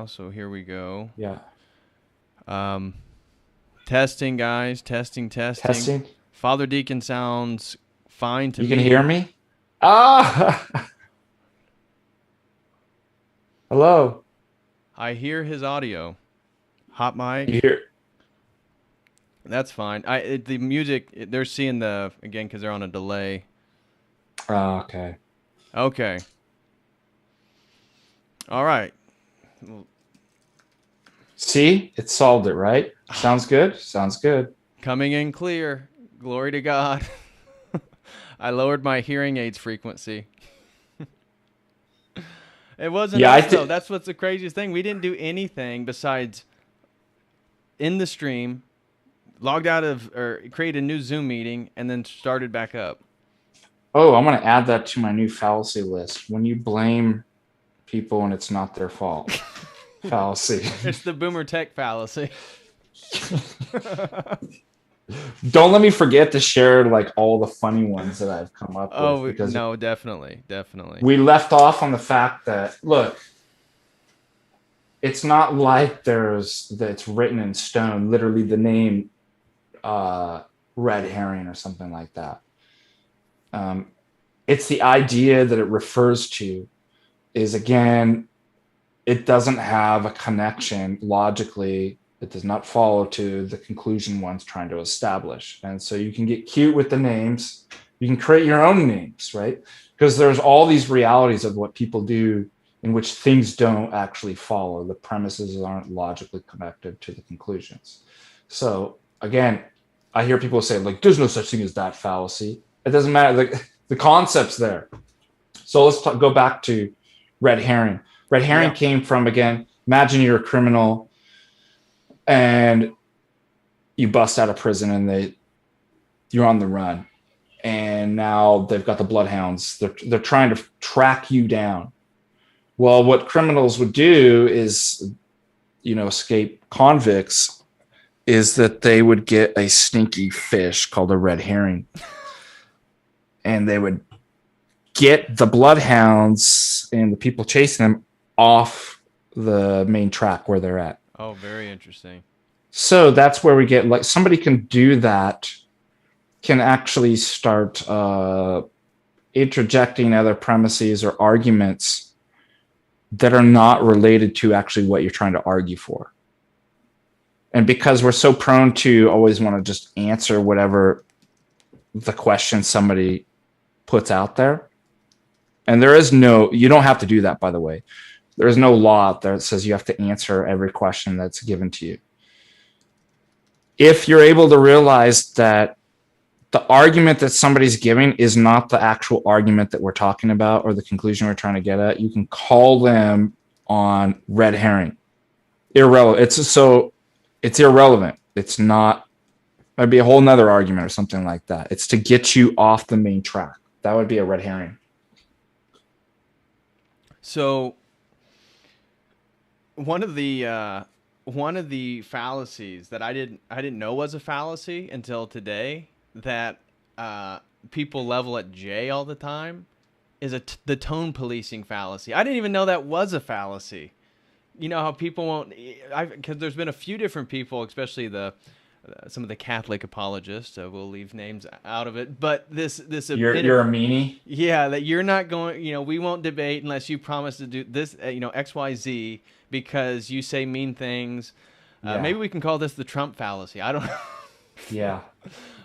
so here we go. Yeah. Testing, guys. Testing. Testing. Father Deacon sounds fine to You can hear me. me? Ah, hello. I hear his audio. Hot You mic. hear? That's fine. The music, they're seeing again, because they're on a delay. Oh, okay. Okay. All right. Well, See, it solved it, right? Sounds good. Sounds good. coming in clear. Glory to God. I lowered my hearing aids frequency. It wasn't Yeah, us, though. That's what's the craziest thing. We didn't do anything besides in the stream, logged out of or created a new Zoom meeting, and then started back up. Oh, I'm gonna add that to my new fallacy list. When you blame people and it's not their fault. Fallacy. It's the boomer tech fallacy. Don't let me forget to share like all the funny ones that I've come up with, Oh, because no, definitely. we left off on the fact that, look, it's not like that's written in stone, literally the name red herring or something like that. It's the idea that it refers to is, again, it doesn't have a connection logically. It does not follow to the conclusion one's trying to establish. And so you can get cute with the names. You can create your own names, right? Because there's all these realities of what people do in which things don't actually follow. The premises aren't logically connected to the conclusions. So again, I hear people say, like, there's no such thing as that fallacy. It doesn't matter. Like, the concept's there. So let's go back to red herring. Red herring came from, again, imagine you're a criminal and you bust out of prison and you're on the run. And now they've got the bloodhounds. They're trying to track you down. Well, what criminals would do is, escape convicts, is that they would get a stinky fish called a red herring. And they would get the bloodhounds and the people chasing them off the main track where they're at. Oh, very interesting. So that's where we get, like, somebody can do that, can actually start interjecting other premises or arguments that are not related to actually what you're trying to argue for. And because we're so prone to always want to just answer whatever the question somebody puts out there, and you don't have to do that, by the way. There is no law out there that says you have to answer every question that's given to you. If you're able to realize that the argument that somebody's giving is not the actual argument that we're talking about or the conclusion we're trying to get at, you can call them on red herring. Irrelevant. It's irrelevant. It's not, that'd be a whole nother argument or something like that. It's to get you off the main track. That would be a red herring. So one of the fallacies that I didn't know was a fallacy until today, that people level at Jay all the time, is the tone policing fallacy. I didn't even know that was a fallacy. You know how people won't, because there's been a few different people, especially some of the Catholic apologists. So we'll leave names out of it. But this you're a meanie. Yeah, that you're not going. We won't debate unless you promise to do this. X, Y, Z, because you say mean things. Maybe we can call this the Trump fallacy. I don't know. Yeah.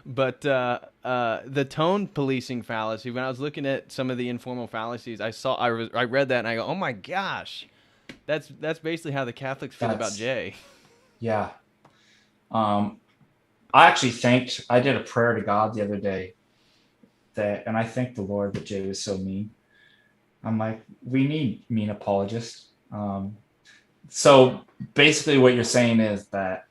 But the tone policing fallacy. When I was looking at some of the informal fallacies, I read that and I go, oh my gosh, that's basically how the Catholics feel about Jay. Yeah. I did a prayer to God the other day, and I thanked the Lord that Jay was so mean. I'm like, we need mean apologists. So basically what you're saying is that,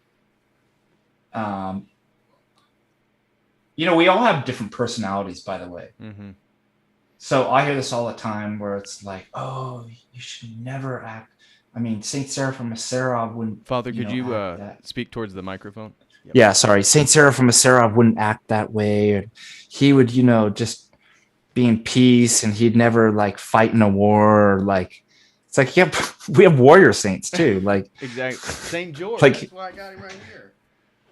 we all have different personalities, by the way. Mm-hmm. So I hear this all the time where it's like, oh, you should never act. I mean, Saint Seraphim of Sarah wouldn't. Father, could you speak towards the microphone? Yep. Yeah, sorry. Saint Seraphim of Sarah wouldn't act that way. He would, just be in peace, and he'd never like fight in a war or like It's like, yep, we have warrior saints too. Like, Exactly. Saint George. like, That's why I got him right here.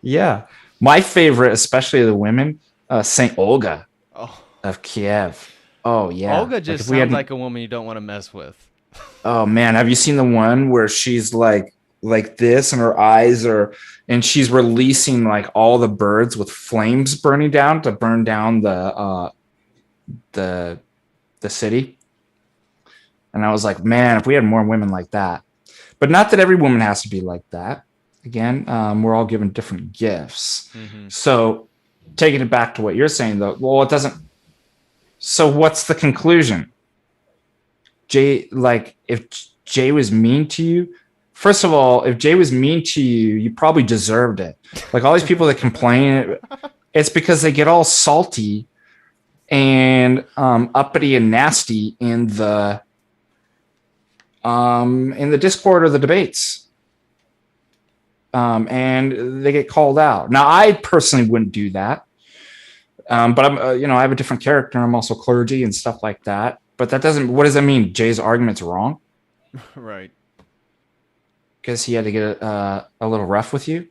yeah. My favorite, especially the women, Saint Olga Oh, of Kiev. Oh yeah. Olga Like just if we sounds hadn't, like a woman you don't want to mess with. oh man, have you seen the one where she's like this and her eyes are, and she's releasing like all the birds with flames burning down to burn down the the city. And I was like, man, if we had more women like that. But not that every woman has to be like that. Again, we're all given different gifts. Mm-hmm. So taking it back to what you're saying though, well, it doesn't. So what's the conclusion? Jay, like if Jay was mean to you, first of all, if Jay was mean to you, you probably deserved it. Like all these people that complain, it's because they get all salty and uppity and nasty in the Discord or the debates. And they get called out. Now, I personally wouldn't do that. But I'm, I have a different character. I'm also clergy and stuff like that. But that doesn't. What does that mean? Jay's argument's wrong Right. because he had to get a little rough with you.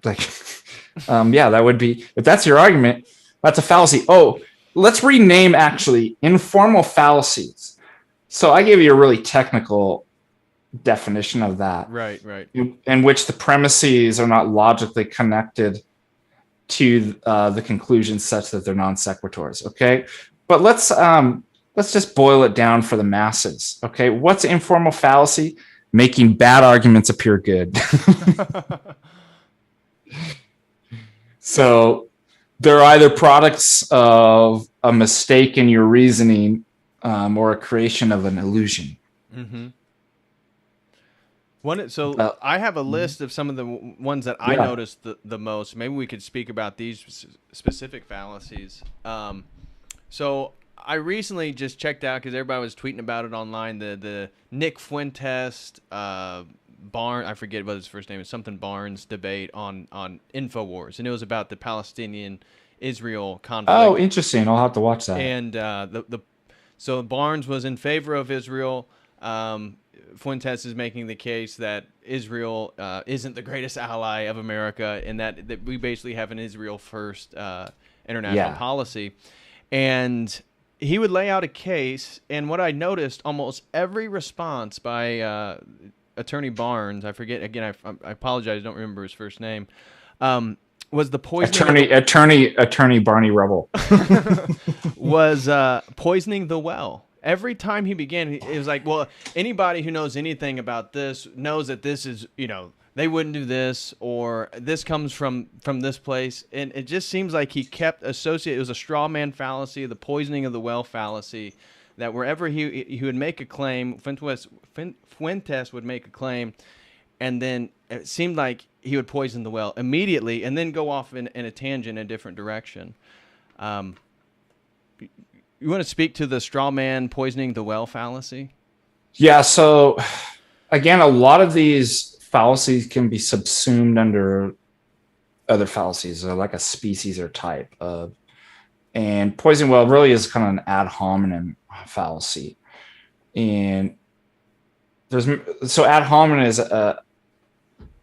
Like, yeah, that would be. If that's your argument, that's a fallacy. Oh, let's rename actually informal fallacies. So I gave you a really technical definition of that, Right. Right. in which the premises are not logically connected to the conclusions such that they're non sequiturs. Okay, but let's just boil it down for the masses. Okay, what's informal fallacy? Making bad arguments appear good. So they're either products of a mistake in your reasoning or a creation of an illusion. Mm-hmm. So I have a list of some of the ones that I Yeah. noticed the most. Maybe we could speak about these specific fallacies. So I recently just checked out because everybody was tweeting about it online. The Nick Fuentes I forget what his first name is, something Barnes debate on Infowars, and it was about the Palestinian-Israel conflict. Oh, interesting. I'll have to watch that. And so Barnes was in favor of Israel. Fuentes is making the case that Israel isn't the greatest ally of America, and that we basically have an Israel first international policy. And he would lay out a case, and what I noticed, almost every response by Attorney Barnes, I forget again, I apologize, I don't remember his first name, was the poisoning Attorney Barney Rubble was poisoning the well. Every time he began, it was like, well, anybody who knows anything about this knows that this is, they wouldn't do this, or this comes from this place. And it just seems like he kept associating, it was a straw man fallacy, the poisoning of the well fallacy, that wherever he would make a claim, Fuentes would make a claim, and then it seemed like he would poison the well immediately and then go off in a tangent in a different direction. You want to speak to the straw man poisoning the well fallacy? Yeah. So again, a lot of these fallacies can be subsumed under other fallacies, or like a species or type of. And poisoning well really is kind of an ad hominem fallacy. And so ad hominem is a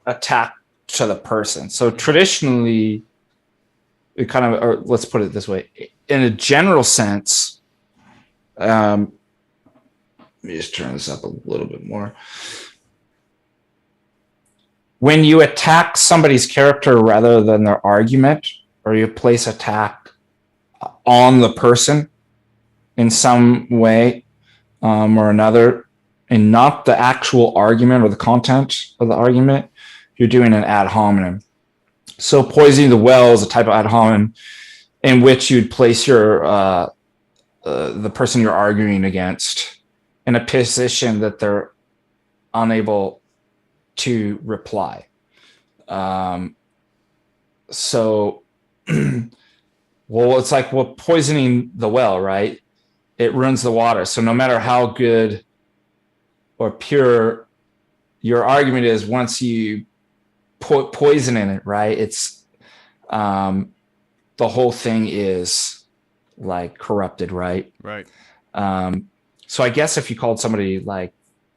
attack to the person. So traditionally, it kind of, or let's put it this way, in a general sense, let me just turn this up a little bit more. When you attack somebody's character rather than their argument, or you place attack on the person in some way or another, and not the actual argument or the content of the argument, you're doing an ad hominem. So poisoning the well is a type of ad hominem in which you'd place your the person you're arguing against in a position that they're unable to reply. So, well, it's like, well, poisoning the well, right? It ruins the water. So no matter how good or pure your argument is, once you put poison in it, right, it's the whole thing is like corrupted, right? Right. So I guess if you called somebody like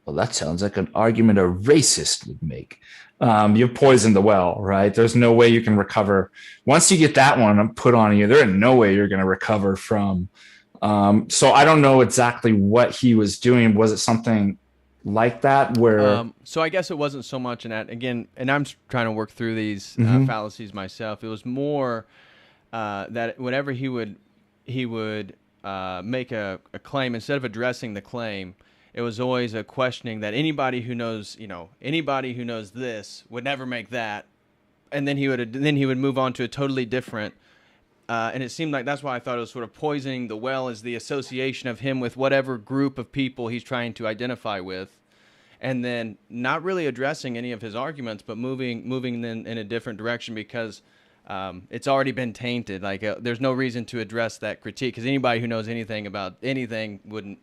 well, that sounds like an argument a racist would make. You've poisoned the well, right? There's no way you can recover. Once you get that one put on you, there is no way you're going to recover from. So I don't know exactly what he was doing. Was it something like that where? So I guess it wasn't so much in that again, and I'm trying to work through these fallacies myself. It was more that whenever he would make a claim, instead of addressing the claim, it was always a questioning that anybody who knows this would never make that, and then he would move on to a totally different. And it seemed like that's why I thought it was sort of poisoning the well, is the association of him with whatever group of people he's trying to identify with, and then not really addressing any of his arguments, but moving in a different direction because it's already been tainted. Like there's no reason to address that critique because anybody who knows anything about anything wouldn't.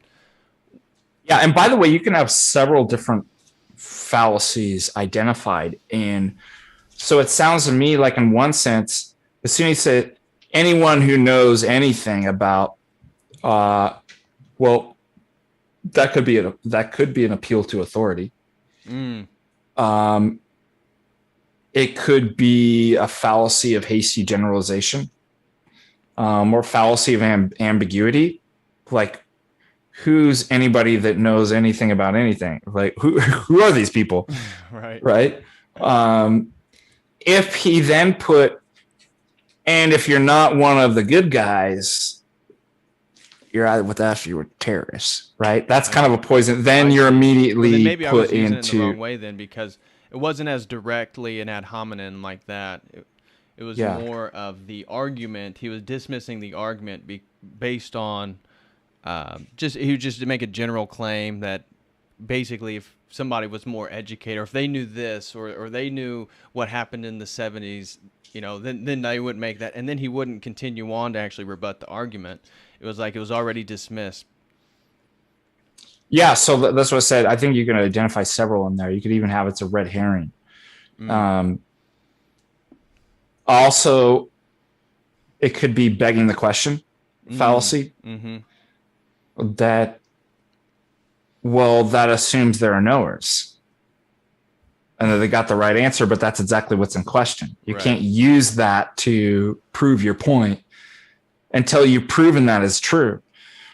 Yeah, and by the way, you can have several different fallacies identified, and so it sounds to me like, in one sense, as soon as you say anyone who knows anything about, well, that could be an appeal to authority. It could be a fallacy of hasty generalization, or fallacy of ambiguity, like. Who's anybody that knows anything about anything? Like who are these people? Right. If he then put, and if you're not one of the good guys, you're either with us or you're terrorists, right? That's kind of a poison. Then you're immediately then maybe put I was using into it in the wrong way then, because it wasn't as directly an ad hominem like that. It was more of the argument. He was dismissing the argument based on. He would just make a general claim that basically if somebody was more educated, or if they knew this, or they knew what happened in the 70s, then they wouldn't make that. And then he wouldn't continue on to actually rebut the argument. It was like it was already dismissed. Yeah, so that's what I said. I think you can identify several in there. You could even have it's a red herring. Also, it could be begging the question fallacy. That assumes there are knowers and that they got the right answer, but that's exactly what's in question. You can't use that to prove your point until you've proven that is true.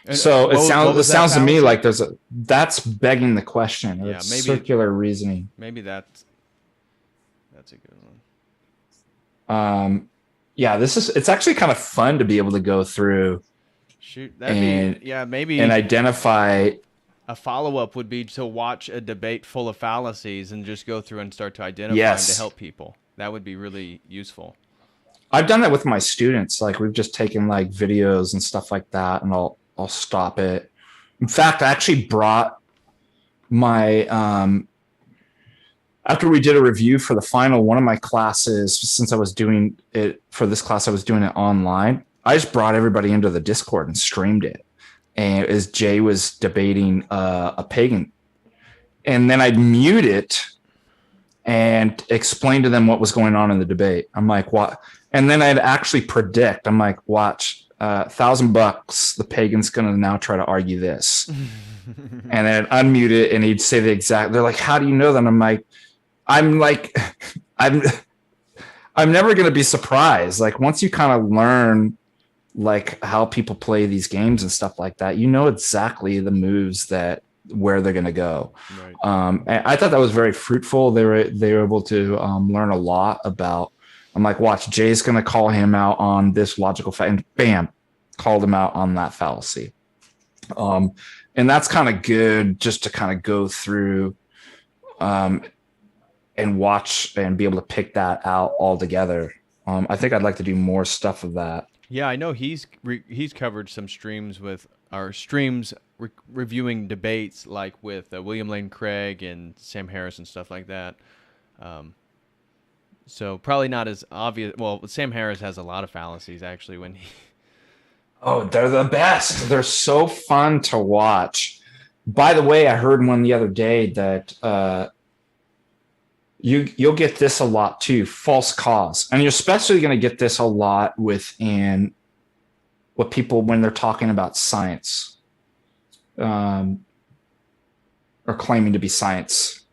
And so it sounds to me like that's begging the question, or it's circular reasoning. Maybe that's a good one. It's actually kind of fun to be able to go through. Shoot, maybe and identify. A follow-up would be to watch a debate full of fallacies and just go through and start to identify them to help people. That would be really useful. I've done that with my students. Like we've just taken like videos and stuff like that, and I'll stop it. In fact, I actually brought my after we did a review for the final one of my classes, since I was doing it for this class, I was doing it online. I just brought everybody into the Discord and streamed it. And as Jay was debating a pagan, and then I'd mute it and explain to them what was going on in the debate. I'm like, what? And then I'd actually predict. I'm like, watch, $1,000. The pagan's going to now try to argue this. And then I'd unmute it, and he'd say the exact. They're like, how do you know that? I'm never going to be surprised. Like once you kind of learn like how people play these games and stuff like that, exactly the moves where they're going to go. Right. And I thought that was very fruitful. They were able to learn a lot about. I'm like, watch, Jay's going to call him out on this logical fact, and bam, called him out on that fallacy. And that's kind of good just to kind of go through and watch and be able to pick that out all together. I think I'd like to do more stuff of that. Yeah, I know he's covered some streams reviewing debates, like with William Lane Craig and Sam Harris and stuff like that. So probably not as obvious. Well, Sam Harris has a lot of fallacies actually when he. Oh, they're the best. They're so fun to watch. By the way, I heard one the other day that you'll get this a lot too, false cause. And you're especially going to get this a lot within what people, when they're talking about science. or claiming to be science.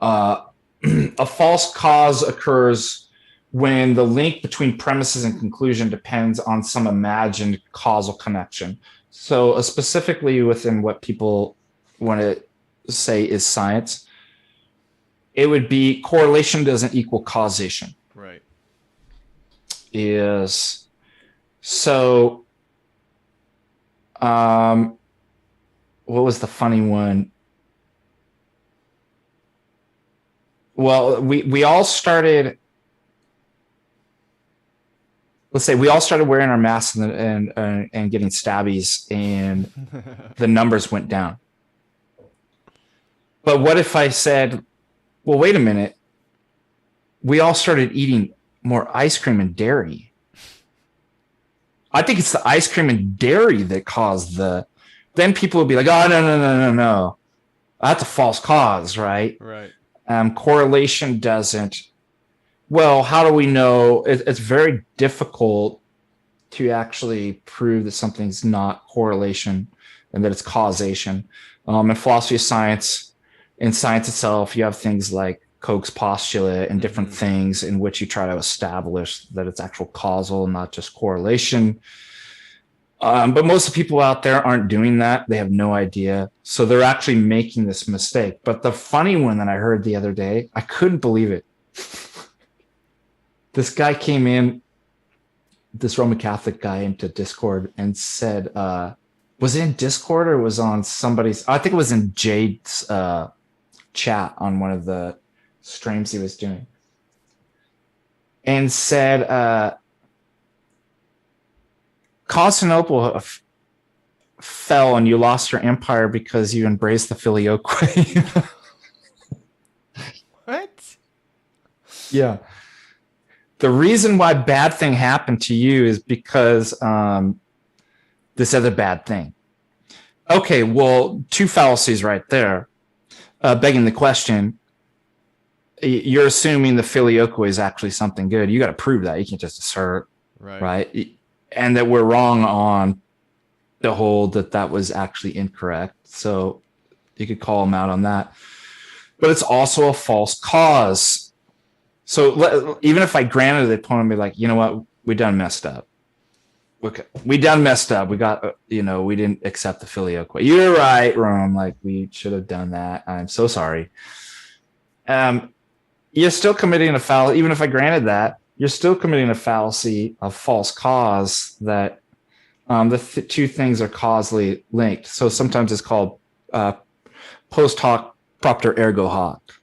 Uh, a false cause occurs when the link between premises and conclusion depends on some imagined causal connection. So, specifically within what people want to say is science, it would be correlation doesn't equal causation. Right. Is so. Um, what was the funny one? Well, we all started. Let's say we all started wearing our masks and getting stabbies, and the numbers went down. But what if I said, well, wait a minute, we all started eating more ice cream and dairy? I think it's the ice cream and dairy that caused the. Then people would be like, oh, no. That's a false cause, right? Right. Correlation doesn't. Well, how do we know? It's very difficult to actually prove that something's not correlation and that it's causation. In philosophy of science, in science itself, you have things like Koch's postulate and different things in which you try to establish that it's actual causal, not just correlation. But most of the people out there aren't doing that. They have no idea. So they're actually making this mistake. But the funny one that I heard the other day, I couldn't believe it. This guy came in, this Roman Catholic guy, into Discord and said, was it in Discord or was on somebody's, I think it was in Jade's chat on one of the streams he was doing, and said, Constantinople fell and you lost your empire because you embraced the filioque. What? Yeah. The reason why bad thing happened to you is because this other bad thing. Okay, well, two fallacies right there. Begging the question, you're assuming the filioque is actually something good. You got to prove that. You can't just assert, right? And that we're wrong on the whole that was actually incorrect. So you could call them out on that. But it's also a false cause. So even if I granted the opponent, be like, you know what, we done messed up. Okay, we done messed up. We got, we didn't accept the filioque. You're right, Rome. Like, we should have done that. I'm so sorry. You're still committing a fallacy. Even if I granted that, you're still committing a fallacy of false cause that the two things are causally linked. So sometimes it's called post hoc propter ergo hoc.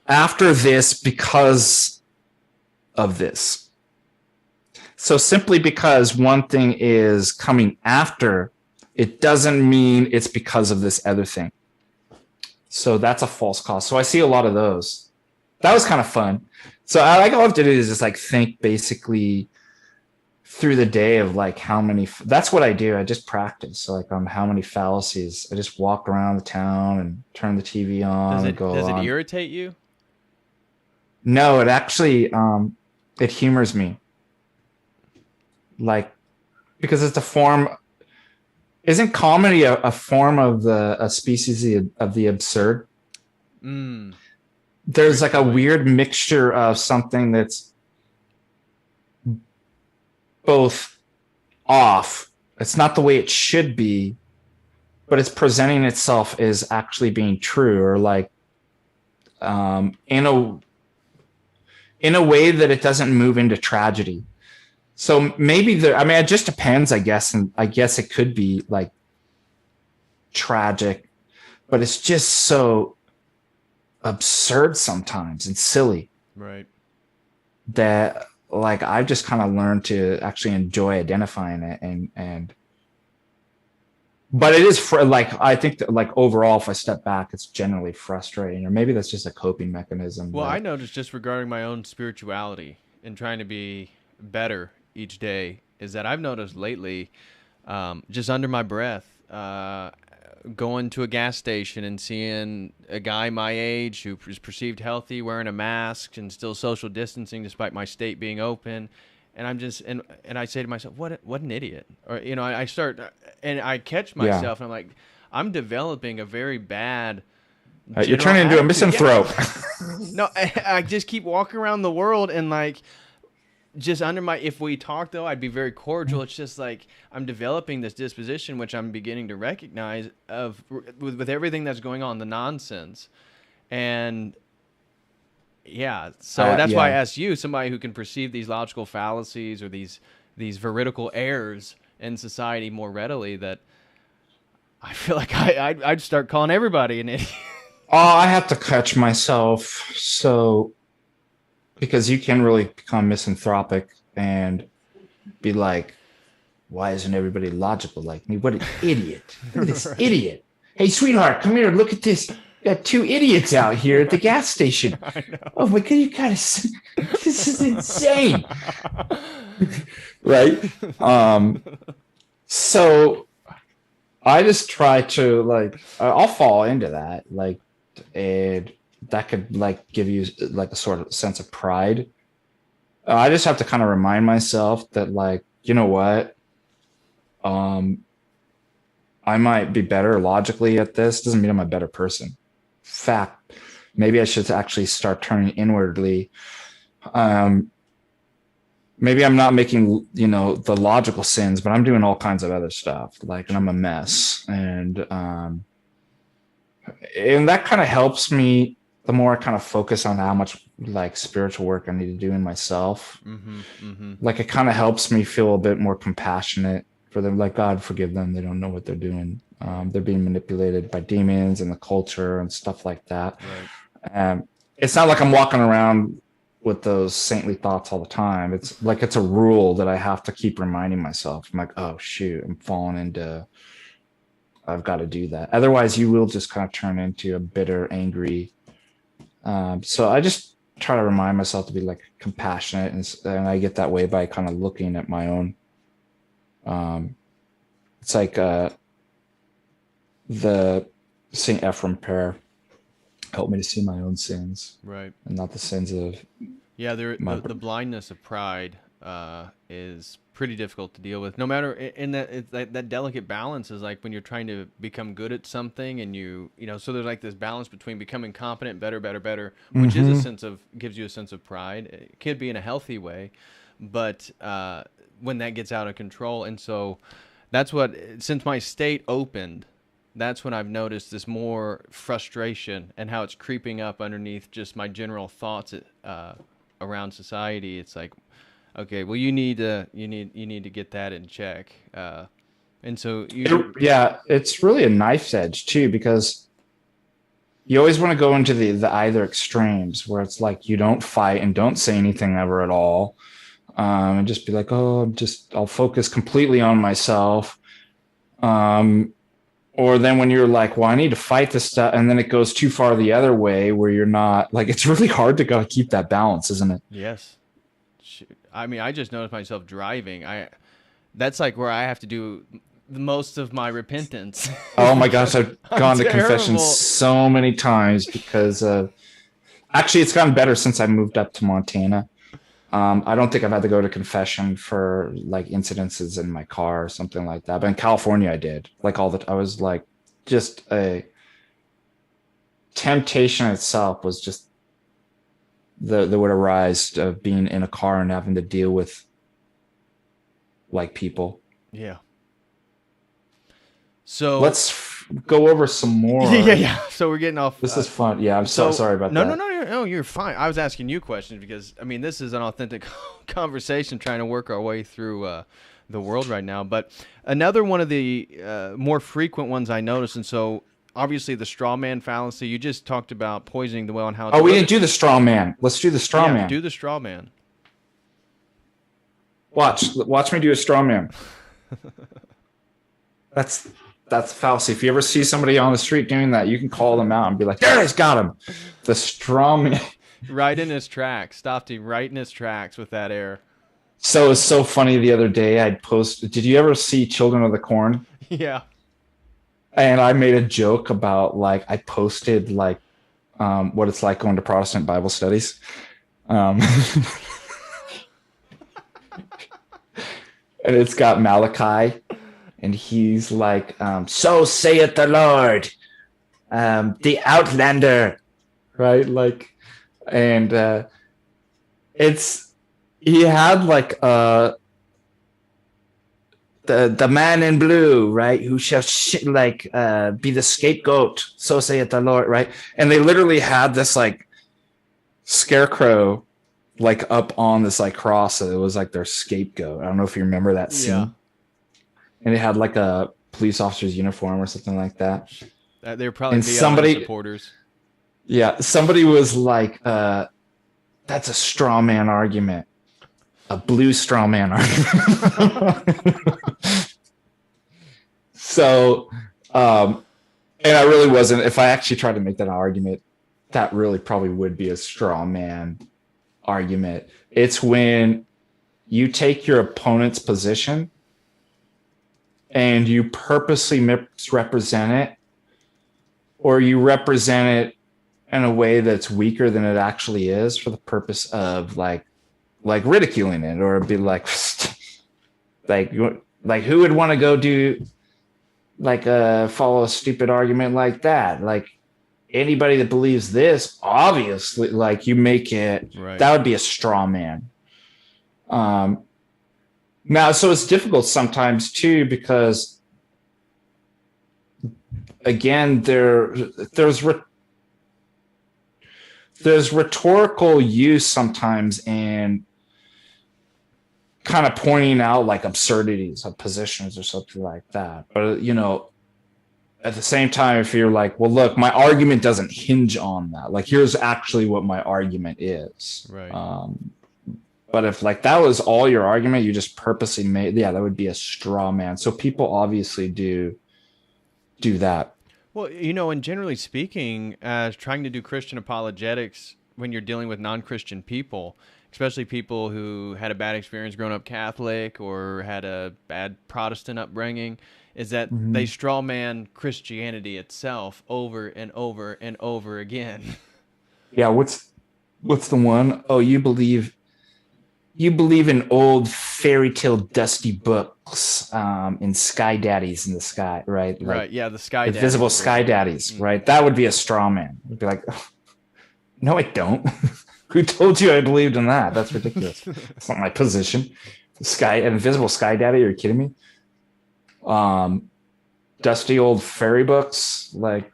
After this, because of this. So simply because one thing is coming after, it doesn't mean it's because of this other thing. So that's a false cause. So I see a lot of those. That was kind of fun. So I love to do is just like think basically through the day of like how many. That's what I do. I just practice. So like how many fallacies. I just walk around the town and turn the TV on. Does it irritate you? No, it actually it humors me. Like, because it's a form. Isn't comedy a form of a species of the absurd? There's like a weird mixture of something that's both off. It's not the way it should be, but it's presenting itself as actually being true, or like in a way that it doesn't move into tragedy. So maybe it just depends, I guess. And I guess it could be like tragic, but it's just so absurd sometimes and silly. Right. That like I've just kind of learned to actually enjoy identifying it and but it is I think that like overall, if I step back, it's generally frustrating, or maybe that's just a coping mechanism. Well, I noticed just regarding my own spirituality and trying to be better each day is that I've noticed lately, just under my breath, going to a gas station and seeing a guy my age who is perceived healthy wearing a mask and still social distancing despite my state being open. And I'm just, and I say to myself, what an idiot. Or, I start, and I catch myself and I'm like, I'm developing a very bad You're general turning into a attitude. misanthrope. No, I just keep walking around the world and like just under my, if we talk though, I'd be very cordial. It's just like I'm developing this disposition, which I'm beginning to recognize of with everything that's going on, the nonsense. And yeah, so that's why I Yeah. asked you, somebody who can perceive these logical fallacies or these veridical errors in society more readily, that I feel like I'd start calling everybody an idiot. Oh, I have to catch myself. So, because you can really become misanthropic and be like, why isn't everybody logical like me? What an idiot. Look at this Right. idiot. Hey, sweetheart, come here. Look at this. Got two idiots out here at the gas station. I know. Oh my God, you gotta, this is insane. Right? So I just try to like, I'll fall into that. Like, and that could like give you like a sort of sense of pride. I just have to kind of remind myself that like, you know what? Um, I might be better logically at this. Doesn't mean I'm a better person. Fact, maybe I should actually start turning inwardly. Maybe I'm not making, the logical sins, but I'm doing all kinds of other stuff. Like, and I'm a mess. And that kind of helps me the more I kind of focus on how much like spiritual work I need to do in myself. Like it kind of helps me feel a bit more compassionate for them. Like, God, forgive them. They don't know what they're doing. They're being manipulated by demons and the culture and stuff like that. Right. It's not like I'm walking around with those saintly thoughts all the time. It's like it's a rule that I have to keep reminding myself. I'm like, oh shoot, I'm falling into, I've got to do that. Otherwise you will just kind of turn into a bitter, angry. So I just try to remind myself to be like compassionate, and I get that way by kind of looking at my own. It's like the Saint Ephrem prayer, help me to see my own sins, Right. and not the sins of The blindness of pride is pretty difficult to deal with. No matter in that it's that delicate balance is like when you're trying to become good at something, and so there's like this balance between becoming competent, better, which is a sense of gives you a sense of pride. It could be in a healthy way, but when that gets out of control, and so that's what, since my state opened, that's when I've noticed this more frustration and how it's creeping up underneath just my general thoughts around society. It's like, okay, well, you need to get that in check. And so yeah, it's really a knife's edge too, because you always want to go into the either extremes where it's like you don't fight and don't say anything ever at all, and just be like, oh, I'll focus completely on myself. Or then when you're like, well, I need to fight this stuff, and then it goes too far the other way where you're not like, it's really hard to keep that balance, isn't it? Yes. I mean, I just noticed myself driving. That's like where I have to do the most of my repentance. Oh my gosh, I've gone to confession terrible. so many times because actually it's gotten better since I moved up to Montana. I don't think I've had to go to confession for like incidences in my car or something like that. But in California, I did. Like I was like, just a temptation itself was just that would arise of being in a car and having to deal with like people. Yeah. So let's go over some more. Yeah. So we're getting off. This is fun. Yeah, I'm so sorry about that. No, you're fine. I was asking you questions because, I mean, this is an authentic conversation trying to work our way through the world right now. But another one of the more frequent ones I noticed, and so obviously the straw man fallacy, you just talked about poisoning the well and how it's... Oh, we didn't do the straw man. Let's do the straw man. Do the straw man. Watch me do a straw man. That's fallacy. If you ever see somebody on the street doing that, you can call them out and be like, there, he's got him. The straw man. Right in his tracks. Stopped him right in his tracks with that air. So it's so funny. The other day I'd posted, did you ever see Children of the Corn? Yeah. And I made a joke about like, I posted like what it's like going to Protestant Bible studies. And it's got Malachi and he's like, "So saith the Lord, the Outlander," right? Like, and it's he had like the man in blue, right? Who shall be the scapegoat? So saith the Lord, right? And they literally had this like scarecrow like up on this like cross. So it was like their scapegoat. I don't know if you remember that scene. Yeah. And it had like a police officer's uniform or something like that. They're probably And BLM supporters. Yeah, somebody was like, "That's a straw man argument, a blue straw man argument." So, and I really wasn't. If I actually tried to make that argument, that really probably would be a straw man argument. It's when you take your opponent's position and you purposely misrepresent it, or you represent it in a way that's weaker than it actually is for the purpose of like ridiculing it, or be like like who would want to go do follow a stupid argument like that? Like, anybody that believes this, obviously, like, you make it right. That would be a straw man. Now, so it's difficult sometimes too, because again, there's rhetorical use sometimes in kind of pointing out like absurdities of positions or something like that. But, at the same time, if you're like, well, look, my argument doesn't hinge on that. Like, here's actually what my argument is. Right. But if like that was all your argument, you just purposely made, that would be a straw man. So people obviously do that. Well, and generally speaking, as trying to do Christian apologetics when you're dealing with non-Christian people, especially people who had a bad experience growing up Catholic or had a bad Protestant upbringing, is that they straw man Christianity itself over and over and over again. Yeah, what's the one? Oh, you believe in old fairy tale dusty books, in sky daddies in the sky, right? Like, right, yeah, the sky daddies. Invisible sky daddies, right? That would be a straw man. It'd be like, oh, no, I don't. Who told you I believed in that? That's ridiculous. That's not my position. Invisible sky daddy, are you kidding me? Dusty old fairy books, like,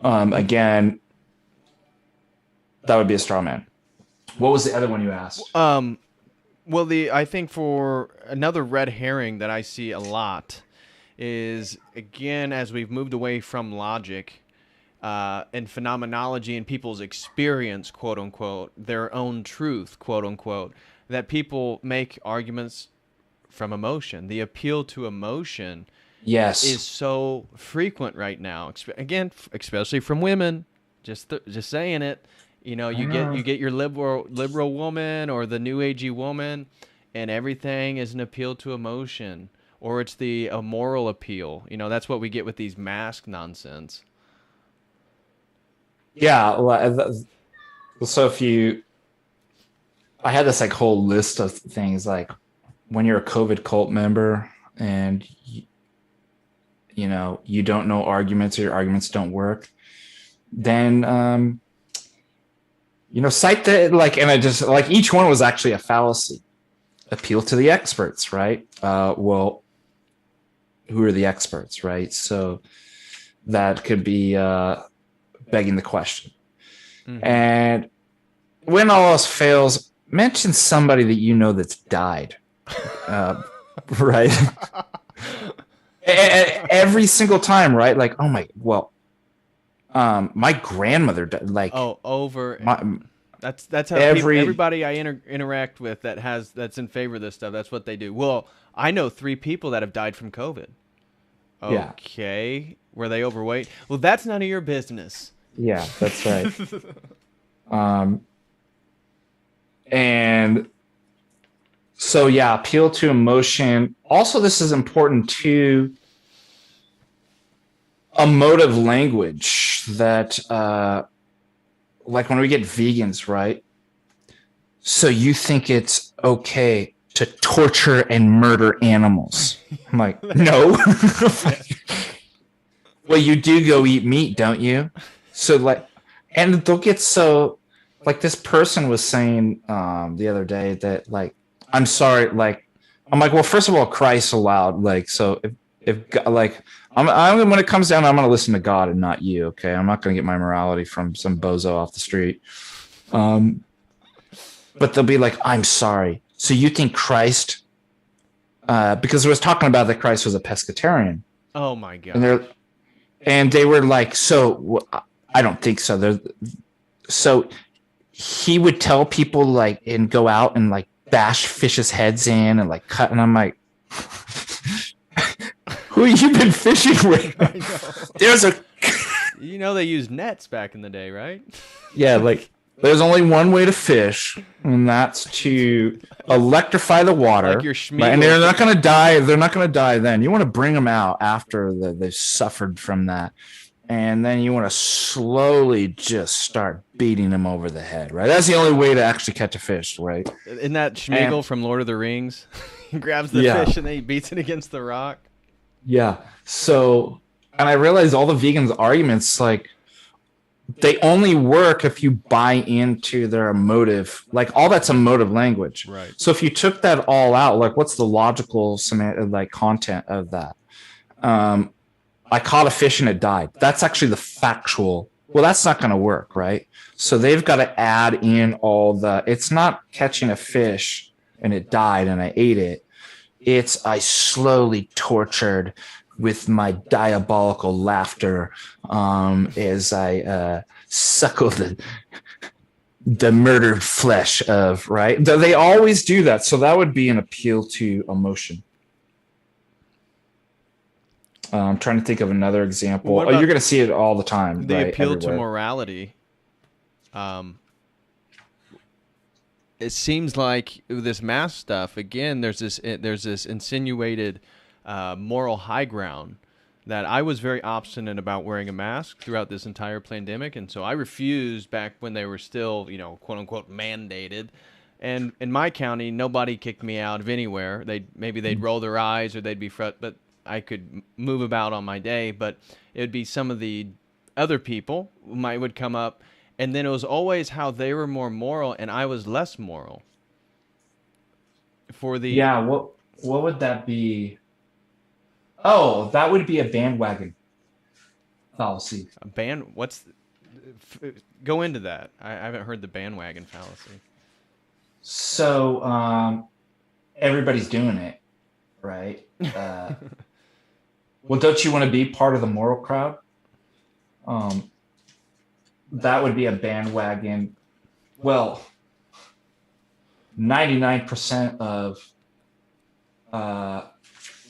again, that would be a straw man. What was the other one you asked? Well, I think for another red herring that I see a lot is, again, as we've moved away from logic and phenomenology and people's experience, quote unquote, their own truth, quote unquote, that people make arguments from emotion. The appeal to emotion, yes, is so frequent right now. Again, especially from women. Just saying it. You get your liberal woman or the new agey woman, and everything is an appeal to emotion, or it's the moral appeal. That's what we get with these mask nonsense. Yeah. So I had this like whole list of things, like when you're a COVID cult member and you don't know arguments, or your arguments don't work, then cite the and I just like each one was actually a fallacy. Appeal to the experts, right? Well, who are the experts, right? So that could be begging the question. Mm-hmm. And when all else fails, mention somebody that that's died, right? Every single time, right? Like, oh my, well, my grandmother died. Like, that's how everybody I interact with that's in favor of this stuff. That's what they do. Well, I know 3 people that have died from COVID. Okay, yeah. Were they overweight? Well, that's none of your business. Yeah, that's right. And so, yeah, appeal to emotion. Also, this is important too. Emotive language that, like when we get vegans, right? So you think it's okay to torture and murder animals. I'm like, no. Well, you do go eat meat, don't you? So like, and they'll get so like this person was saying the other day that like, I'm sorry, like, I'm like, well, first of all, Christ allowed, like, so if like, I'm when it comes down, I'm going to listen to God and not you. Okay. I'm not going to get my morality from some bozo off the street. But they'll be like, I'm sorry. So you think Christ, because it was talking about that Christ was a pescatarian. Oh my God. And they were like, so I don't think so. So he would tell people like, and go out and like bash fish's heads in and like cut. And I'm like, who you been fishing with? I know. There's a, You know they used nets back in the day, right? yeah, like there's only one way to fish, and that's to electrify the water. Like your right? And they're not going to die. They're not going to die then. You want to bring them out after they've suffered from that. And then you want to slowly just start beating them over the head, right? That's the only way to actually catch a fish, right? Isn't that Schmeagol from Lord of the Rings? He grabs the fish and then he beats it against the rock. Yeah. So, and I realized all the vegans' arguments, like, they only work if you buy into their emotive, like all that's emotive language. Right. So if you took that all out, like what's the logical like content of that? I caught a fish and it died. That's actually the factual. Well, that's not going to work, right? So they've got to add in all the, it's not catching a fish and it died and I ate it. It's I slowly tortured with my diabolical laughter as I suckle the murdered flesh of, right? They always do that. So that would be an appeal to emotion. I'm trying to think of another example. You're going to see it all the time. The right? appeal Everywhere. to morality. It seems like with this mask stuff, again, there's this insinuated moral high ground that I was very obstinate about wearing a mask throughout this entire pandemic, and so I refused back when they were still, quote unquote, mandated. And in my county, nobody kicked me out of anywhere. They'd roll their eyes or they'd be but I could move about on my day. But it would be some of the other people who would come up. And then it was always how they were more moral and I was less moral. Yeah, what would that be? Oh, that would be a bandwagon fallacy. Go into that. I haven't heard the bandwagon fallacy. So everybody's doing it, right? Well, don't you want to be part of the moral crowd? That would be a bandwagon. Well, 99% of,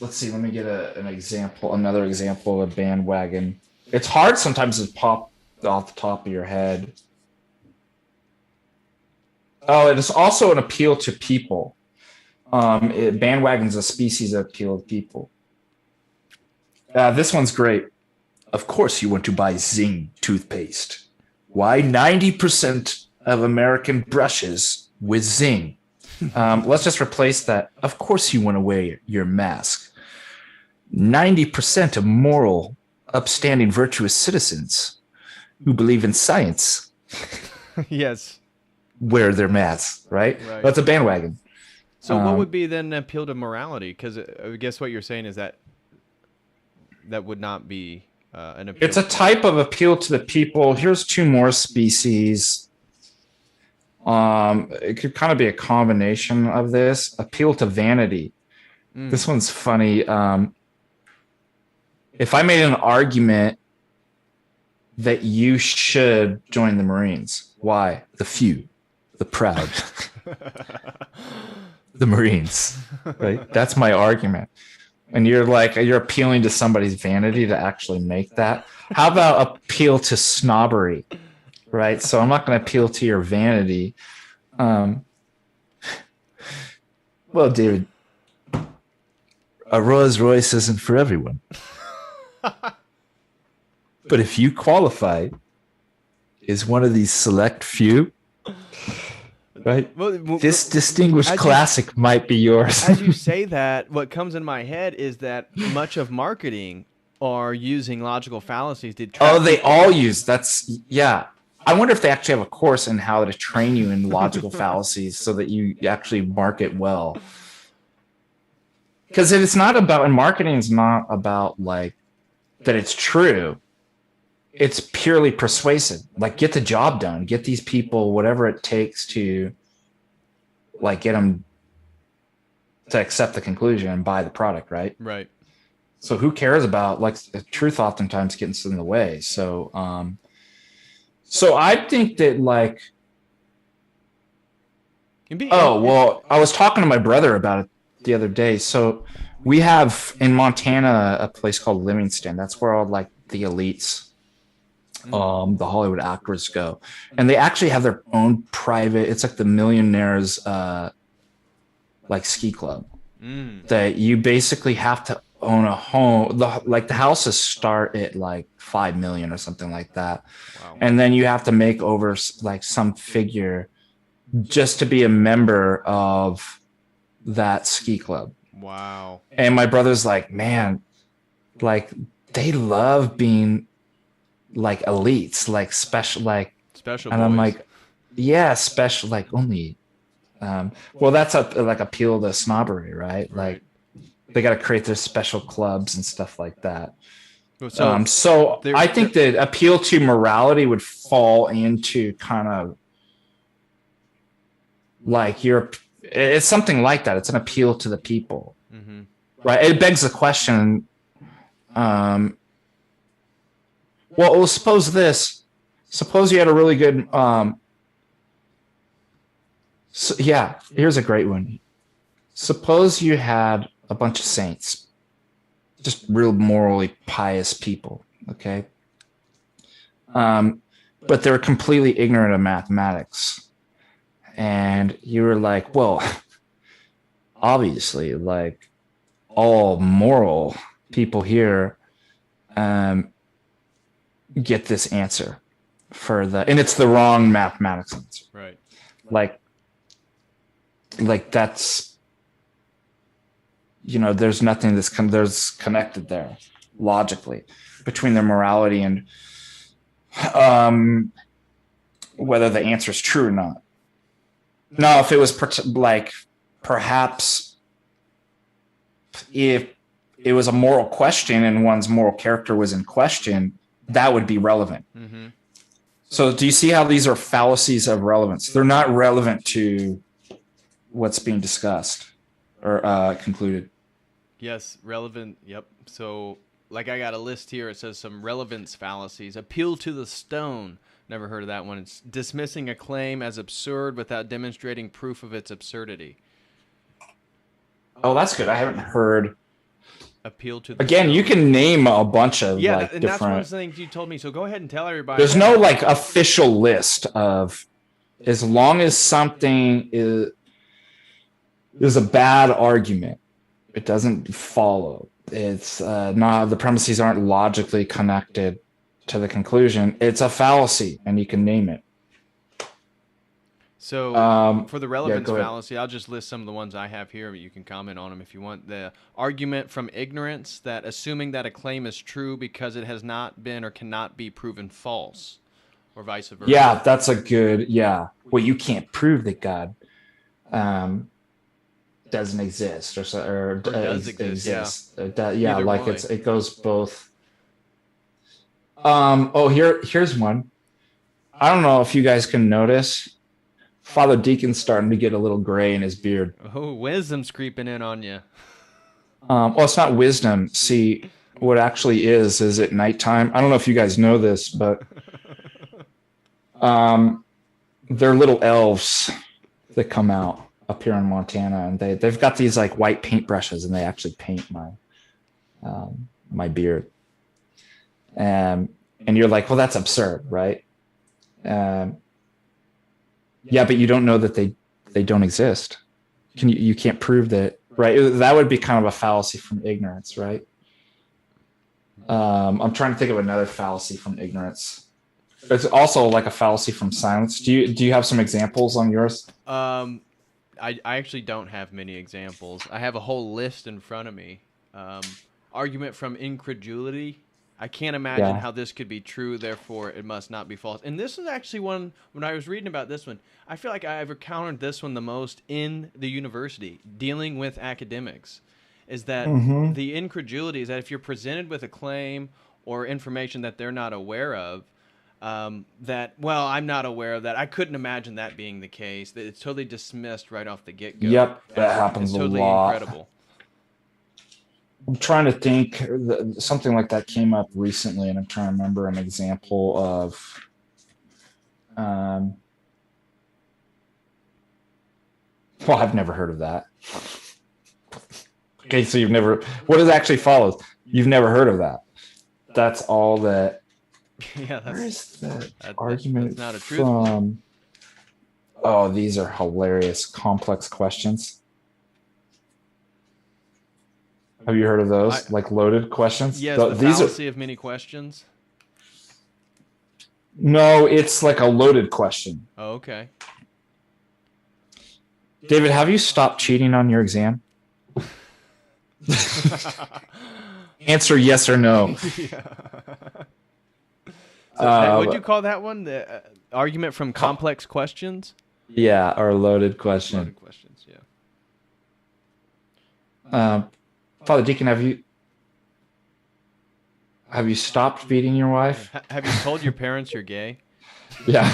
let's see, let me get another example of bandwagon. It's hard sometimes to pop off the top of your head. Oh, it is also an appeal to people. Bandwagon's a species that appeal to people. This one's great. Of course you want to buy Zing toothpaste. Why 90% of American brushes with Zing? Let's just replace that. Of course you want to wear your mask. 90% of moral, upstanding, virtuous citizens who believe in science yes, wear their masks, right? That's a bandwagon. So what would be then appeal to morality? Because I guess what you're saying is that would not be an appeal. It's a type of appeal to the people. Here's two more species. It could kind of be a combination of this. Appeal to vanity. This one's funny. If I made an argument that you should join the Marines, why? The few, the proud, the Marines, right? That's my argument. And you're appealing to somebody's vanity to actually make that. How about appeal to snobbery, right? So I'm not going to appeal to your vanity. Well, David, a Rolls Royce isn't for everyone. But if you qualify as one of these select few, Right? Well, This distinguished as you classic might be yours. as you say that, what comes in my head is that much of marketing are using logical fallacies to Oh, trap they people. all use that's yeah. I wonder if they actually have a course in how to train you in logical fallacies so that you actually market well. Because if it's not about, and marketing is not about like that it's true, it's purely persuasive. Like get the job done, get these people whatever it takes to like get them to accept the conclusion and buy the product, right? Right. So who cares about like the truth oftentimes gets in the way. So I think that like well, I was talking to my brother about it the other day. So we have in Montana a place called Livingston. That's where all like the elites, the Hollywood actors go, and they actually have their own private. It's like the millionaires, like ski club that you basically have to own a home. The houses start at like 5 million or something like that, Wow. and then you have to make over like some figure just to be a member of that ski club. Wow. And my brother's like, man, like they love being like elites, like special, like Special and I'm boys. like, yeah, special, like only well, that's a like appeal to snobbery, right? Like they got to create their special clubs and stuff like that. So I think that appeal to morality would fall into kind of like it's something like that. It's an appeal to the people, right? It begs the question. Well, suppose you had a really good. So, yeah, here's a great one. Suppose you had a bunch of saints, just real morally pious people, okay? But they were completely ignorant of mathematics. And you were like, well, obviously, like all moral people here get this answer and it's the wrong mathematics answer. Right. Like that's, there's nothing there's connected there logically between their morality and whether the answer is true or not. Now, if it was perhaps if it was a moral question and one's moral character was in question, that would be relevant. So do you see how these are fallacies of relevance? They're not relevant to what's being discussed or concluded. Yes, relevant. Yep. So, like, I got a list here. It says some relevance fallacies. Appeal to the stone. Never heard of that one. It's dismissing a claim as absurd without demonstrating proof of its absurdity. Oh, that's good. I haven't heard. Appeal to the Again, stone. You can name a bunch of and different. That's one of the things you told me. So go ahead and tell everybody. There's no like official list of, as long as something is a bad argument, it doesn't follow. It's not, the premises aren't logically connected to the conclusion. It's a fallacy, and you can name it. So for the relevance fallacy, I'll just list some of the ones I have here, but you can comment on them if you want. The argument from ignorance, that assuming that a claim is true because it has not been or cannot be proven false, or vice versa. Yeah, that's a good, well, you can't prove that God doesn't exist or does exist. Like one. It goes both. Here's one. I don't know if you guys can notice, Father Deacon's starting to get a little gray in his beard. Oh, wisdom's creeping in on you. Well, it's not wisdom. See, what actually is at nighttime. I don't know if you guys know this, but they're little elves that come out up here in Montana, and they've got these like white paintbrushes, and they actually paint my beard. And you're like, well, that's absurd, right? Yeah, but you don't know that they don't exist. You can't prove that, right? That would be kind of a fallacy from ignorance, right? I'm trying to think of another fallacy from ignorance. It's also like a fallacy from silence. Do you have some examples on yours? Um, I actually don't have many examples. I have a whole list in front of me. Um, Argument from incredulity. I can't imagine Yeah. how this could be true, therefore it must not be false. And this is actually one, when I was reading about this one, I feel like I've encountered this one the most in the university, dealing with academics, is that Mm-hmm. the incredulity is that if you're presented with a claim or information that they're not aware of, that, well, I'm not aware of that. I couldn't imagine that being the case. That it's totally dismissed right off the get-go Yep, that as happens it's a totally lot. incredible. I'm trying to think. Something like that came up recently, and I'm trying to remember an example of. Um, well, I've never heard of that. Okay, so you've never. What is actually follows? You've never heard of that. That's all that. Yeah, Where is that that's argument not a truthful one. from? Oh, these are hilarious, complex questions. Have you heard of I those? Like loaded questions? Yes, the These are fallacy of many questions. no, it's like a loaded question. Oh, okay. David, have you stopped cheating on your exam? Answer yes or no. Yeah. So what'd you Uh, call that one? The argument from complex questions? yeah, or a loaded question. Loaded questions, yeah. Uh, Father Deacon, have you stopped beating your wife? Have you told your parents you're gay? Yeah.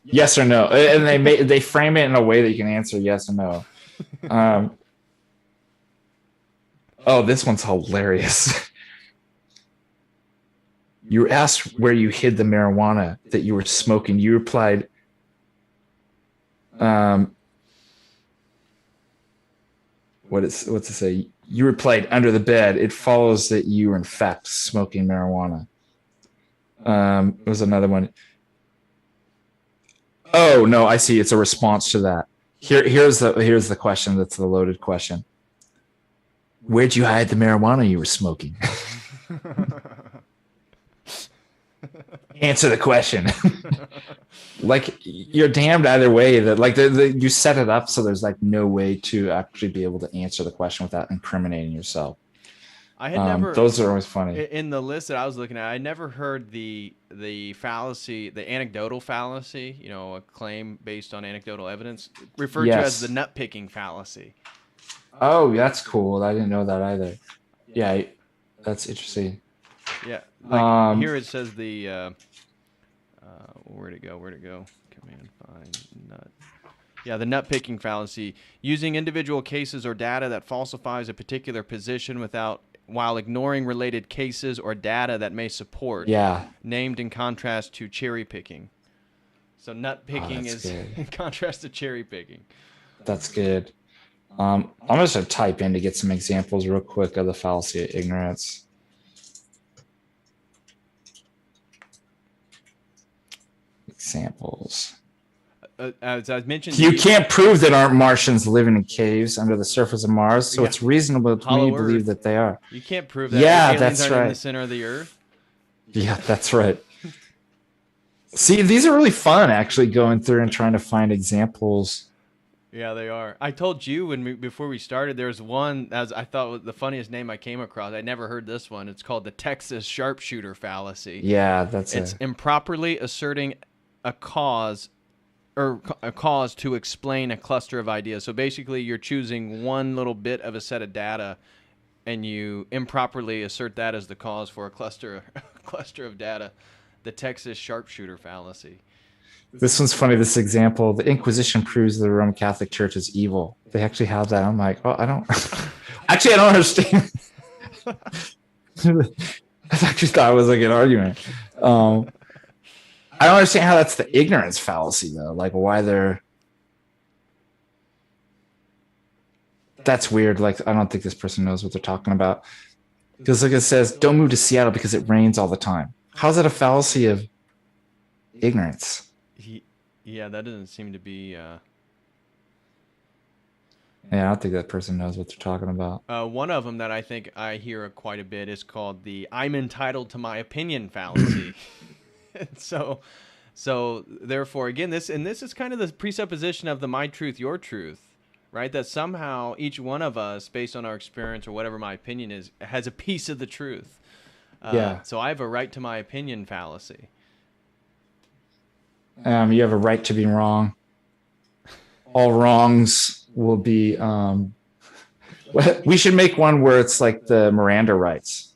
Yes or no, and they frame it in a way that you can answer yes or no. Oh, this one's hilarious. You were asked where you hid the marijuana that you were smoking. You replied, what's it say? You replied, under the bed. It follows that you were in fact smoking marijuana. It was another one. Oh no, I see. It's a response to that. Here's the question. That's the loaded question. Where'd you hide the marijuana you were smoking? Answer the question. Like you're damned either way. That like you set it up so there's like no way to actually be able to answer the question without incriminating yourself. I had never Those are always funny. in the list that I was looking at. I never heard the fallacy, the anecdotal fallacy. You know, a claim based on anecdotal evidence, referred to as the nut picking fallacy. Oh, that's cool. I didn't know that either. Yeah, that's interesting. Yeah, like here it says the where'd it go? Command find nut. Yeah, the nut picking fallacy, using individual cases or data that falsifies a particular position while ignoring related cases or data that may support. Yeah. Named in contrast to cherry picking. So nut picking is good. In contrast to cherry picking. That's good. I'm just going to type in to get some examples real quick of the fallacy of ignorance. Examples. As I mentioned, you can't prove that aren't Martians living in caves under the surface of Mars, so it's reasonable to me to believe that they are. You can't prove that. Yeah, aliens that's aren't right. In the center of the Earth. Yeah, that's right. See, these are really fun, actually, going through and trying to find examples. Yeah, they are. I told you before we started, there's one as I thought was the funniest name I came across. I never heard this one. It's called the Texas sharpshooter fallacy. Yeah, it's improperly asserting a cause to explain a cluster of ideas. So basically, you're choosing one little bit of a set of data, and you improperly assert that as the cause for a cluster of data. The Texas sharpshooter fallacy. This one's funny, this example. The Inquisition proves the Roman Catholic Church is evil. They actually have that. I'm like, oh, I don't... Actually, I don't understand. I actually thought it was like an argument. I don't understand how that's the ignorance fallacy, though. Like, why they're... That's weird. Like, I don't think this person knows what they're talking about. Because like it says, don't move to Seattle because it rains all the time. How's that a fallacy of ignorance? Yeah, that doesn't seem to be... Yeah, I don't think that person knows what they're talking about. One of them that I think I hear quite a bit is called the "I'm entitled to my opinion" fallacy. so, so therefore, again, this is kind of the presupposition of the "my truth, your truth," right? That somehow each one of us, based on our experience or whatever my opinion is, has a piece of the truth. Yeah. So I have a right to my opinion fallacy. You have a right to be wrong. All wrongs will be. We should make one where it's like the Miranda rights.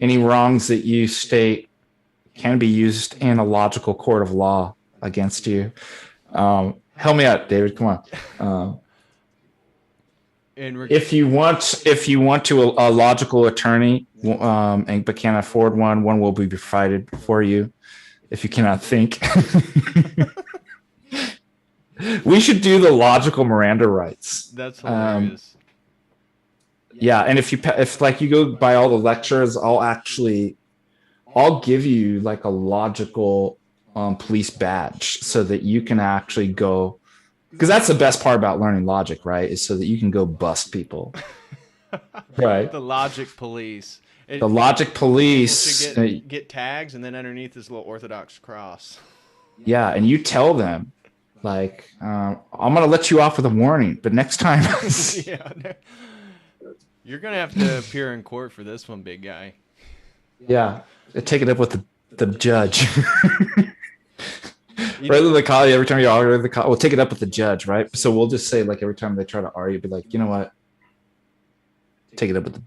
Any wrongs that you state can be used in a logical court of law against you. Help me out, David. Come on. If you want to a logical attorney, but can't afford one, one will be provided for you. If you cannot think, we should do the logical Miranda rights. That's hilarious. Yeah, and if like you go by all the lectures, I'll give you like a logical police badge so that you can actually go, because that's the best part about learning logic, right? Is so that you can go bust people. Right. The logic police. The logic police should get tags, and then underneath this little Orthodox cross. Yeah, and you tell them, like, I'm gonna let you off with a warning, but next time, yeah, you're gonna have to appear in court for this one, big guy. Yeah, take it up with the judge. Rather than call you every time you argue with the call, we'll take it up with the judge, right? So we'll just say, like, every time they try to argue, be like, you know what? Take it up with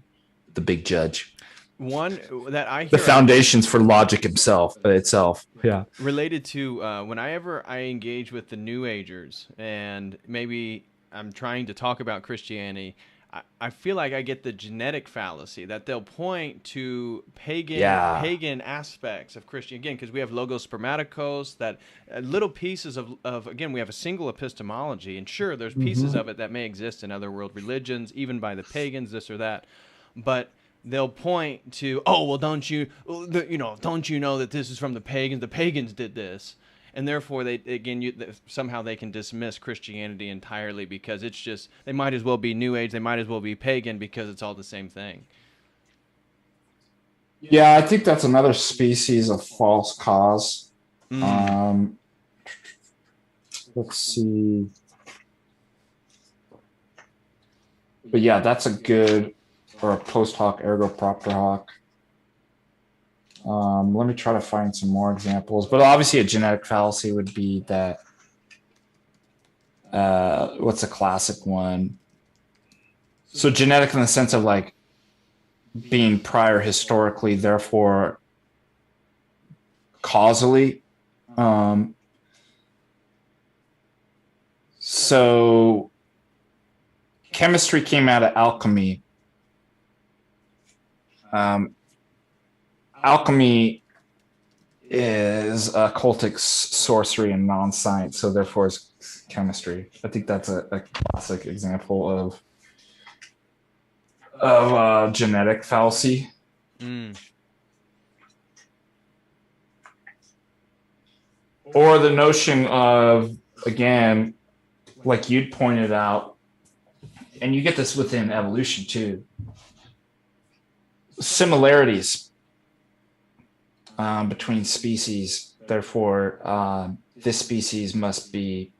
the big judge. One that I hear, the foundations for logic itself. Yeah. Related to whenever I engage with the New Agers, and maybe I'm trying to talk about Christianity, I feel like I get the genetic fallacy that they'll point to pagan aspects of Christianity, again, because we have logos spermaticos, that little pieces of again, we have a single epistemology, and sure, there's pieces of it that may exist in other world religions, even by the pagans, this or that, but they'll point to, oh, well, don't you know that this is from the pagans? The pagans did this. And therefore, somehow they can dismiss Christianity entirely because it's just, they might as well be New Age, they might as well be pagan because it's all the same thing. Yeah, I think that's another species of false cause. Let's see. But yeah, that's a good, or a post hoc ergo propter hoc. Let me try to find some more examples. But obviously a genetic fallacy would be that, what's a classic one? So genetic in the sense of like being prior historically, therefore causally. So chemistry came out of alchemy. Alchemy is occultic sorcery and non-science, so therefore it's chemistry. I think that's a classic example of genetic fallacy. Or the notion of, again, like you'd pointed out, and you get this within evolution too, similarities between species. Therefore, this species must be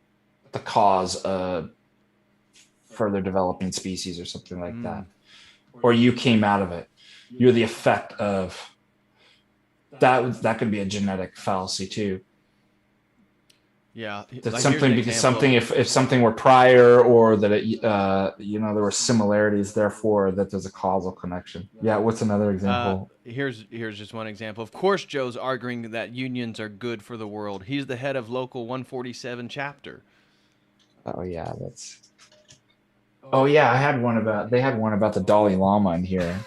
the cause of further developing species or something like that. Or you came out of it. You're the effect of that. That could be a genetic fallacy too. Yeah, that's something because something if something were prior, or that it there were similarities, therefore that there's a causal connection. Yeah, what's another example? Here's just one example. Of course, Joe's arguing that unions are good for the world. He's the head of Local 147 chapter. Oh yeah, that's. Oh yeah, they had one about the Dalai Lama in here.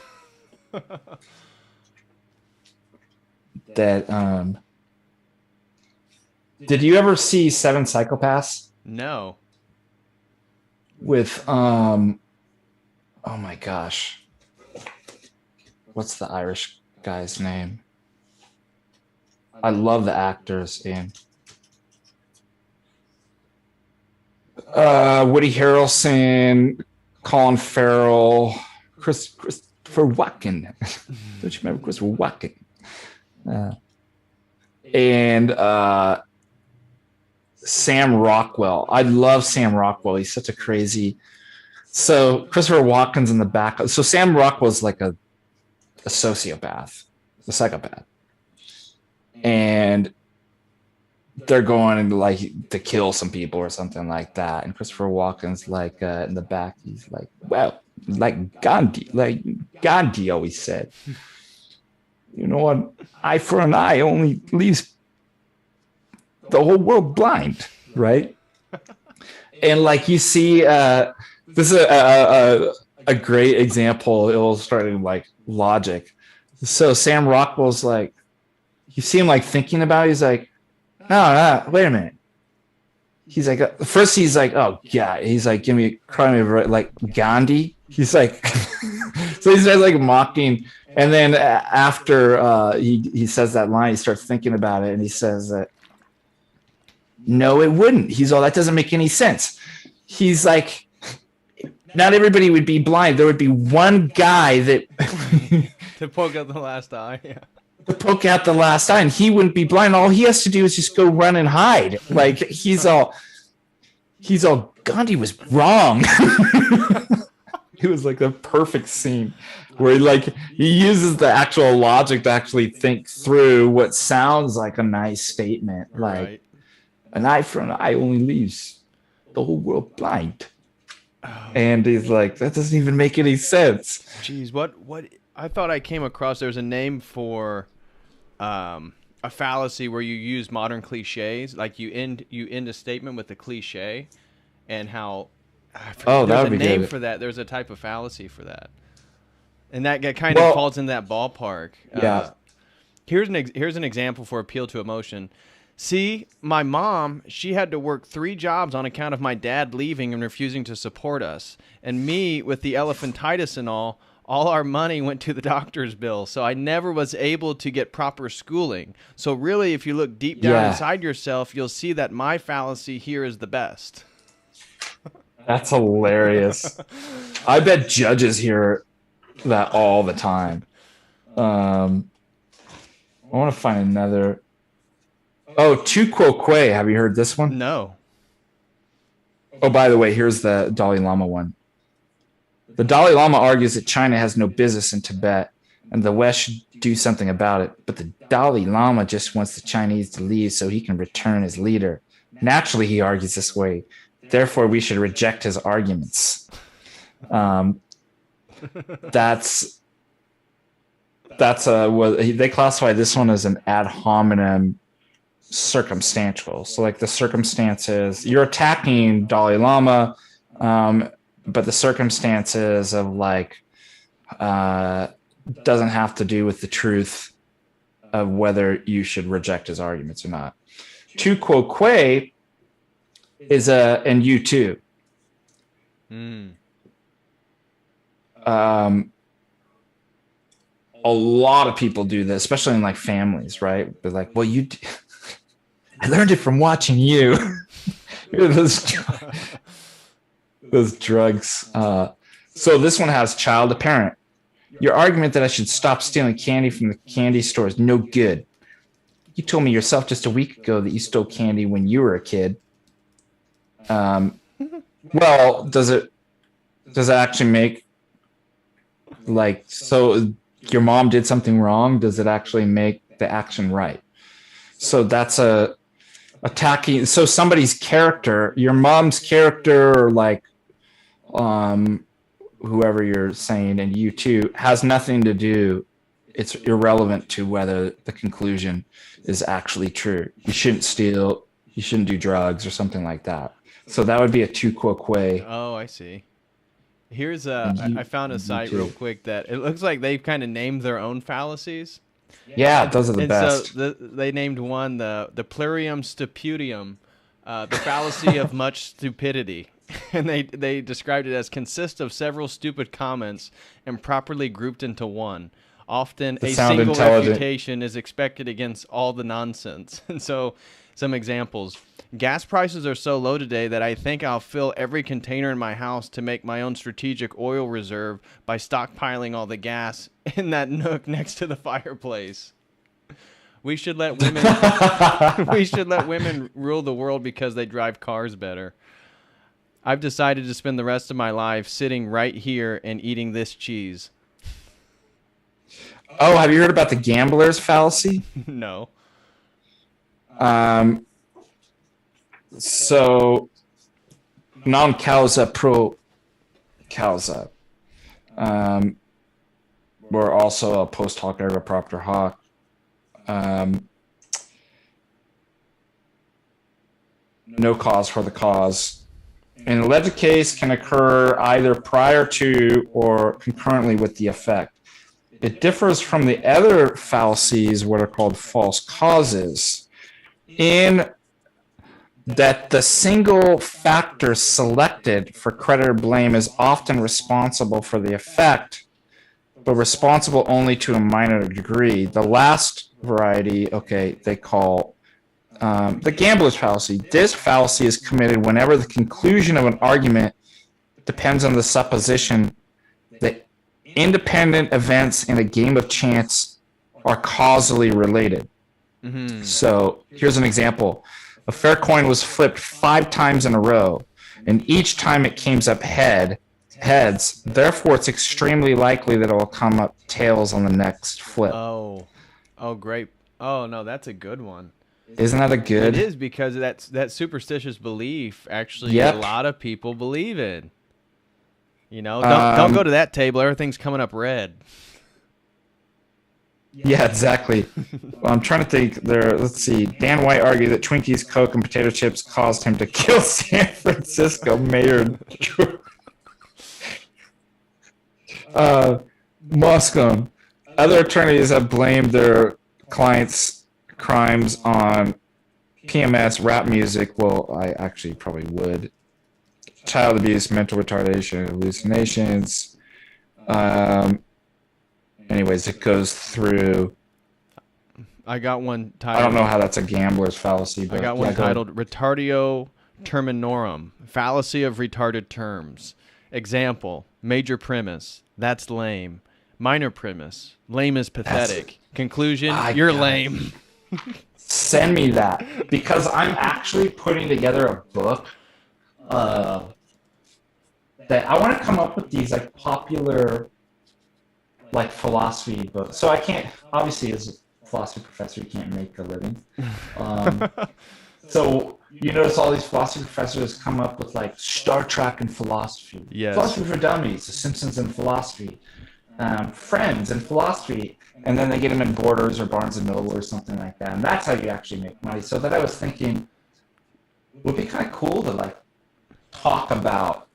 That Did you ever see Seven Psychopaths? No. With oh my gosh, what's the Irish guy's name? I love the actors in. Woody Harrelson, Colin Farrell, Christopher Walken. Don't you remember Christopher Walken? Uh, and Sam Rockwell. I love Sam Rockwell. He's such a crazy. So Christopher Walken's in the back. So Sam Rockwell's like a sociopath, a psychopath, and they're going like to kill some people or something like that. And Christopher Walken's like in the back. He's like, well, like Gandhi always said, you know what? Eye for an eye only leaves the whole world blind, right? And like you see, this is a great example illustrating like logic. So Sam Rockwell's like, you see him like thinking about it. He's like, no, wait a minute. He's like, first he's like, oh yeah. He's like, cry me like Gandhi. He's like, so he starts like mocking. And then after he says that line, he starts thinking about it, and he says that, no, it wouldn't. He's all, that doesn't make any sense. He's like, not everybody would be blind. There would be one guy that to poke out the last eye. Yeah. To poke out the last eye, and he wouldn't be blind. All he has to do is just go run and hide. Like he's all Gandhi was wrong. It was like the perfect scene where he uses the actual logic to actually think through what sounds like a nice statement, like Right. an eye for an eye only leaves the whole world blind. And he's like, that doesn't even make any sense. Jeez, what I thought I came across, there's a name for a fallacy where you use modern cliches, like you end a statement with a cliche, and how Oh, that there's would a be name good. for that. There's a type of fallacy for that, and that kind of falls in that ballpark. Yeah. Here's an example for appeal to emotion. See, my mom, she had to work 3 jobs on account of my dad leaving and refusing to support us. And me, with the elephantitis and all our money went to the doctor's bill. So I never was able to get proper schooling. So really, if you look deep down inside yourself, you'll see that my fallacy here is the best. That's hilarious. I bet judges hear that all the time. I want to find another. Oh, Tu Quo Que. Have you heard this one? No. Oh, by the way, here's the Dalai Lama one. The Dalai Lama argues that China has no business in Tibet and the West should do something about it. But the Dalai Lama just wants the Chinese to leave so he can return as leader. Naturally, he argues this way. Therefore, we should reject his arguments. That's they classify this one as an ad hominem circumstantial. So like the circumstances, you're attacking Dalai Lama, but the circumstances of doesn't have to do with the truth of whether you should reject his arguments or not. Tu Quo Que is and you too. A lot of people do this, especially in like families, right? They're like, well, I learned it from watching you. those drugs. So this one has child to parent. Your argument that I should stop stealing candy from the candy store is no good. You told me yourself just a week ago that you stole candy when you were a kid. Well, does it actually make so your mom did something wrong? Does it actually make the action right? So that's attacking. So somebody's character, your mom's character, or whoever you're saying, and you too, has nothing to do. It's irrelevant to whether the conclusion is actually true. You shouldn't steal. You shouldn't do drugs or something like that. So that would be a Tu Quo Que. Oh, I see. Here's I found a site real quick that it looks like they've kind of named their own fallacies. Yeah, those are the best. So they named one the plurium stupidium, the fallacy of much stupidity. And they described it as consists of several stupid comments and properly grouped into one. Often That a sound single intelligent. refutation is expected against all the nonsense. And so, some examples. Gas prices are so low today that I think I'll fill every container in my house to make my own strategic oil reserve by stockpiling all the gas in that nook next to the fireplace. We should let women we should let women rule the world because they drive cars better. I've decided to spend the rest of my life sitting right here and eating this cheese. Oh, have you heard about the gambler's fallacy? No. So non causa pro causa. We're also a post hoc ergo propter hoc. No cause for the cause. An alleged case can occur either prior to or concurrently with the effect. It differs from the other fallacies, what are called false causes, in that the single factor selected for credit or blame is often responsible for the effect, but responsible only to a minor degree. The last variety, they call the gambler's fallacy. This fallacy is committed whenever the conclusion of an argument depends on the supposition that independent events in a game of chance are causally related. Mm-hmm. So here's an example. A fair coin was flipped 5 times in a row, and each time it came up heads. Therefore, it's extremely likely that it will come up tails on the next flip. Oh, great. Oh, no, that's a good one. Isn't that a good? It is, because that superstitious belief, actually, a lot of people believe it. You know, don't go to that table. Everything's coming up red. Yeah, exactly. Well, I'm trying to think there. Let's see. Dan White argued that Twinkies, Coke, and potato chips caused him to kill San Francisco Mayor Moscone. Other attorneys have blamed their clients' crimes on PMS, rap music. Well, I actually probably would. Child abuse, mental retardation, hallucinations. Anyways, it goes through. I got one titled. I don't know how that's a gambler's fallacy, but I got one titled Retardatio Terminorum, Fallacy of Retarded Terms. Example, major premise, that's lame. Minor premise, lame is pathetic. Conclusion, you're lame. Send me that, because I'm actually putting together a book that I want to come up with these like popular like philosophy books. So I can't, obviously as a philosophy professor, you can't make a living. So you notice all these philosophy professors come up with like Star Trek and philosophy, philosophy for dummies, The Simpsons and philosophy, Friends and philosophy, and then they get them in Borders or Barnes and Noble or something like that. And that's how you actually make money. So that I was thinking, it would be kind of cool to like talk about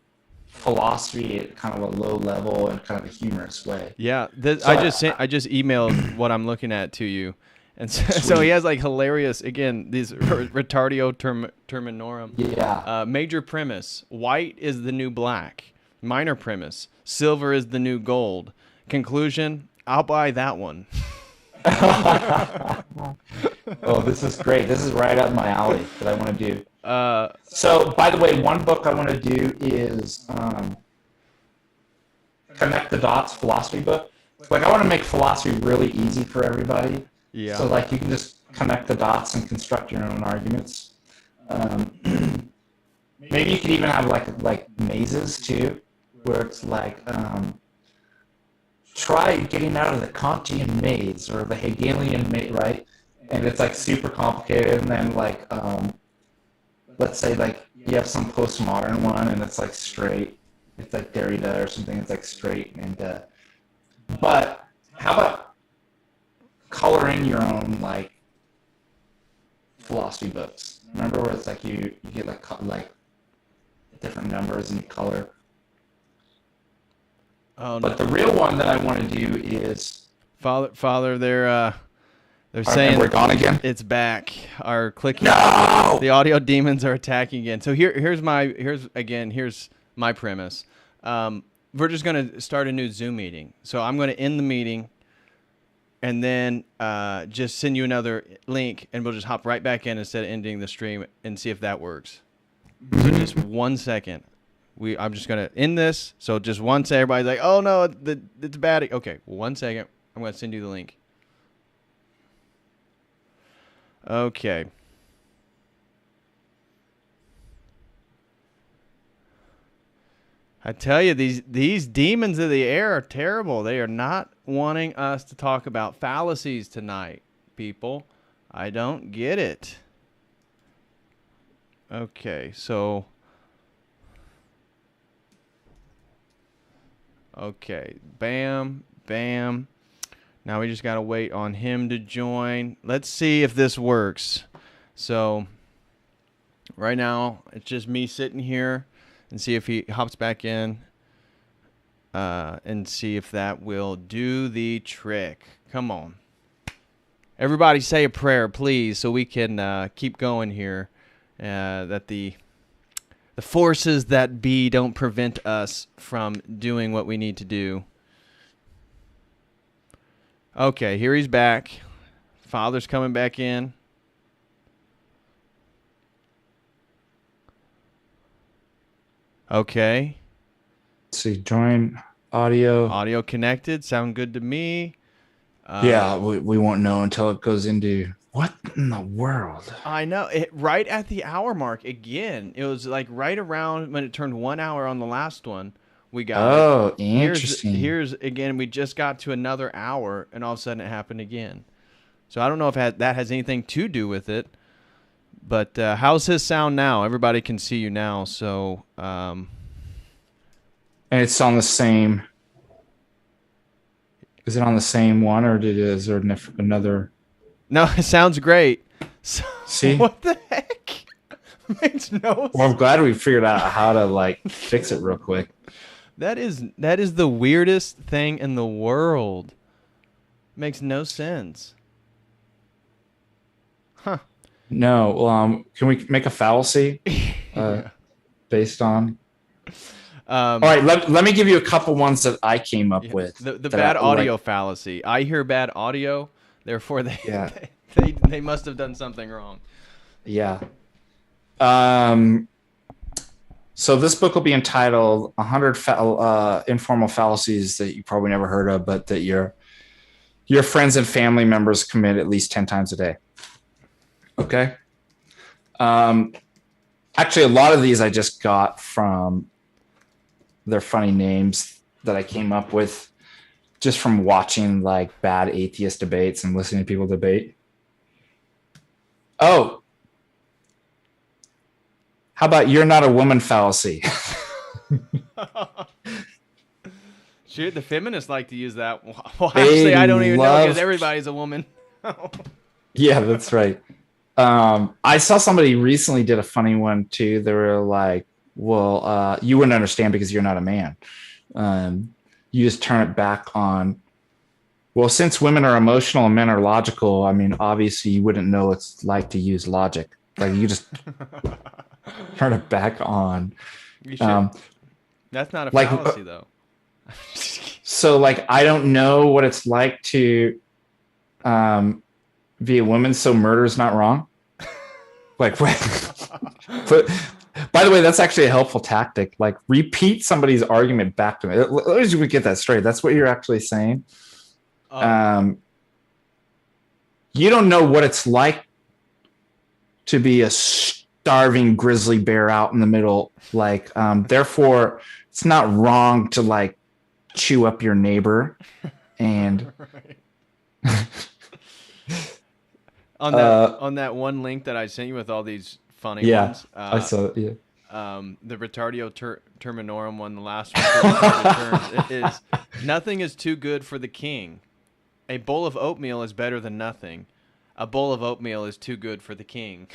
philosophy at kind of a low level and kind of a humorous way. Yeah, I just emailed what I'm looking at to you, and so he has like hilarious, again, these retardatio terminorum. Yeah. Major premise: white is the new black. Minor premise: silver is the new gold. Conclusion: I'll buy that one. Oh, this is great. This is right up my alley that I want to do. So, by the way, one book I want to do is Connect the Dots philosophy book. Like, I want to make philosophy really easy for everybody. Yeah. So, like, you can just connect the dots and construct your own arguments. Maybe you could even have like mazes too, where it's like try getting out of the Kantian maze or the Hegelian maze, right? And it's like super complicated, and then like let's say like you have some postmodern one and it's like straight, it's like Derrida or something, it's like straight, and but how about coloring your own like philosophy books? Remember where it's like you get like different numbers and you color. Oh, but the real one that I want to do is Father. They're saying we're gone again. It's back. Our clicking. No! The audio demons are attacking again. So here's my premise. We're just gonna start a new Zoom meeting. So I'm gonna end the meeting. and then just send you another link, and we'll just hop right back in instead of ending the stream and see if that works. So just 1 second. I'm just gonna end this. So just 1 second. Everybody's like, "Oh no, it's bad." Okay, 1 second. I'm gonna send you the link. Okay. I tell you, these demons of the air are terrible. They are not wanting us to talk about fallacies tonight, people. I don't get it. Okay, so... Okay, bam, bam. Now we just got to wait on him to join. Let's see if this works. So, right now, it's just me sitting here and see if he hops back in and see if that will do the trick. Come on. Everybody say a prayer, please, so we can keep going here. That the forces that be don't prevent us from doing what we need to do. Okay, here he's back. Father's coming back in. Okay. Let's see, join audio. Audio connected. Sound good to me. Yeah, we won't know until it goes into... What in the world? I know. Right at the hour mark again. It was like right around when it turned 1 hour on the last one. We got it. Oh, interesting. Here's again, we just got to another hour, and all of a sudden it happened again. So I don't know if that has anything to do with it. But how's his sound now? Everybody can see you now. So, and it's on the same... Is it on the same one, or is there another... No, it sounds great. So, see? What the heck? Makes no sense. Well, I'm glad we figured out how to fix it real quick. That is the weirdest thing in the world. Makes no sense. Huh. No. Can we make a fallacy Yeah. based on... All right, let me give you a couple ones that I came up with. The bad audio fallacy. I hear bad audio, therefore they must have done something wrong. Yeah. So this book will be entitled 100 informal fallacies that you probably never heard of, but that your friends and family members commit at least 10 times a day. Okay. Actually, a lot of these I just got from their funny names that I came up with just from watching bad atheist debates and listening to people debate. Oh, how about you're not a woman fallacy? Shoot, the feminists like to use that. Well, actually, I don't even know because everybody's a woman. Yeah, that's right. I saw somebody recently did a funny one too. They were like, well, you wouldn't understand because you're not a man. You just turn it back on. Well, since women are emotional and men are logical, I mean, obviously you wouldn't know what it's like to use logic. You just turn it back on. You should. That's not a fallacy, though. So, I don't know what it's like to be a woman, so murder is not wrong. But by the way, that's actually a helpful tactic. Repeat somebody's argument back to me. Let me get that straight. That's what you're actually saying. You don't know what it's like to be a starving grizzly bear out in the middle. Therefore, it's not wrong to chew up your neighbor. And on that one link that I sent you with all these funny ones. I saw it. Yeah. The retardio terminorum one, the last one, is nothing is too good for the king. A bowl of oatmeal is better than nothing. A bowl of oatmeal is too good for the king.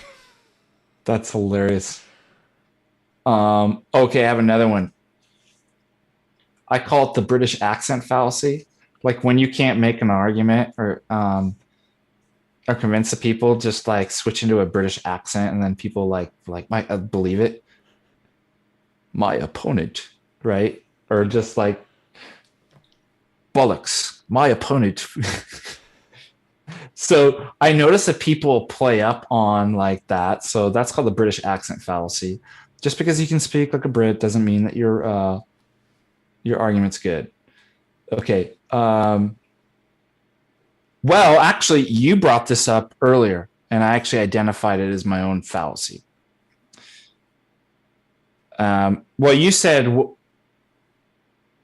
That's hilarious. Okay, I have another one. I call it the British accent fallacy. When you can't make an argument or convince the people, just switch into a British accent, and then people might believe it. My opponent, right? Or just bollocks. My opponent. So I notice that people play up on like that. So that's called the British accent fallacy. Just because you can speak like a Brit doesn't mean that your argument's good. Okay. Well, actually, you brought this up earlier, and I actually identified it as my own fallacy. Well, you said,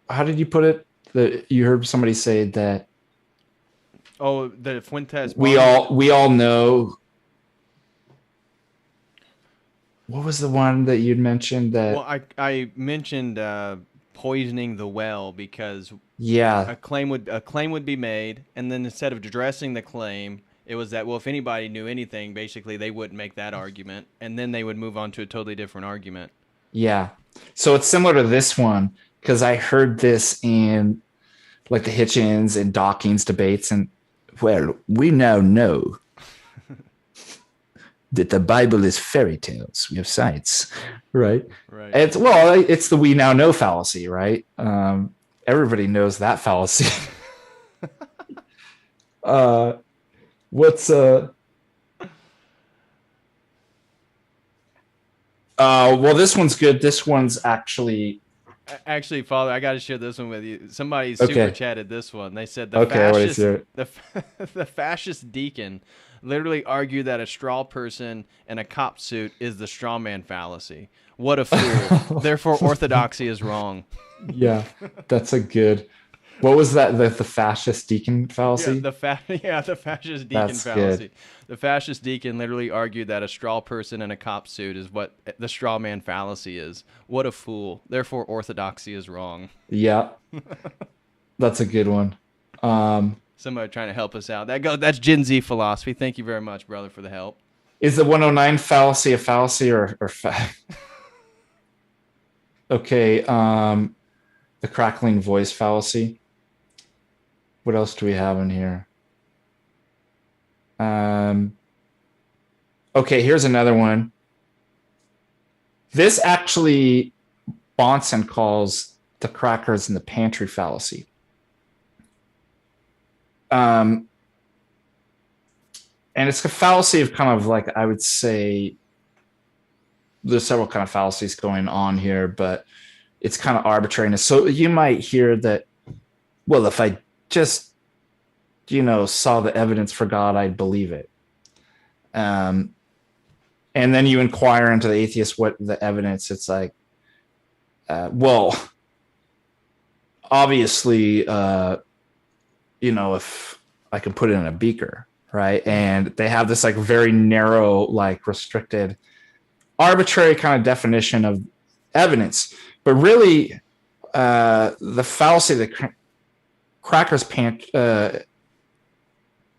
how did you put it? That you heard somebody say that Oh, the Fuentes we Barnum. all know. What was the one that you'd mentioned Well, that? I mentioned poisoning the well because Yeah, a claim would be made, and then instead of addressing the claim, it was that, well, if anybody knew anything, basically they wouldn't make that argument, and then they would move on to a totally different argument. yeah. So it's similar to this one because I heard this in like the Hitchens and Dawkins debates, and well, we now know that the Bible is fairy tales. We have science, right? Right. It's the we now know fallacy, right? Everybody knows that fallacy. uh, what's well, this one's good. This one's actually Actually, Father, I got to share this one with you. Somebody super okay. chatted this one. They said Okay, what is it? the fascist deacon literally argued that a straw person in a cop suit is the straw man fallacy. What a fool! Therefore, orthodoxy is wrong. Yeah, that's a good. What was that? The fascist deacon fallacy? The fascist deacon That's good. fallacy. The fascist deacon literally argued that a straw person in a cop suit is what the straw man fallacy is. What a fool! Therefore, orthodoxy is wrong. Yeah, that's a good one. Um, Somebody trying to help us out. That's Gen Z philosophy. Thank you very much, brother, for the help. is the 109 fallacy a fallacy or okay? The crackling voice fallacy. What else do we have in here? Um, okay, here's another one. This actually Bonson calls the crackers in the pantry fallacy. Um, and it's a fallacy of kind of like I would say there's several kind of fallacies going on here, but it's kind of arbitrariness. So you might hear that, well, if I just saw the evidence for God, I'd believe it. Um, and then you inquire into the atheist what the evidence. It's like, well, obviously, if I can put it in a beaker, right? And they have this like very narrow, like restricted, arbitrary kind of definition of evidence. But really, the fallacy of the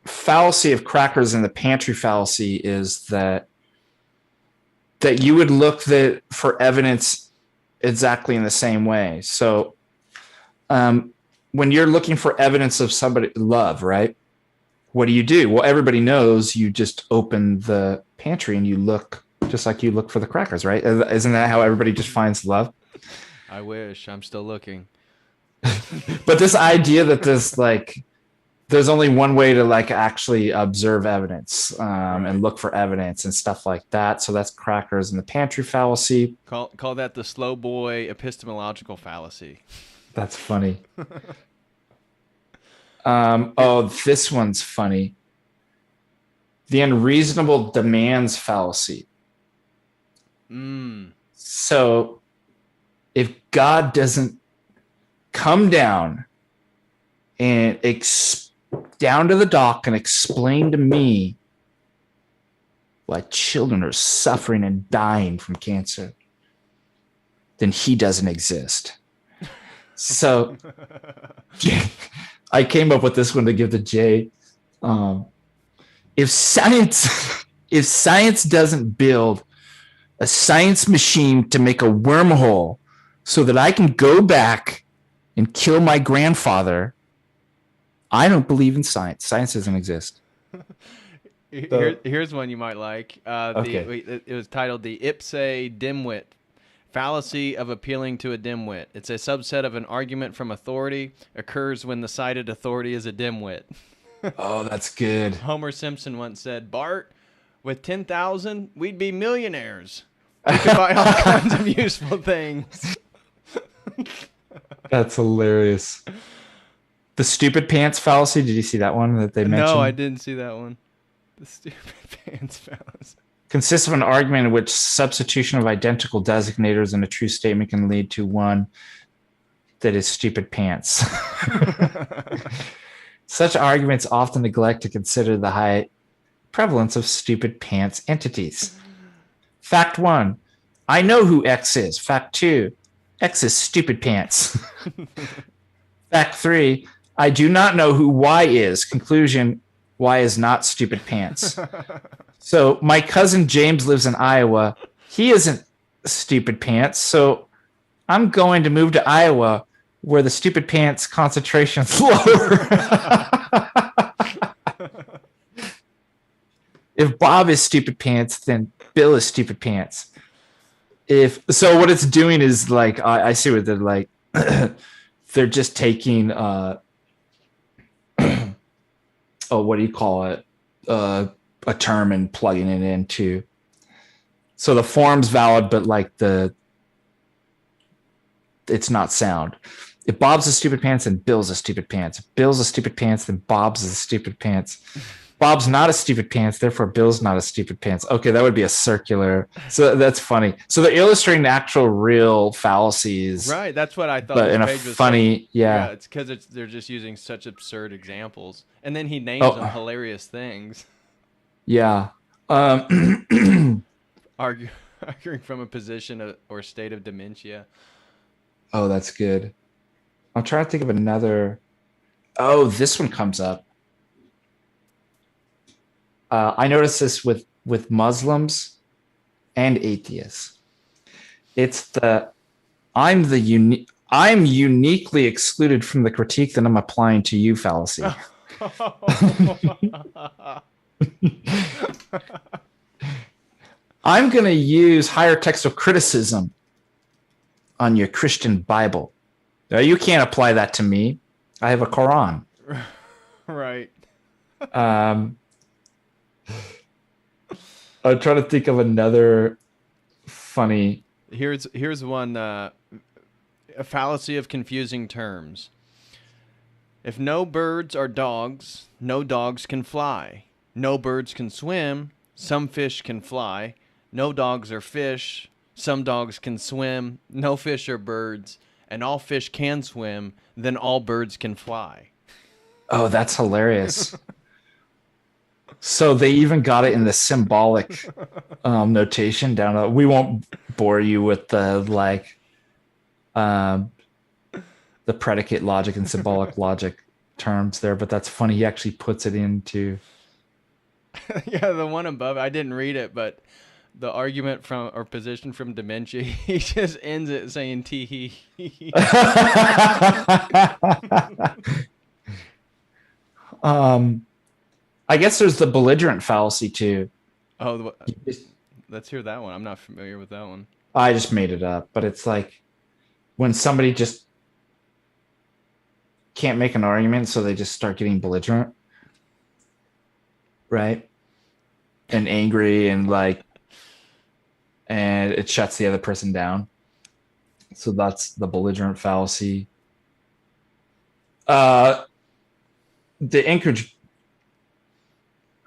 fallacy of crackers in the pantry fallacy is that you would look for evidence exactly in the same way. So when you're looking for evidence of somebody love, right? What do? Well, everybody knows you just open the pantry and you look just like you look for the crackers, right? Isn't that how everybody just finds love? I wish. I'm still looking. But this idea that there's only one way to like actually observe evidence Right. and look for evidence and stuff like that. So that's crackers and the pantry fallacy. Call that the slow boy epistemological fallacy. That's funny. Here, This one's funny. The unreasonable demands fallacy. So if God doesn't come down and down to the dock and explain to me why children are suffering and dying from cancer, then he doesn't exist. So I came up with this one to give to Jay. If science doesn't build a science machine to make a wormhole so that I can go back and kill my grandfather, I don't believe in science. Science doesn't exist. here's one you might like. Okay. It was titled the Ipse Dimwit Fallacy of Appealing to a Dimwit. It's a subset of an argument from authority, occurs when the cited authority is a dimwit. Oh, that's good. Homer Simpson once said, "Bart, with 10,000, we'd be millionaires. We could buy all kinds of useful things." That's hilarious. The stupid pants fallacy. Did you see that one that they No, I mentioned? didn't see that one. The stupid pants fallacy. Consists of an argument in which substitution of identical designators in a true statement can lead to one that is stupid pants. Such arguments often neglect to consider the high prevalence of stupid pants entities. Fact one, I know who X is. Fact two, X is stupid pants. Fact three, I do not know who Y is. Conclusion, Y is not stupid pants. So my cousin James lives in Iowa. He isn't stupid pants. So I'm going to move to Iowa where the stupid pants concentration is lower. If Bob is stupid pants, then Bill is stupid pants. If so, what it's doing is like I see what they're like. They're just taking oh, what do you call it? A term and plugging it into. So the form's valid, but like it's not sound. If Bob's a stupid pants, then Bill's a stupid pants. If Bill's a stupid pants, then Bob's a stupid pants. Bob's not a stupid pants, therefore Bill's not a stupid pants. Okay, that would be a circular. So that's funny. So they're illustrating actual real fallacies. Right, that's what I thought. But in a funny, yeah. It's because they're just using such absurd examples, and then he names them hilarious things. Yeah. Arguing from a position or state of dementia. Oh, that's good. I'm trying to think of another. Oh, this one comes up. I noticed this with Muslims and atheists. It's the I'm uniquely excluded from the critique that I'm applying to you fallacy. I'm going to use higher textual criticism on your Christian Bible. Now, you can't apply that to me. I have a Quran. Right. I'm trying to think of another funny. Here's one. A fallacy of confusing terms. If no birds are dogs, no dogs can fly. No birds can swim, some fish can fly. No dogs are fish, some dogs can swim. No fish are birds, and all fish can swim, then all birds can fly. Oh, that's hilarious. So they even got it in the symbolic notation down. We won't bore you with the the predicate logic and symbolic logic terms there, but that's funny. He actually puts it into. Yeah, the one above. I didn't read it, but the argument from or position from dementia, he just ends it saying tee hee. I guess there's the belligerent fallacy too. Oh, let's hear that one. I'm not familiar with that one. I just made it up, but it's like when somebody just can't make an argument, so they just start getting belligerent, right? And angry and and it shuts the other person down. So that's the belligerent fallacy. The incredulity.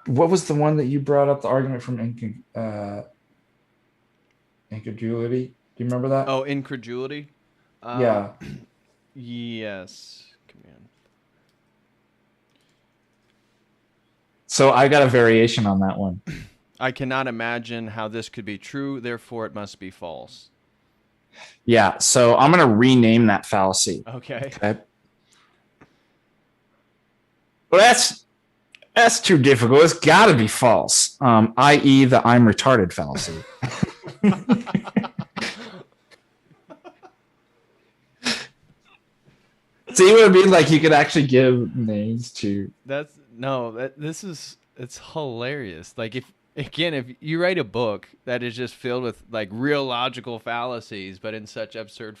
What was the one that you brought up? The argument from incredulity. Do you remember that? Oh, incredulity. Yeah. Yes. Command. So I got a variation on that one. I cannot imagine how this could be true, therefore it must be false. Yeah. So I'm going to rename that fallacy. Okay. Well, that's too difficult. It's got to be false, i.e. the I'm retarded fallacy. See what I mean? Like you could actually give names to. It's hilarious. Like if you write a book that is just filled with like real logical fallacies, but in such absurd,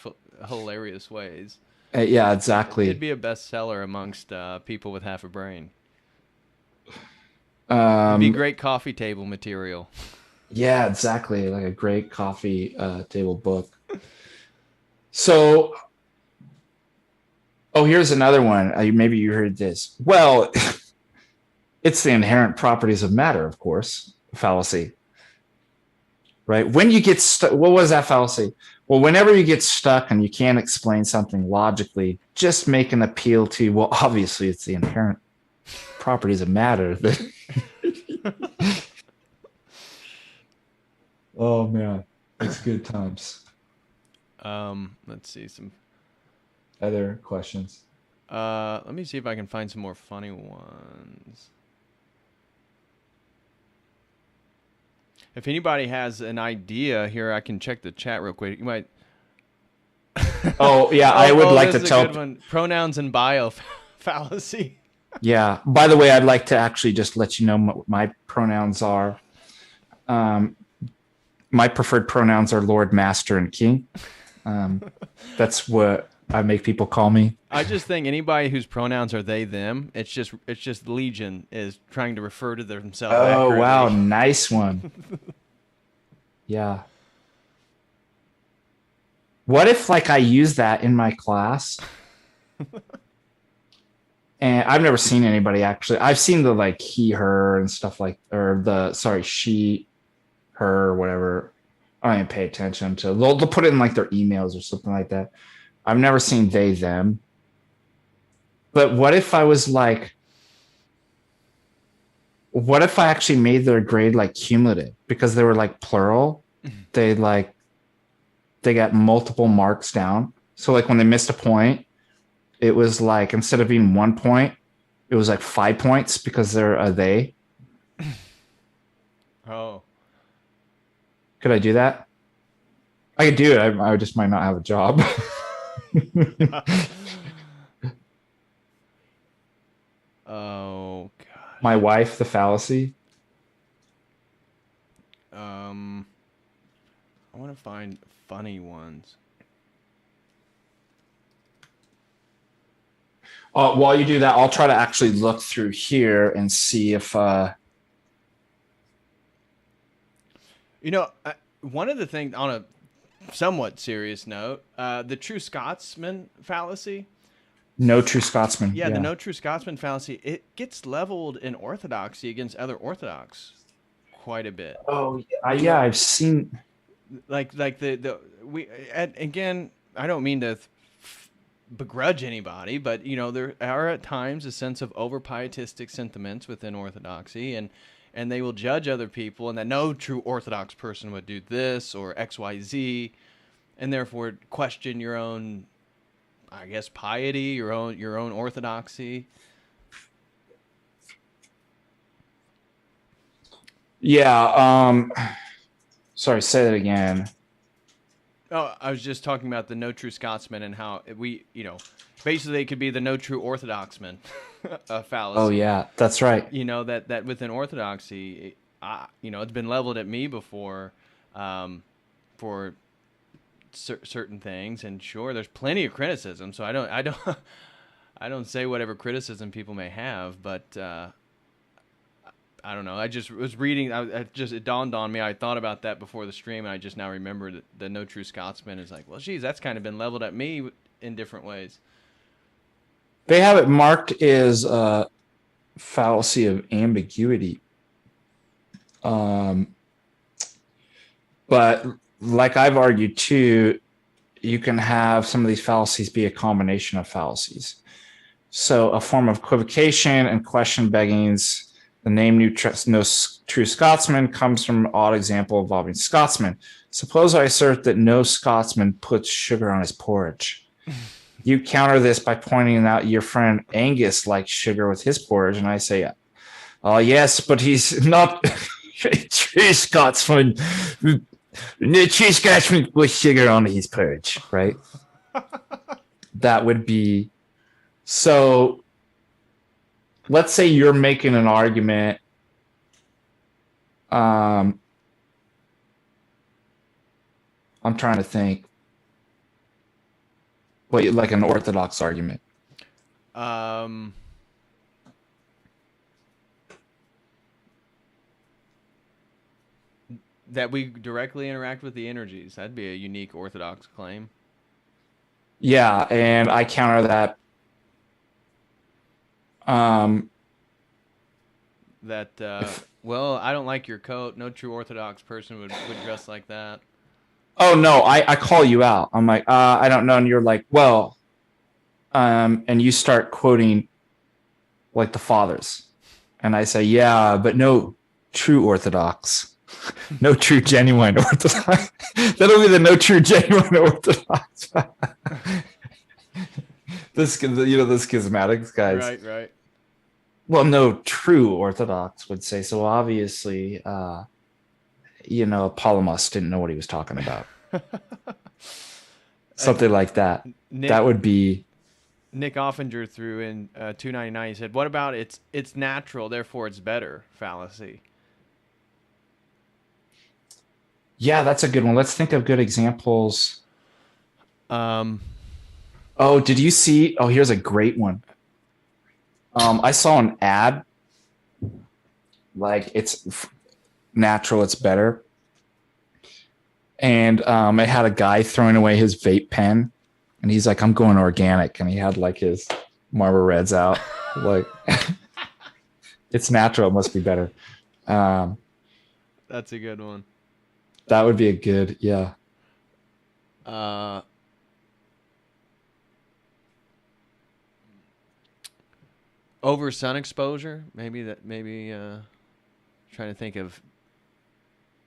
hilarious ways. Yeah, exactly. It'd be a bestseller amongst people with half a brain. It'd be Um, great coffee table material. yeah, exactly. Like a great coffee table book. So, oh, here's another one. Maybe you heard this. Well, it's the inherent properties of matter, of course, fallacy, right? When you get stuck, what was that fallacy? Well, whenever you get stuck and you can't explain something logically, just make an appeal to, well, obviously it's the inherent properties of matter. Oh man, it's good times. Let's see some. Other questions? Let me see if I can find some more funny ones. If anybody has an idea here, I can check the chat real quick. You might. Oh yeah, I would like this to is a tell. good one. Pronouns and bio fallacy. Yeah. By the way, I'd like to actually just let you know what my pronouns are. Um, my preferred pronouns are Lord, Master, and King. That's what I make people call me. I just think anybody whose pronouns are they them, it's just Legion is trying to refer to themselves Oh wow, accurately. nice one. Yeah. What if like I use that in my class? And I've never seen anybody actually. I've seen the like he, her, and stuff like, or the sorry, she, her, or whatever. I don't even pay attention to. They'll put it in like their emails or something like that. I've never seen they, them. But what if I was like, what if I actually made their grade like cumulative because they were like plural? They like, they got multiple marks down. So like when they missed a point, it was like, instead of being 1 point, it was like 5 points because they're a they. Oh. Could I do that? I could do it. I just might not have a job. Oh My gosh. wife, the fallacy. Um, I want to find funny ones. While you do that, I'll try to actually look through here and see if. One of the things on a somewhat serious note, the true Scotsman fallacy. No true Scotsman. Yeah, the Yeah. no true Scotsman fallacy. It gets leveled in Orthodoxy against other Orthodox quite a bit. Oh yeah. I've seen. Like the we and again, I don't mean to begrudge anybody, but there are at times a sense of over pietistic sentiments within Orthodoxy, and they will judge other people, and that no true Orthodox person would do this or X Y Z, and therefore question your own, I guess, piety, your own orthodoxy. Yeah. Sorry. Say that again. Oh, I was just talking about the no true Scotsman and how basically it could be the no true Orthodoxman, a Oh fallacy. yeah, that's right. That within Orthodoxy, it's been leveled at me before, for certain things, and sure, there's plenty of criticism. So I don't, I don't say whatever criticism people may have, but I don't know. I just was reading. It dawned on me. I thought about that before the stream, and I just now remembered that the no true Scotsman is like, well, geez, that's kind of been leveled at me in different ways. They have it marked as a fallacy of ambiguity. Um, but like I've argued too, you can have some of these fallacies be a combination of fallacies. So a form of equivocation and question beggings. The name no true Scotsman comes from an odd example involving Scotsman. Suppose I assert that no Scotsman puts sugar on his porridge. You counter this by pointing out your friend Angus likes sugar with his porridge, and I say, "Oh yes, but he's not a true Scotsman. No true Scotsman puts sugar on his porridge." Right? That would be so. Let's say you're making an argument. I'm trying to think. What, like an orthodox argument? Um, That we directly interact with the energies. That'd be a unique orthodox claim. Yeah, and I counter that. That If, well, I don't like your coat. No true orthodox person would dress like that. oh no, I call you out. I'm like, I don't know, and you're like, well, and you start quoting like the fathers, and I say, yeah, but no true Orthodox, no true genuine Orthodox. That'll be the no true genuine Orthodox. This schismatics guys. Right, right. Well, no true Orthodox would say so. Obviously, Palamas didn't know what he was talking about. Something like that. Nick, That would be. Nick Offinger threw in 299. He said, "What about it's natural, therefore it's better?" Fallacy. Yeah, that's a good one. Let's think of good examples. Um, Oh, did you see? Oh, here's a great one. I saw an ad. Like it's natural, it's better. And it had a guy throwing away his vape pen, and he's like, "I'm going organic," and he had like his Marlboro Reds out. Like, it's natural, it must be better. That's a good one. That would be a good, yeah. Over sun exposure, maybe trying to think of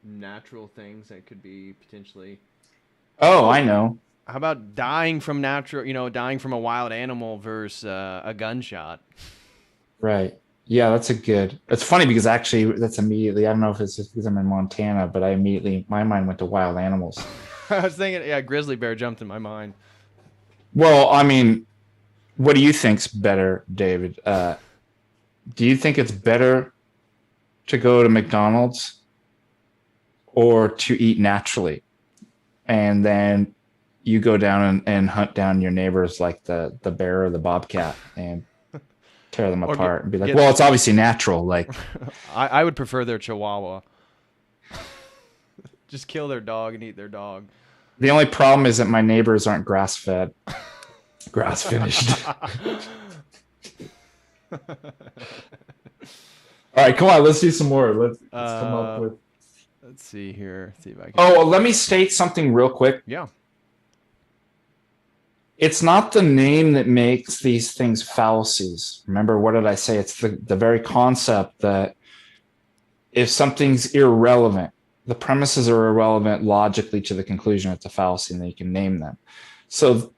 natural things that could be potentially. Oh, I know. How about dying from dying from a wild animal versus a gunshot? Right. Yeah, that's a good. It's funny because actually, that's immediately. I don't know if it's just because I'm in Montana, but my mind went to wild animals. I was thinking, yeah, grizzly bear jumped in my mind. Well, I mean, what do you think's better, David? Do you think it's better to go to McDonald's or to eat naturally, and then you go down and hunt down your neighbors like the bear or the bobcat and tear them apart and be like, well, it's obviously natural. Like, I would prefer their Chihuahua. Just kill their dog and eat their dog. The only problem is that my neighbors aren't grass fed, grass finished. All right, come on, let's do some more. Let's come up with. Let's see here. See if I can. Oh, well, let me state something real quick. Yeah. It's not the name that makes these things fallacies. Remember, what did I say? It's the very concept that if something's irrelevant, the premises are irrelevant logically to the conclusion it's a fallacy, and then you can name them. So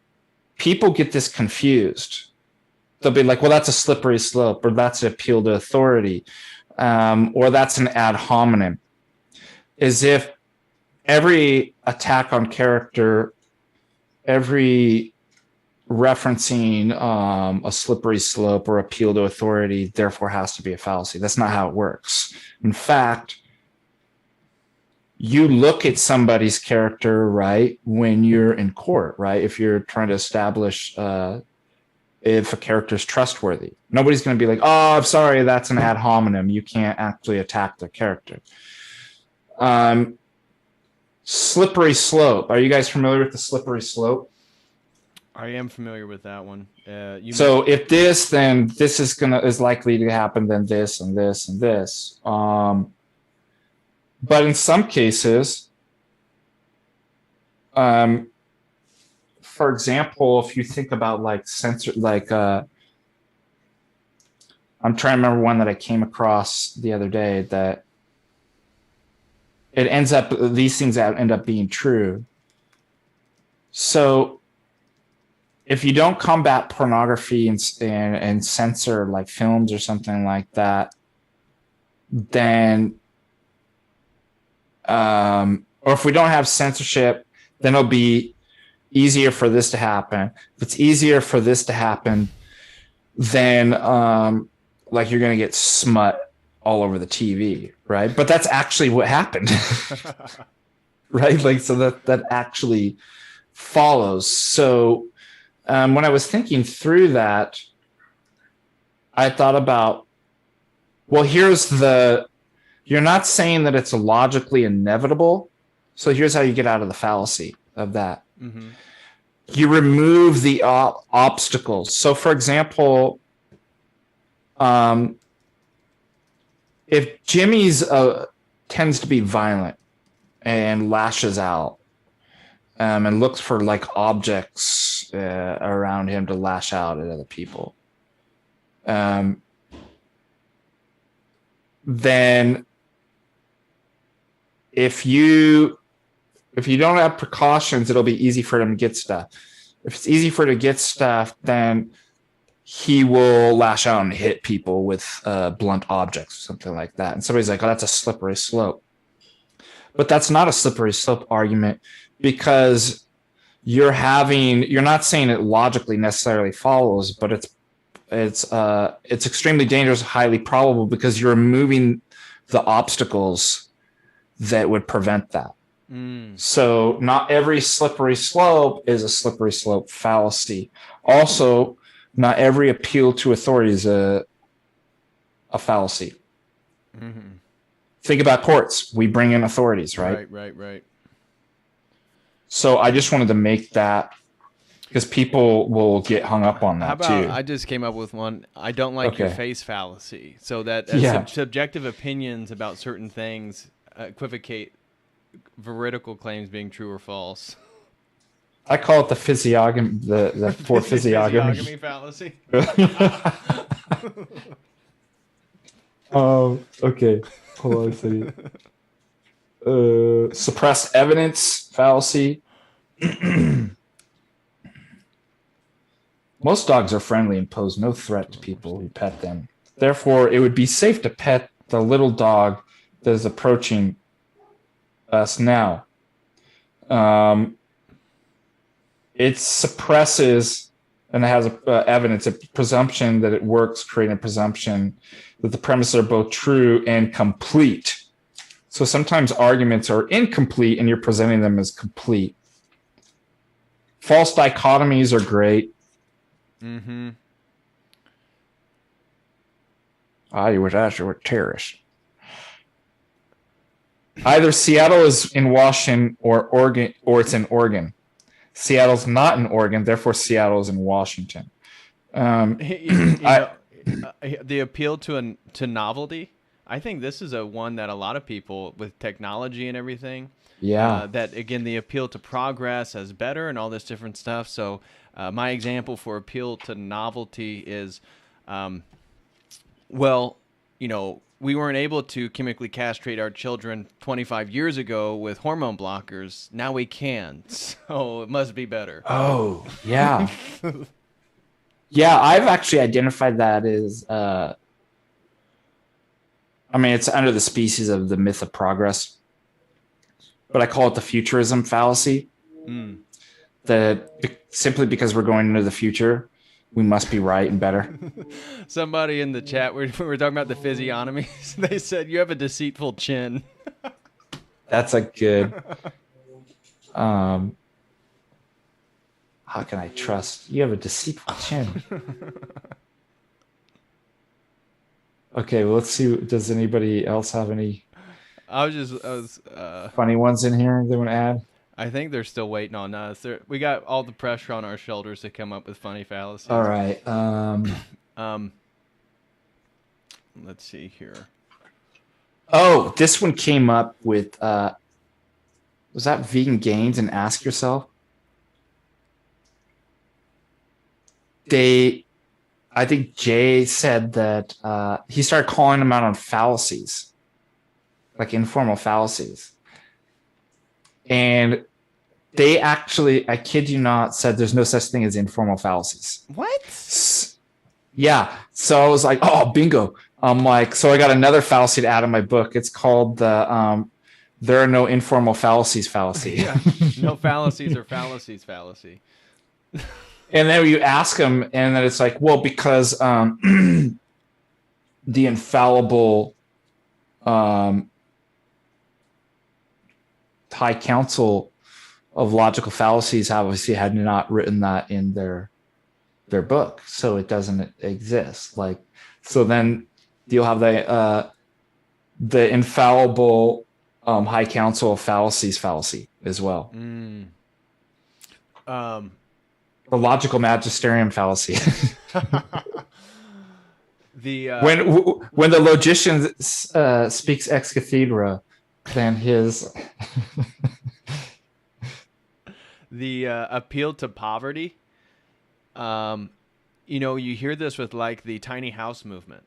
people get this confused. They'll be like, well, that's a slippery slope, or that's an appeal to authority, or that's an ad hominem. As if every attack on character, every referencing a slippery slope or appeal to authority therefore has to be a fallacy. That's not how it works. In fact, you look at somebody's character, right, when you're in court, right? If you're trying to establish if a character is trustworthy, nobody's going to be like, oh, I'm sorry, that's an ad hominem. You can't actually attack their character. Slippery slope. Are you guys familiar with the slippery slope? I am familiar with that one. So if this, then this is likely to happen, then this and this and this. But in some cases, for example, if you think about like I'm trying to remember one that I came across the other day that these things end up being true. So if you don't combat pornography and censor like films or something like that, then, or if we don't have censorship, then it'll be easier for this to happen. If it's easier for this to happen, then like you're going to get smut all over the TV, right? But that's actually what happened, right? Like, so that actually follows. So when I was thinking through that, I thought about, well, here's the You're not saying that it's logically inevitable. So here's how you get out of the fallacy of that. Mm-hmm. You remove the obstacles. So, for example, if Jimmy's tends to be violent and lashes out and looks for like objects around him to lash out at other people, then if you don't have precautions, it'll be easy for him to get stuff. If it's easy for him to get stuff, then he will lash out and hit people with blunt objects or something like that. And somebody's like, oh, that's a slippery slope. But that's not a slippery slope argument, because you're not saying it logically necessarily follows, but it's extremely dangerous, highly probable, because you're removing the obstacles that would prevent that. So not every slippery slope is a slippery slope fallacy. Also, not every appeal to authority is a fallacy. Mm-hmm. Think about courts. We bring in authorities, right? Right. So I just wanted to make that, because people will get hung up on that too. I just came up with one. I don't like your face fallacy. So that subjective opinions about certain things equivocate veridical claims being true or false. I call it the physiognomy, the poor physiognomy fallacy. Okay. Hold on a second. Suppressed evidence fallacy. Most dogs are friendly and pose no threat to people who pet them. Therefore, it would be safe to pet the little dog that is approaching us now. It suppresses, and it has evidence, a presumption that it works, creating a presumption that the premises are both true and complete. So sometimes arguments are incomplete and you're presenting them as complete. False dichotomies are great. Mm-hmm. You was actually with terrorists. Either Seattle is in Washington or Oregon, or it's in Oregon. Seattle's not in Oregon, therefore Seattle is in Washington. The appeal to novelty. I think this is one that a lot of people with technology and everything. Yeah. That again, the appeal to progress as better and all this different stuff. So my example for appeal to novelty is, we weren't able to chemically castrate our children 25 years ago with hormone blockers. Now we can. So it must be better. Oh, yeah. Yeah, I've actually identified that as, it's under the species of the myth of progress, but I call it the futurism fallacy. That simply because we're going into the future, we must be right and better. Somebody in the chat, we were talking about the physiognomies. They said, you have a deceitful chin. That's a good... how can I trust? You have a deceitful chin. Okay, well, let's see. Does anybody else have any funny ones in here they want to add? I think they're still waiting on us. We got all the pressure on our shoulders to come up with funny fallacies. All right. Let's see here. Oh, this one came up with, was that Vegan Gains and Ask Yourself? I think Jay said that he started calling them out on fallacies, like informal fallacies. And they actually, I kid you not, said there's no such thing as informal fallacies. What? Yeah. So I was like, oh, bingo. I'm like, so I got another fallacy to add in my book. It's called the there are no informal fallacies fallacy. Yeah. No fallacies or fallacies fallacy. And then you ask them, and then it's like, well, because the infallible High Council of Logical Fallacies obviously had not written that in their book, so it doesn't exist. Like, so then you'll have the infallible high council of fallacies fallacy as well. Um, The logical magisterium fallacy. the when the logician speaks ex cathedra, then his the appeal to poverty. You hear this with like the tiny house movement,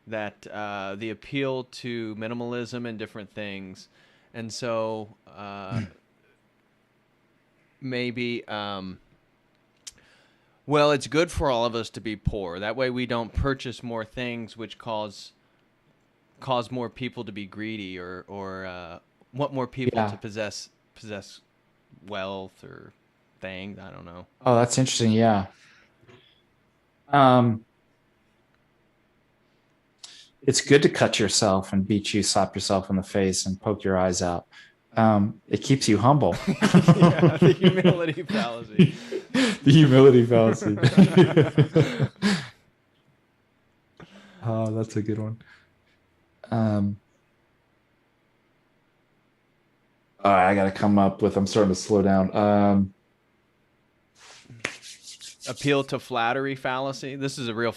that the appeal to minimalism and different things, and so maybe well, it's good for all of us to be poor. That way, we don't purchase more things, which cause more people to be greedy, or want more people yeah. to possess wealth or things. I don't know. Oh, that's interesting. Yeah. Um, it's good to cut yourself and beat you, slap yourself in the face, and poke your eyes out. It keeps you humble. Yeah, the humility fallacy. The humility fallacy. Oh, that's a good one. All right, I got to come up with. I'm starting to slow down. Appeal to flattery fallacy. This is a real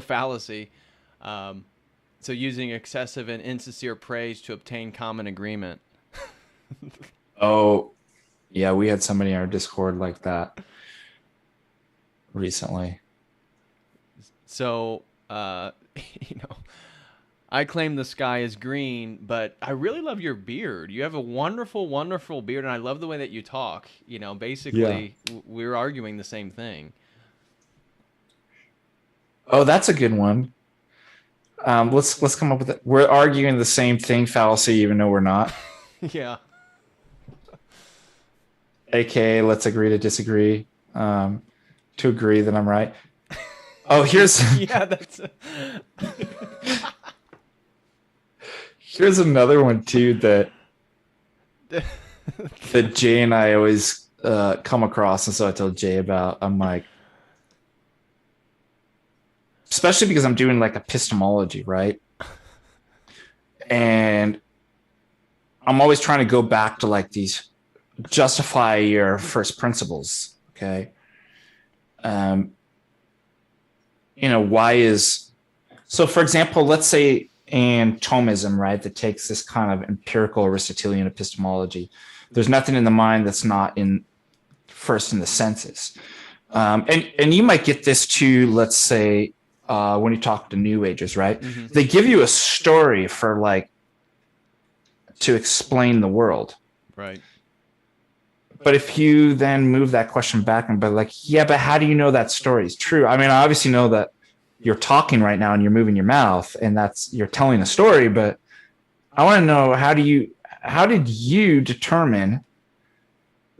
fallacy. So using excessive and insincere praise to obtain common agreement. Oh, yeah, we had somebody in our Discord like that recently. So, I claim the sky is green, but I really love your beard. You have a wonderful, wonderful beard, and I love the way that you talk. Basically, we're arguing the same thing. Oh, that's a good one. Let's come up with it. We're arguing the same thing fallacy, even though we're not. Yeah. AKA, let's agree to disagree. To agree that I'm right. Oh, here's yeah, that's. Here's another one too that Jay and I always come across, and so I told Jay about. I'm like, especially because I'm doing like epistemology, right? And I'm always trying to go back to like these justify your first principles. Okay. Why is so, for example, let's say in Thomism, right, that takes this kind of empirical Aristotelian epistemology. There's nothing in the mind that's not first in the senses. And you might get this too, let's say, when you talk to New Agers, right? Mm-hmm. They give you a story for like to explain the world. Right. But if you then move that question back and be like, yeah, but how do you know that story is true? I mean, I obviously know that you're talking right now and you're moving your mouth and you're telling a story, but I want to know how did you determine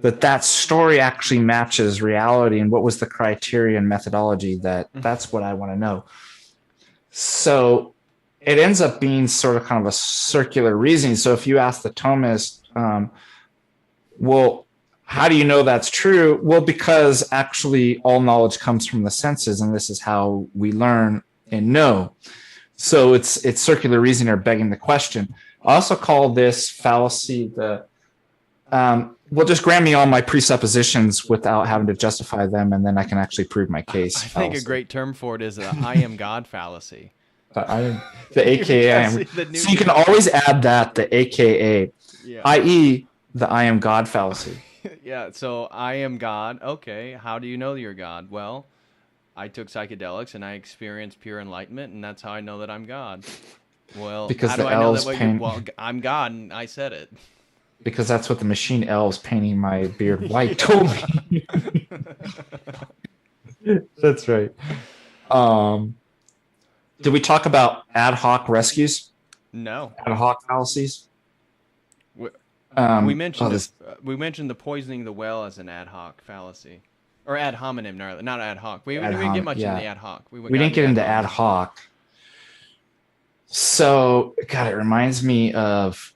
that story actually matches reality, and what was the criteria and methodology that's what I want to know. So it ends up being sort of kind of a circular reasoning. So if you ask the Thomist, well, how do you know that's true? Well, because actually all knowledge comes from the senses, and this is how we learn and know. So it's circular reasoning, or begging the question. I also call this fallacy well, just grant me all my presuppositions without having to justify them, and then I can actually prove my case. I think a great term for it is the I am God fallacy. The AKA I am. So you can always add that, the AKA, yeah. i.e. the I am God fallacy. Yeah, so I am God. Okay, how do you know you're God? Well, I took psychedelics and I experienced pure enlightenment, and that's how I know that I'm God. Well, because how do I know that? Well, I'm God, and I said it. Because that's what the machine elves painting my beard white told me. That's right. Did we talk about ad hoc rescues? No. Ad hoc fallacies? We mentioned we mentioned the poisoning the well as an ad hoc fallacy, or ad hominem, not ad hoc. We didn't get much into the ad hoc. We didn't get into ad hoc. So, God, it reminds me of,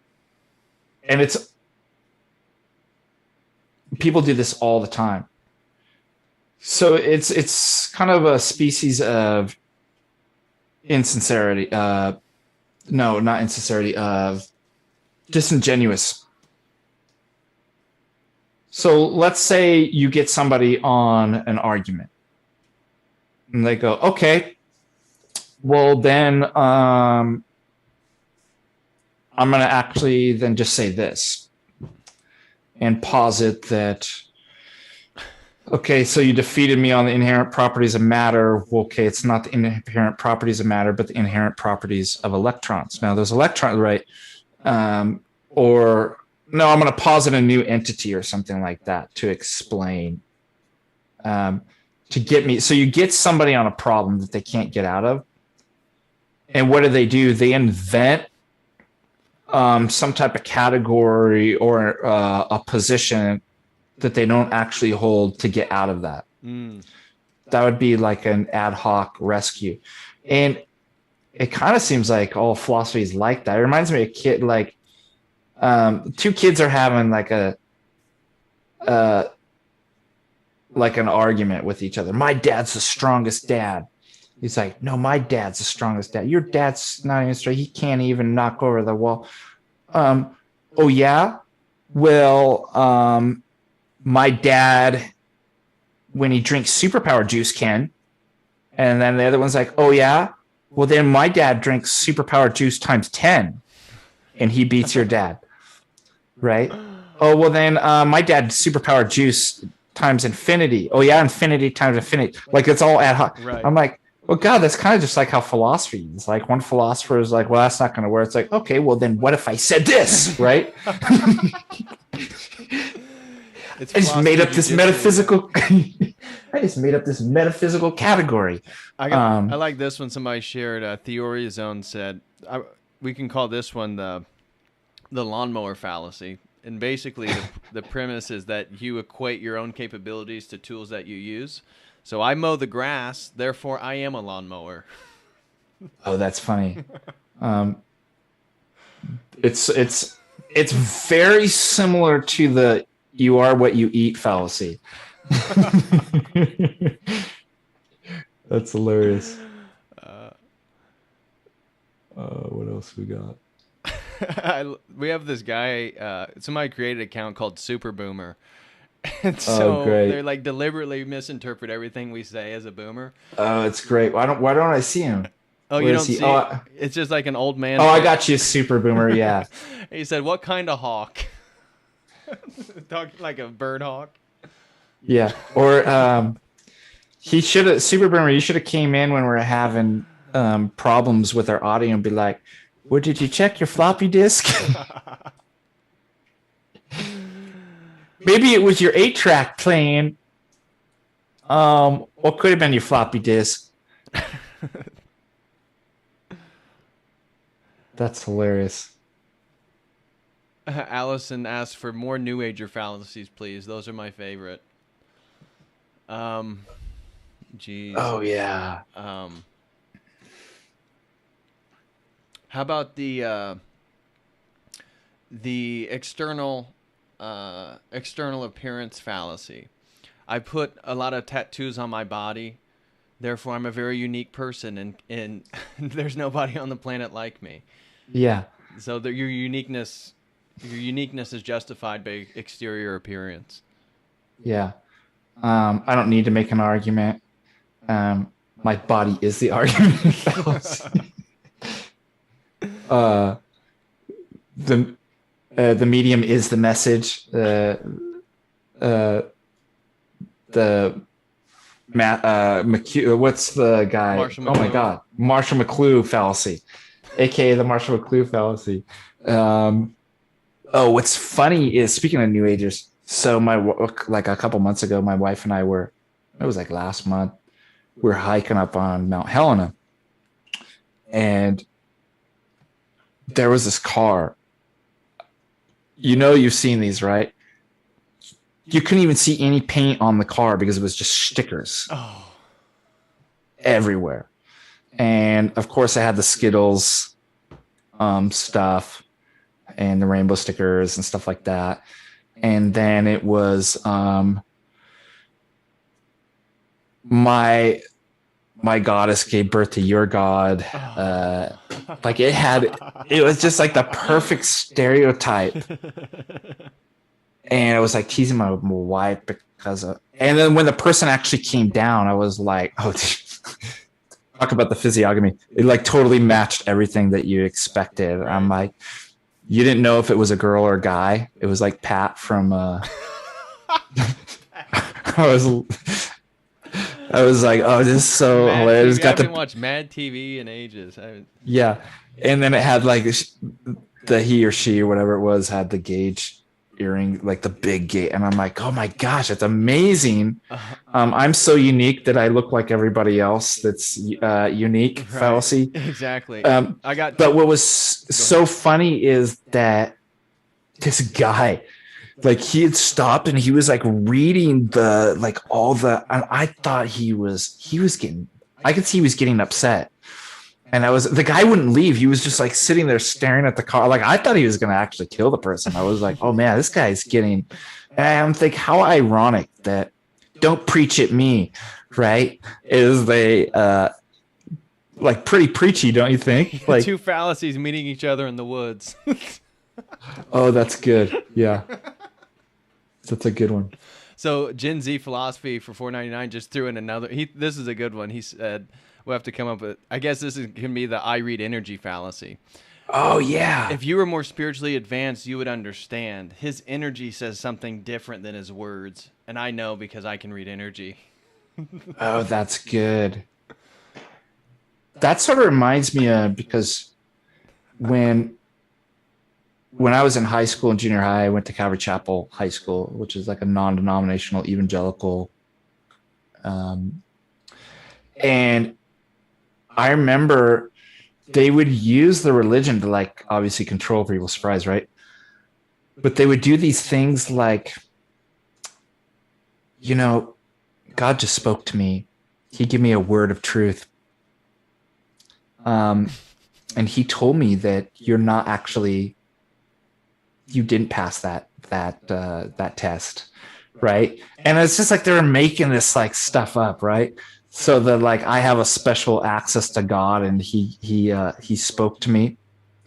and people do this all the time. So it's kind of a species of insincerity. No, not insincerity. Disingenuous. So let's say you get somebody on an argument, and they go, "Okay, well then, I'm going to actually then just say this and posit that." Okay, so you defeated me on the inherent properties of matter. Well, okay, it's not the inherent properties of matter, but the inherent properties of electrons. Now, those electrons, right? Or no, I'm going to posit a new entity or something like that to explain, to get me. So you get somebody on a problem that they can't get out of. And what do? They invent some type of category or a position that they don't actually hold to get out of that. That would be like an ad hoc rescue. And it kind of seems like all philosophy is like that. It reminds me of a kid, like two kids are having like an argument with each other. My dad's the strongest dad. He's like, no, my dad's the strongest dad. Your dad's not even strong. He can't even knock over the wall. Oh yeah? Well, my dad, when he drinks superpower juice, can. And then the other one's like, oh yeah? Well, then my dad drinks superpower juice times 10 and he beats your dad. Right? Oh, well then my dad superpower juice times infinity. Oh yeah, infinity times infinity. Like it's all ad hoc. Right. I'm like, well, God, that's kind of just like how philosophy is. Like one philosopher is like, well, that's not going to work. It's like, okay, well then what if I said this, right? I just made up this metaphysical. I just made up this metaphysical category. I like this one. Somebody shared. Theory Zone said, we can call this one the lawnmower fallacy. And basically, the premise is that you equate your own capabilities to tools that you use. So I mow the grass, therefore I am a lawnmower. Oh, that's funny. It's very similar to the "you are what you eat" fallacy. That's hilarious. What else we got? We have this guy. Somebody created an account called Super Boomer. And so they're like deliberately misinterpret everything we say as a boomer. Oh, it's great. Why don't I see him? Oh, you don't see? It's just like an old man. Oh, I got you, Super Boomer. Yeah. He said, "What kind of hawk?" Talking like a bird hawk. Yeah. Or he should have, Super Boomer. You should have came in when we were having problems with our audio and be like, "Well, did you check your floppy disk?" Maybe it was your 8-track playing. Or could have been your floppy disk. That's hilarious. Allison asked for more New Ager fallacies, please. Those are my favorite. Geez. Oh yeah. How about the external appearance fallacy? I put a lot of tattoos on my body, therefore I'm a very unique person, and there's nobody on the planet like me. Yeah. So your uniqueness is justified by exterior appearance. Yeah. I don't need to make an argument. My body is the argument. The medium is the message. What's the guy? Marshall Oh my God, Marshall McLuhan fallacy, aka the Marshall McLuhan fallacy. What's funny is, speaking of New Agers, so like a couple months ago, my wife and I were, it was like last month, we were hiking up on Mount Helena, and there was this car. You know, you've seen these, right? You couldn't even see any paint on the car because it was just stickers everywhere. And of course, I had the Skittles stuff and the rainbow stickers and stuff like that. And then it was my my goddess gave birth to your god. Oh. Like it was just like the perfect stereotype. And I was like teasing my wife because of, and then when the person actually came down, I was like, oh, talk about the physiognomy. It like totally matched everything that you expected. Right. I'm like, you didn't know if it was a girl or a guy. It was like Pat from, I was like, oh, this is so Mad hilarious. TV. I Got haven't the, watched Mad TV in ages. yeah. And then it had like the he or she or whatever it was had the gauge earring, like the big gate. And I'm like, oh my gosh, it's amazing. I'm so unique that I look like everybody else that's unique. Right. Fallacy. Exactly. But what was so funny is that this guy, like he had stopped and he was like reading the, like all the, and I thought he was getting, I could see he was getting upset. And the guy wouldn't leave. He was just like sitting there staring at the car. Like I thought he was going to actually kill the person. I was like, oh man, this guy's getting, and I'm thinking how ironic that don't preach at me, right? Is they, like pretty preachy, don't you think? Like two fallacies meeting each other in the woods. Oh, that's good. Yeah. That's a good one. So Gen Z philosophy for $4.99 just threw in another. This is a good one. He said we'll have to come up with. I guess can be the I read energy fallacy. Oh yeah. If you were more spiritually advanced, you would understand. His energy says something different than his words, and I know because I can read energy. Oh, that's good. That sort of reminds me of, because when I was in high school and junior high, I went to Calvary Chapel High School, which is like a non-denominational evangelical. And I remember they would use the religion to like obviously control people's surprise, right? But they would do these things like, you know, God just spoke to me. He gave me a word of truth. And he told me that you're not actually, you didn't pass that test, right? And it's just like they're making this like stuff up, right? So that like I have a special access to God, and he spoke to me.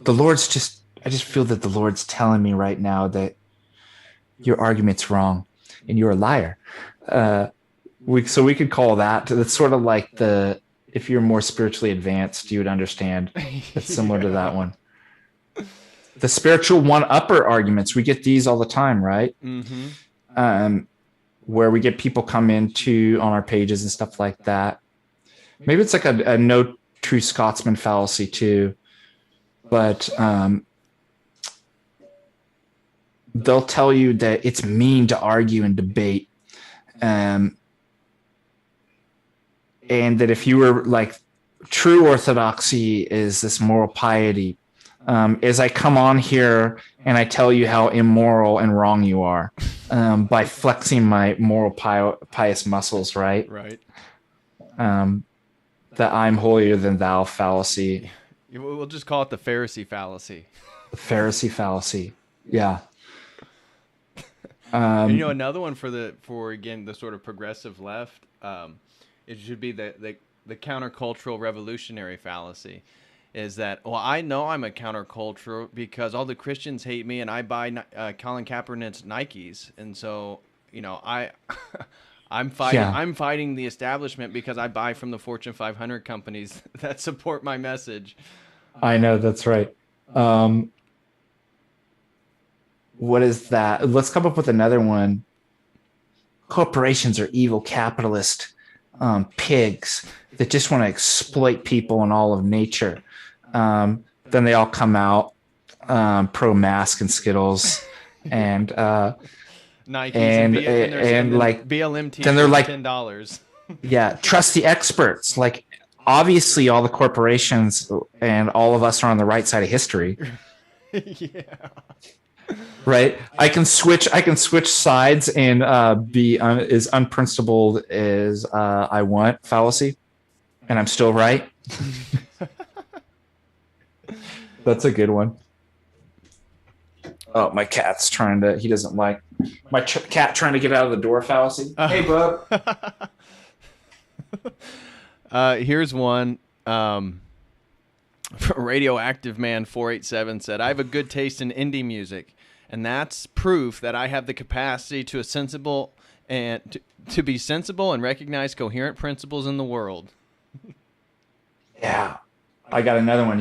The Lord's just, I just feel that the Lord's telling me right now that your argument's wrong and you're a liar. So we could call that, that's sort of like the, if you're more spiritually advanced, you would understand. It's similar to that one. The spiritual one-upper arguments, we get these all the time, right? Mm-hmm. Where we get people come into on our pages and stuff like that. Maybe it's like a no true Scotsman fallacy too, but they'll tell you that it's mean to argue and debate, and that if you were like, true orthodoxy is this moral piety. Is I come on here and I tell you how immoral and wrong you are, by flexing my moral pious muscles, right? Right. That I'm holier than thou fallacy. We'll just call it the Pharisee fallacy. The Pharisee fallacy. Yeah. And, you know, another one for again the sort of progressive left, it should be the countercultural revolutionary fallacy. Is that, well, I know I'm a countercultural because all the Christians hate me and I buy Colin Kaepernick's Nikes, and so, you know, I'm fighting. Yeah. I'm fighting the establishment because I buy from the Fortune 500 companies that support my message. I know, that's right. What is that? Let's come up with another one. Corporations are evil capitalist pigs that just want to exploit people and all of nature. Then they all come out pro mask and Skittles and Nikes and like BLM t-shirts, then they're like $10. Yeah, trust the experts. Like obviously all the corporations and all of us are on the right side of history. Yeah. Right? I can switch sides and be as unprincipled as I want, fallacy, and I'm still right. That's a good one. Oh, my cat's he doesn't like my cat trying to get out of the door, fallacy. Hey, bub. Here's one. Radioactive Man 487 said, "I have a good taste in indie music, and that's proof that I have the capacity to be sensible and recognize coherent principles in the world." Yeah, I got another one.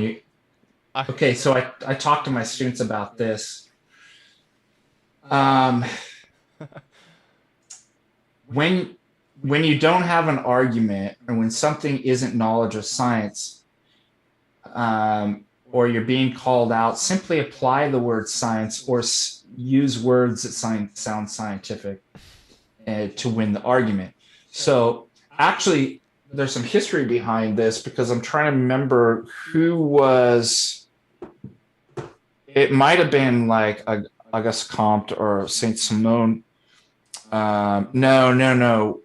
I, Okay, so I talked to my students about this. Um, when you don't have an argument, or when something isn't knowledge or science, or you're being called out, simply apply the word science or use words that sound scientific to win the argument. So actually, there's some history behind this because I'm trying to remember who was. It might have been like Auguste Comte or Saint Simon. No.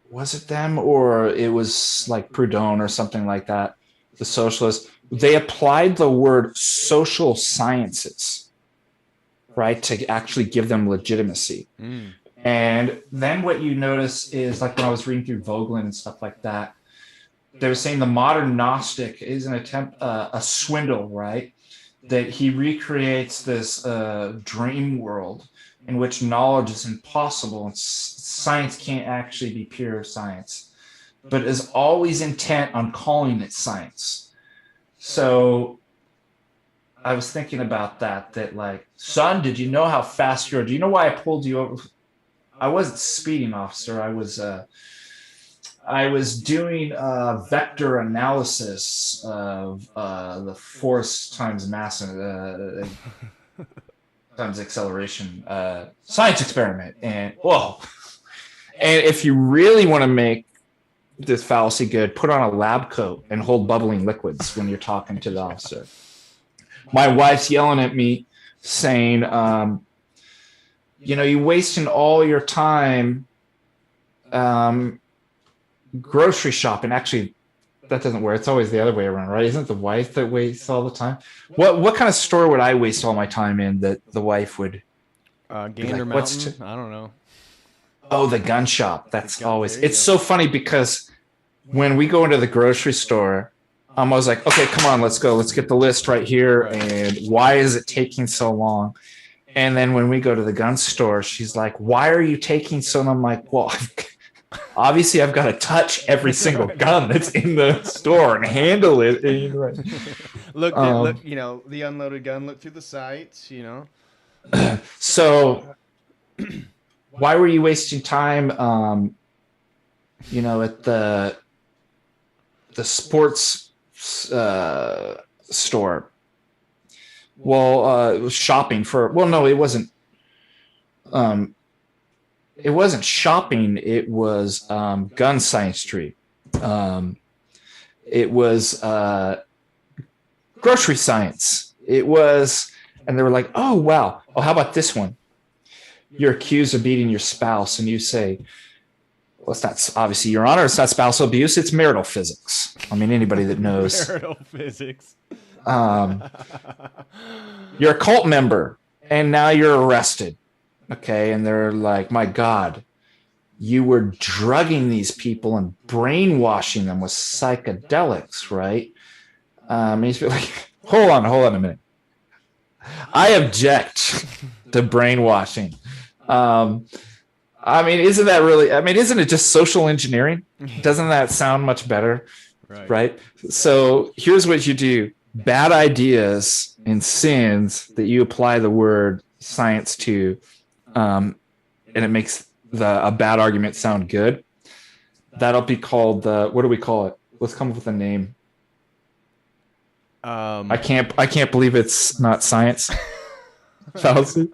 Was it them, or it was like Proudhon or something like that? The socialists. They applied the word social sciences, right, to actually give them legitimacy. mm. And then what you notice is, like when I was reading through Vogelin and stuff like that, they were saying the modern Gnostic is an attempt, a swindle, right? That he recreates this dream world in which knowledge is impossible and science can't actually be pure science, but is always intent on calling it science. So I was thinking about that like, son, did you know how fast you're? Do you know why I pulled you over? I wasn't speeding, officer. I was doing vector analysis of the force times mass times acceleration science experiment. And whoa! And if you really want to make this fallacy good, put on a lab coat and hold bubbling liquids when you're talking to the officer. My wife's yelling at me, saying, "You're wasting all your time." Grocery shopping. Actually, that doesn't work. It's always the other way around, right? Isn't it the wife that wastes all the time? What kind of store would I waste all my time in that the wife would Gander like, Mountain? I don't know. Oh, the gun shop. That's always. It's go. so funny because when we go into the grocery store, I'm always like, okay, come on, let's go. Let's get the list right here. Right. And why is it taking so long? And then when we go to the gun store, she's like, why are you taking so long? I'm like, well, obviously I've got to touch every single gun that's in the store and handle it. Look, the unloaded gun. Look through the sights. So why were you wasting time, at the sports store? Well, it was shopping for. Well, no, it wasn't. It wasn't shopping. It was Gun Science Street. It was grocery science. It was, and they were like, "Oh wow! Oh, how about this one? You're accused of beating your spouse, and you say, well, it's not obviously, Your Honor. It's not spousal abuse. It's marital physics. I mean, anybody that knows marital physics. You're a cult member, and now you're arrested." Okay, and they're like, my God, you were drugging these people and brainwashing them with psychedelics, right? He's like, hold on a minute. I object to brainwashing. Isn't it just social engineering? Doesn't that sound much better? Right? So here's what you do. Bad ideas and sins that you apply the word science to, and it makes a bad argument sound good. That'll be called what do we call it? Let's come up with a name. I can't believe it's not science fallacy.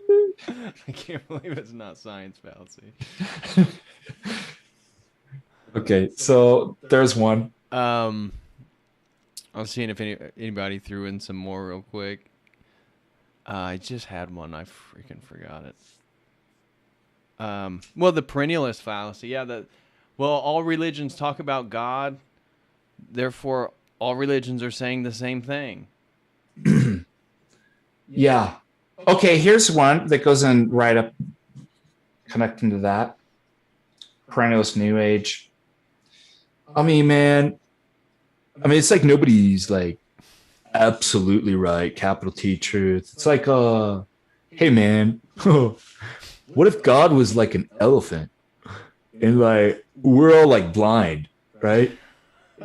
I can't believe it's not science fallacy. Okay, so there's one. I was seeing if anybody threw in some more real quick. I just had one. I freaking forgot it. Well, the perennialist fallacy. Yeah, all religions talk about God. Therefore, all religions are saying the same thing. Yeah. Okay, here's one that goes in right up connecting to that. Perennialist New Age. I mean, man, I mean, it's like nobody's like absolutely right, capital T truth. It's like, hey, man, what if God was like an elephant and like we're all like blind, right?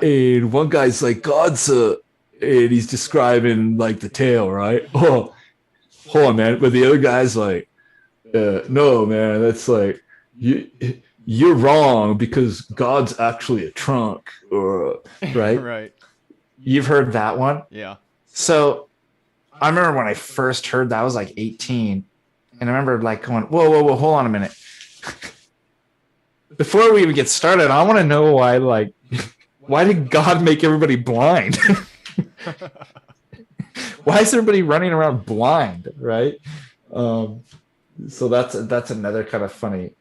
And one guy's like, and he's describing like the tail, right? Oh, hold on, man. But the other guy's like, no, man, that's like, you, you're wrong because God's actually a trunk, or right? Right. You've heard that one. Yeah. So I remember when I first heard that, I was like 18. And I remember like going, whoa, whoa, whoa, hold on a minute. Before we even get started, I want to know why did God make everybody blind? Why is everybody running around blind, right? Um, so that's another kind of funny.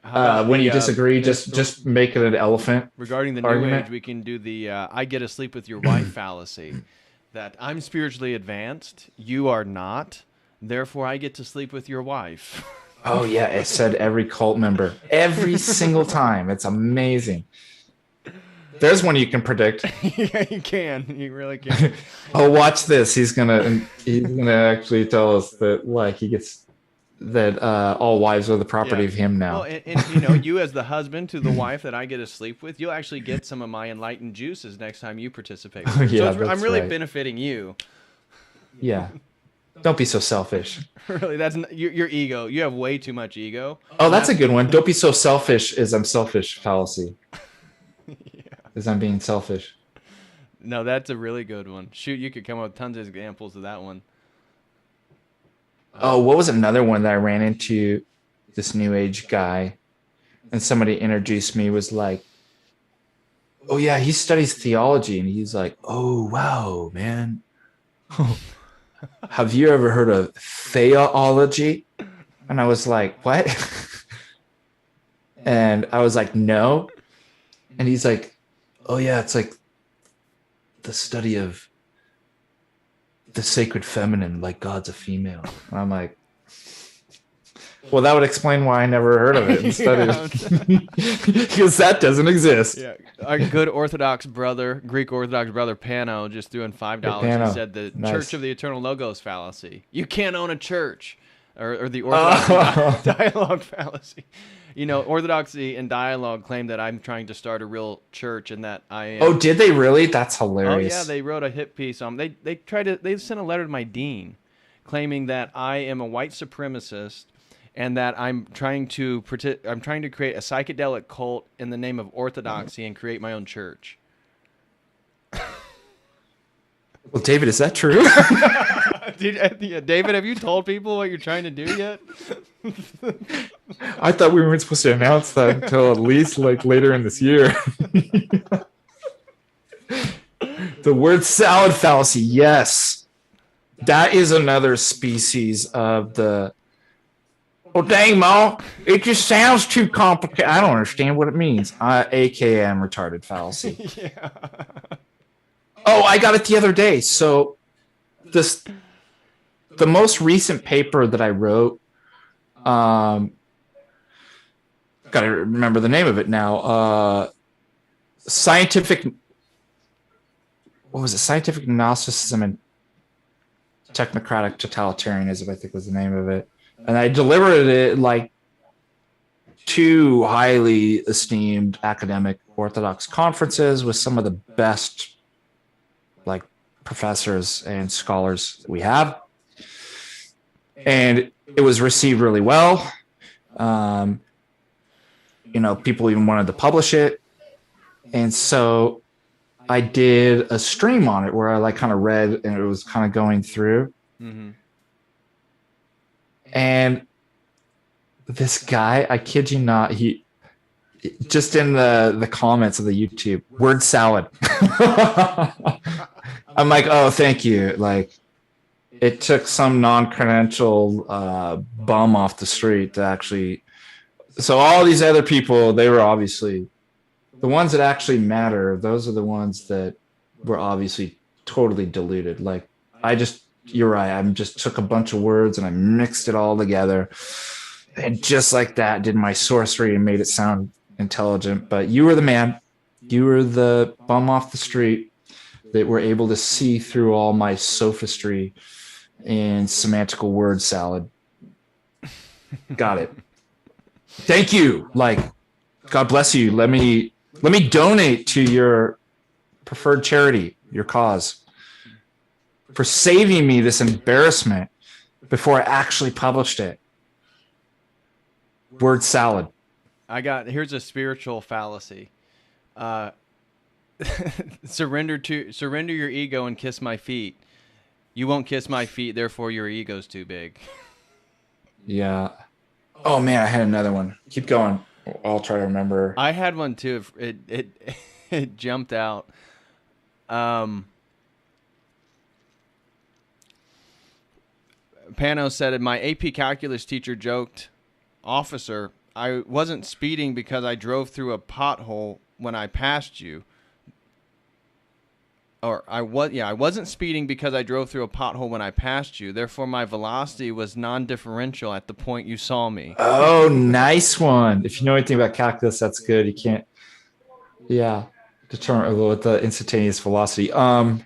How about When the you disagree, just make it an elephant regarding the new argument. age? We can do the I get to sleep with your wife fallacy. That I'm spiritually advanced, you are not. Therefore, I get to sleep with your wife. Oh yeah, it said every cult member every single time. It's amazing. There's one you can predict. Yeah, you can. You really can. Oh, watch this. He's gonna actually tell us that like he gets that all wives are the property Yeah. of him Well, now. and you know, you as the husband to the wife that I get to sleep with, you'll actually get some of my enlightened juices next time you participate with her. Yeah, So I'm that's really right. benefiting you. Yeah. Don't be so selfish. Really, that's your ego. You have way too much ego. Oh, that's a good one. Don't be so selfish is I'm selfish fallacy. Yeah. Is I'm being selfish. No, that's a really good one. Shoot, you could come up with tons of examples of that one. Oh, what was another one that I ran into this new age guy and somebody introduced me was like, oh yeah, he studies theology and he's like, oh wow, man. Have you ever heard of theology? And I was like, what? And I was like, no. And he's like, oh yeah, it's like the study of the sacred feminine, like God's a female. And I'm like, well, that would explain why I never heard of it and studied it. Because that doesn't exist. Yeah, our good Orthodox brother, Greek Orthodox brother Pano, just threw in $5. Pano. He said the Nice. Church of the Eternal Logos fallacy. You can't own a church, or the Orthodox dialogue fallacy. You know, Orthodoxy and dialogue claim that I'm trying to start a real church and that I am. Oh, did they really? That's Oh hilarious. yeah, they wrote a hit piece on. They sent a letter to my dean, claiming that I am a white supremacist and that I'm trying to create a psychedelic cult in the name of orthodoxy and create my own church. Well, David, is that true? David, have you told people what you're trying to do yet? I thought we weren't supposed to announce that until at least like later in this year. The word salad fallacy, yes. That is another species of the. Oh, dang, Mo. It just sounds too complicated. I don't understand what it means. AKA I'm retarded fallacy. Yeah. Oh, I got it the other day. So the most recent paper that I wrote, got to remember the name of it now. Scientific Gnosticism and Technocratic Totalitarianism, I think was the name of it. And I delivered it like two highly esteemed academic Orthodox conferences with some of the best like professors and scholars that we have. And it was received really well. People even wanted to publish it. And so I did a stream on it where I like kind of read and it was kind of going through. Mm-hmm. And this guy, I kid you not, he just in the comments of the YouTube, word salad. I'm like, oh, thank you. Like, it took some non-credential bum off the street to actually. So all these other people, they were obviously the ones that actually matter. Those are the ones that were obviously totally diluted. Like, you're right. I just took a bunch of words and I mixed it all together. And just like that, did my sorcery and made it sound intelligent, but you were the man. You were the bum off the street that were able to see through all my sophistry and semantical word salad. Got it. Thank you. Like, God bless you. Let me donate to your preferred charity, your cause, for saving me this embarrassment before I actually published it. Word salad. Here's a spiritual fallacy. Surrender your ego and kiss my feet. You won't kiss my feet, therefore your ego's too big. Yeah. Oh man, I had another one. Keep going. I'll try to remember. I had one too. It jumped out. Pano said, my AP calculus teacher joked, officer, I wasn't speeding because I drove through a pothole when I passed you. I wasn't speeding because I drove through a pothole when I passed you. Therefore, my velocity was non-differential at the point you saw me. Oh, nice one. If you know anything about calculus, that's good. You can't, determine what the instantaneous velocity. What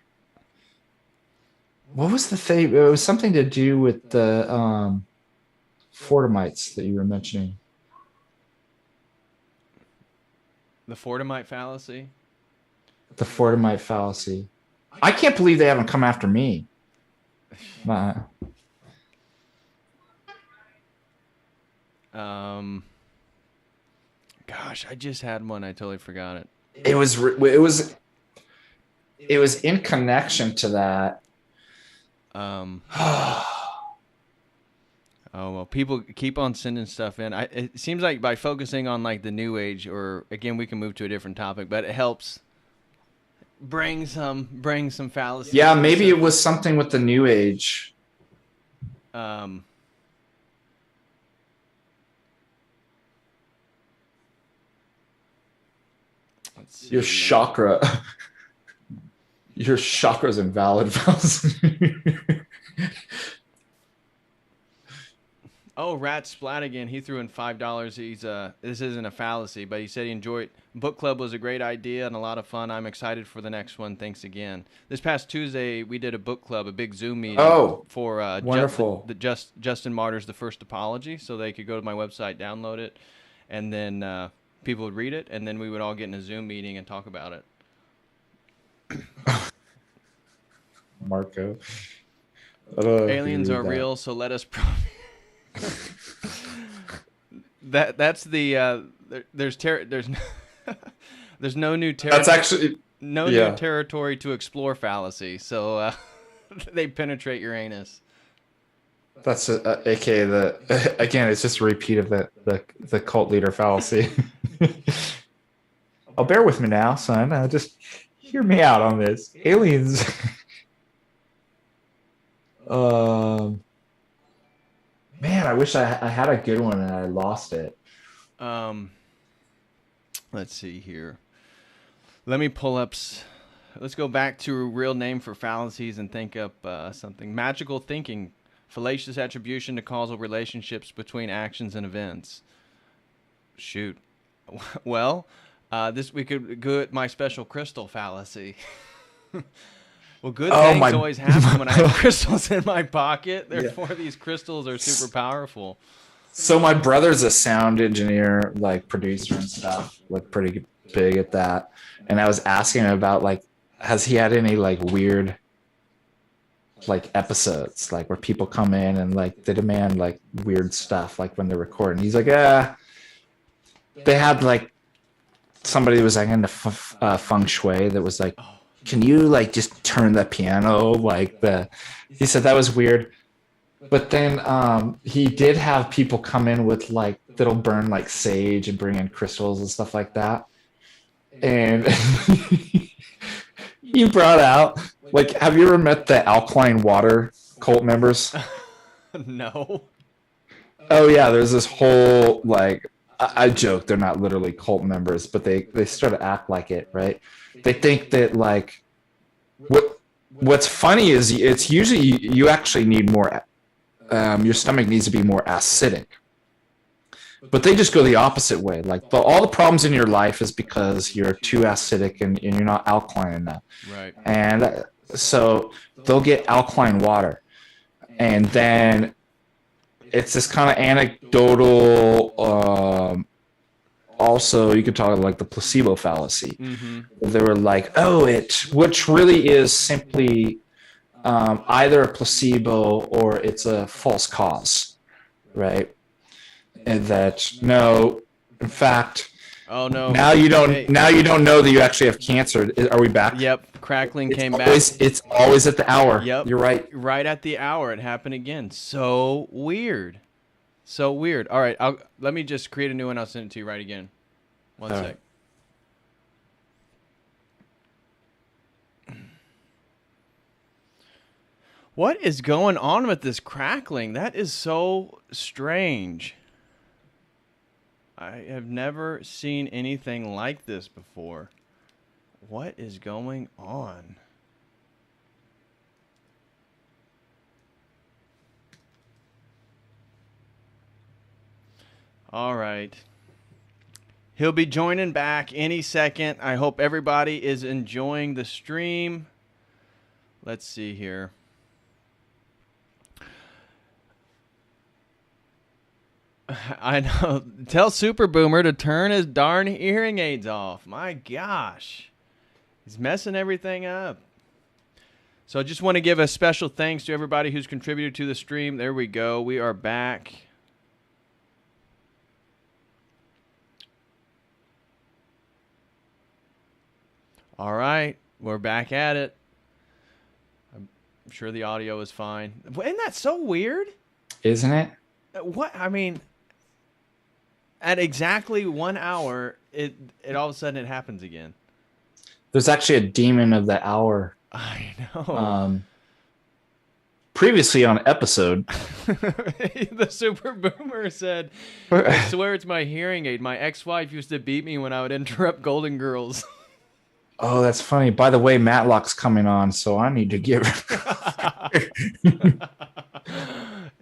was the thing? It was something to do with the Fortimites that you were mentioning. The Fortimite fallacy? The Fortimite fallacy. I can't believe they haven't come after me. Gosh, I just had one. I totally forgot it. It was in connection to that. Oh, well, people keep on sending stuff in. It seems like by focusing on like the new age, or again, we can move to a different topic, but it helps bring some fallacies. Yeah, maybe it was something with the new age. Let's see. Your chakra's invalid. Oh, Rat Splat again. He threw in $5. This isn't a fallacy, but he said he enjoyed. Book club was a great idea and a lot of fun. I'm excited for the next one. Thanks again. This past Tuesday, we did a book club, a big Zoom meeting. For wonderful. Justin Martyr's The First Apology, so they could go to my website, download it, and then people would read it, and then we would all get in a Zoom meeting and talk about it. Marco. Aliens are real, so let us. That's the there's no new territory. That's actually new territory to explore fallacy. So they penetrate Uranus. That's aka again. It's just a repeat of the cult leader fallacy. Oh, bear with me now, son. Just hear me out on this. Aliens. Man, I wish I had a good one and I lost it. Let's see here. Let me pull up. Let's go back to a real name for fallacies and think up something. Magical thinking, fallacious attribution to causal relationships between actions and events. Shoot. Well, we could go at my special crystal fallacy. Well, good things always happen when I have crystals in my pocket. Therefore, these crystals are super powerful. So my brother's a sound engineer, like producer and stuff, like pretty big at that. And I was asking him about like, has he had any like weird like episodes, like where people come in and like they demand like weird stuff, like when they're recording. He's like, they had like somebody was like into feng shui that was like, can you like just turn the piano like he said that was weird. But then he did have people come in with like that'll burn like sage and bring in crystals and stuff like that. And he brought out like, have you ever met the alkaline water cult members? No. Oh yeah, there's this whole like I joke they're not literally cult members, but they sort of act like it, right? They think that like what's funny is it's usually you actually need more your stomach needs to be more acidic. but they just go the opposite way. Like all the problems in your life is because you're too acidic and you're not alkaline enough. Right. And so they'll get alkaline water. And then it's this kind of anecdotal, also you could talk about like the placebo fallacy. Mm-hmm. They were like, which really is simply either a placebo or it's a false cause, right? And that no, in fact, oh no, now you don't hey. Now you don't know that you actually have cancer. Are we back? Yep, crackling came back. It's always at the hour. Yep, you're right. Right at the hour, it happened again. So weird. So weird. All right, let me just create a new one. I'll send it to you right again. One sec. What is going on with this crackling? That is so strange. I have never seen anything like this before. What is going on? All right. He'll be joining back any second. I hope everybody is enjoying the stream. Let's see here. I know. Tell Super Boomer to turn his darn hearing aids off. My gosh. He's messing everything up. So I just want to give a special thanks to everybody who's contributed to the stream. There we go. We are back. All right. We're back at it. I'm sure the audio is fine. Isn't that so weird? Isn't it? What? I mean, at exactly 1 hour, it all of a sudden it happens again. There's actually a demon of the hour. I know. Previously on episode, the Super Boomer said, I swear it's my hearing aid. My ex-wife used to beat me when I would interrupt Golden Girls. Oh, that's funny. By the way, Matlock's coming on, so I need to get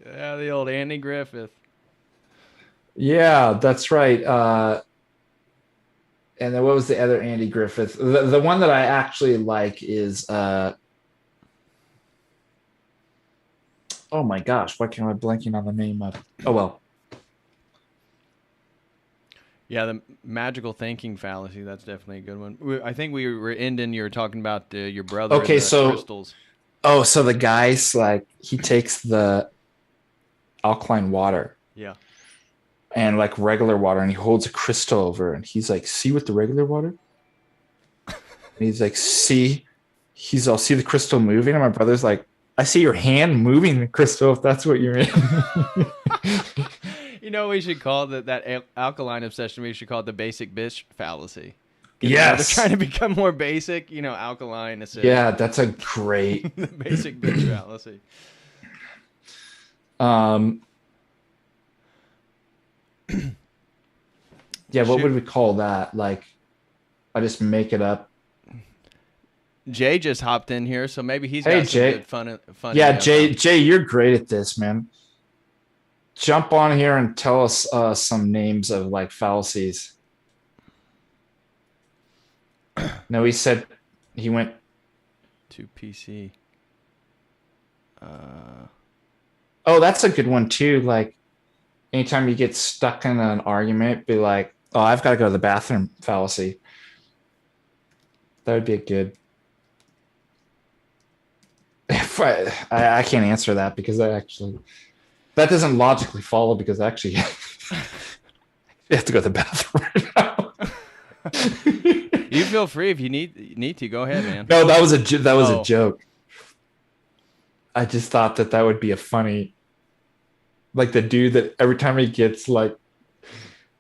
Yeah, the old Andy Griffith. Yeah, that's right. And then what was the other Andy Griffith? The one that I actually like is oh my gosh, why can't I blanking on the name of? Oh well. Yeah, the magical thinking fallacy. That's definitely a good one. I think we were ending. You were talking about your brother. Okay, and the so crystals. Oh, so the guy's like he takes the alkaline water. Yeah. And like regular water, and he holds a crystal over, and he's like, "See with the regular water?" And he's like, "See." He's all see the crystal moving, and my brother's like, "I see your hand moving the crystal. If that's what you mean." You know, we should call that alkaline obsession. We should call it the basic bitch fallacy. Yes, they're trying to become more basic. You know, alkaline. Yeah, that's a great the basic bitch fallacy. Yeah, what would we call that? Like, I just make it up. Jay just hopped in here, so maybe he's got some good fun. Yeah, Jay, you're great at this, man. Jump on here and tell us some names of like fallacies. No, he said he went to PC. Oh, that's a good one too. Like, anytime you get stuck in an argument, be like, "Oh, I've got to go to the bathroom." Fallacy. That would be a good. I can't answer that because that doesn't logically follow because actually you have to go to the bathroom right now. You feel free if you need to. Go ahead, man. No, that was a joke. I just thought that would be a funny, like the dude that every time he gets like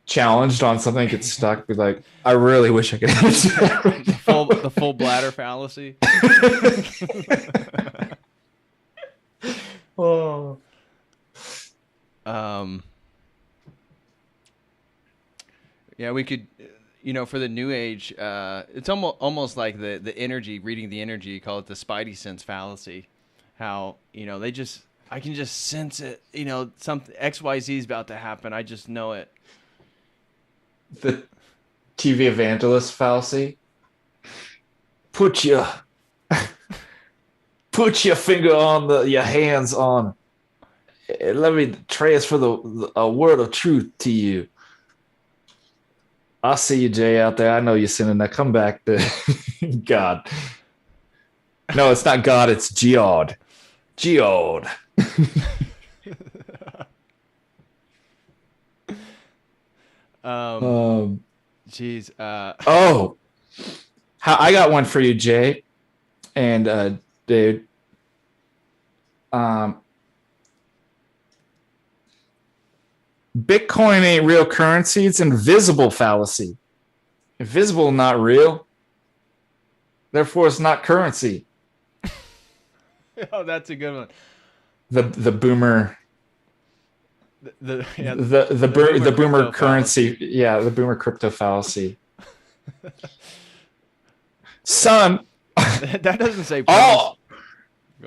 challenged on something, gets stuck, be like, "I really wish I could answer that right now." The full bladder fallacy. Oh. Yeah, we could, for the new age, it's almost like the energy, reading the energy, call it the spidey sense fallacy. How, they just, I can just sense it. You know, something XYZ is about to happen. I just know it. The TV evangelist fallacy. Put your put your finger on your hands on. Let me transfer a word of truth to you. I see you, Jay, out there. I know you're sinning. Now come back to God. No, it's not God. It's Geod. Geod. Um. Jeez. Oh, I got one for you, Jay, and dude. Bitcoin ain't real currency. It's invisible fallacy. Invisible, not real. Therefore, it's not currency. Oh, that's a good one. The boomer. The boomer currency. Fallacy. Yeah, the boomer crypto fallacy. Son. That doesn't say promise.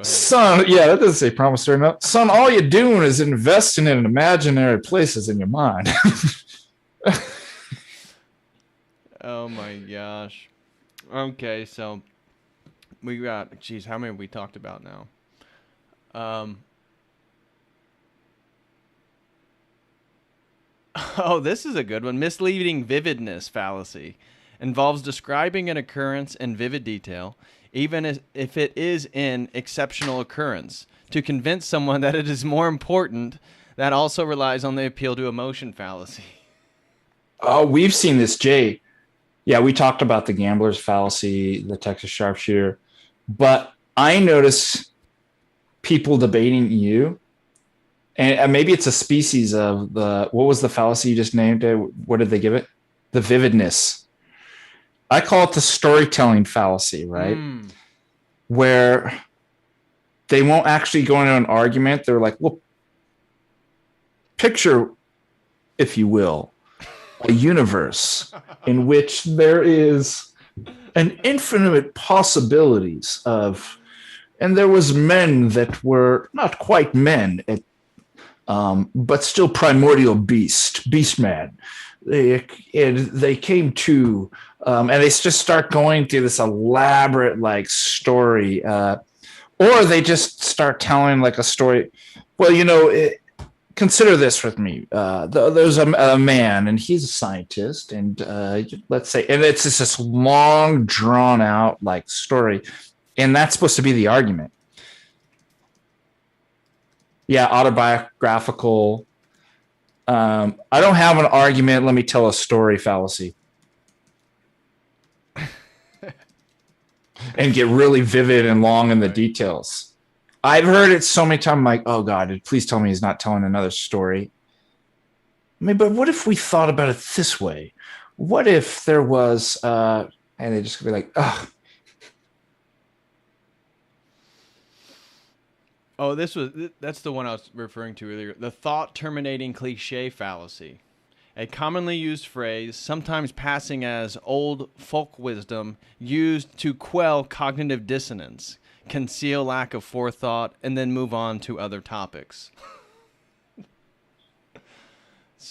Son, yeah, that doesn't say promissory note. Son, all you're doing is investing in imaginary places in your mind. Oh my gosh. Okay, so we got, geez, how many have we talked about now? Oh, this is a good one. Misleading vividness fallacy involves describing an occurrence in vivid detail, even if it is an exceptional occurrence, to convince someone that it is more important. That also relies on the appeal to emotion fallacy. Oh, we've seen this, Jay. Yeah, we talked about the gambler's fallacy, the Texas sharpshooter, but I notice people debating you, and maybe it's a species of what was the fallacy you just named it? What did they give it? The vividness. I call it the storytelling fallacy, right? Where they won't actually go into an argument. They're like, well, picture, if you will, a universe in which there is an infinite possibilities of, and there was men that were not quite men, but still primordial beast man. They came to, and they just start going through this elaborate like story, or they just start telling like a story. Well, consider this with me. There's a man, and he's a scientist, and let's say, and it's just this long, drawn out like story, and that's supposed to be the argument. Yeah, autobiographical. I don't have an argument. Let me tell a story fallacy. And get really vivid and long in the details. I've heard it so many times. I'm like, oh God, please tell me he's not telling another story. I mean, but what if we thought about it this way? What if there was, and they just be like, ugh. Oh, that's the one I was referring to earlier. The thought terminating cliche fallacy. A commonly used phrase, sometimes passing as old folk wisdom, used to quell cognitive dissonance, conceal lack of forethought, and then move on to other topics.